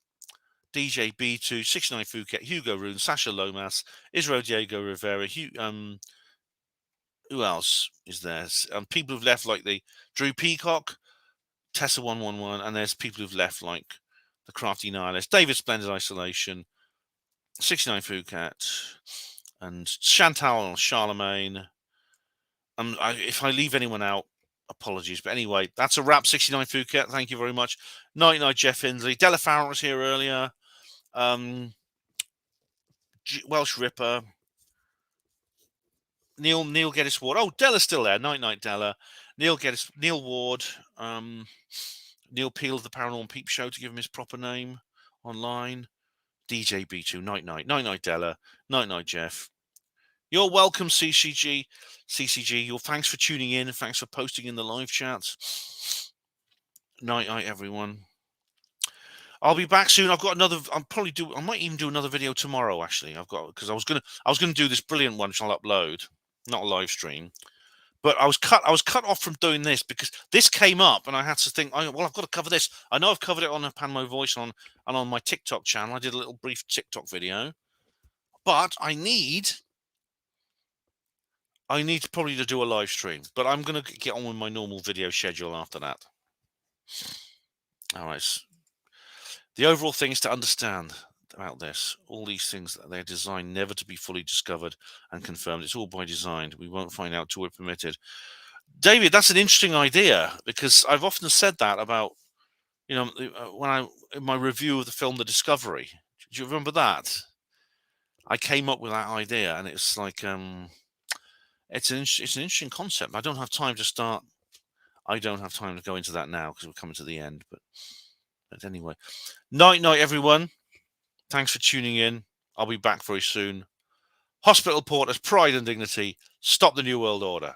DJ B2, 69 Phuket, Hugo Rune, Sasha Lomas, Israel Diego Rivera, who else is there? People who've left like the Drew Peacock, Tessa 111, and there's people who've left like the Crafty Nihilist, David Splendid Isolation, 69 Phuket, and Chantal Charlemagne. If I leave anyone out, apologies. But anyway, that's a wrap. 69 Phuket. Thank you very much. Night, Jeff Hindley. Della Farrell was here earlier. Welsh Ripper. Neil Geddes Ward. Oh, Della's still there. Night, Della. Neil Ward. Neil Peel of the Paranormal Peep Show, to give him his proper name online. DJ B2. Night, Della. Night, Jeff. You're welcome, CCG. Thanks for tuning in and thanks for posting in the live chats. Night, everyone. I'll be back soon. I've got another. I might even do another video tomorrow. Actually, because I was gonna do this brilliant one, which I'll upload, not a live stream. But I was cut off from doing this because this came up, and I had to think. I've got to cover this. I know I've covered it on a Panmo Voice and on my TikTok channel. I did a little brief TikTok video, but I need probably to do a live stream. But I'm gonna get on with my normal video schedule after that. All right. The overall thing is to understand about this. All these things, they're designed never to be fully discovered and confirmed. It's all by design. We won't find out till we're permitted. David, that's an interesting idea because I've often said that about, in my review of the film The Discovery. Do you remember that? I came up with that idea, and it's like it's an interesting concept. I don't have time to start. I don't have time to go into that now because we're coming to the end. But anyway, night, everyone. Thanks for tuning in. I'll be back very soon. Hospital Porters, Pride and Dignity. Stop the New World Order.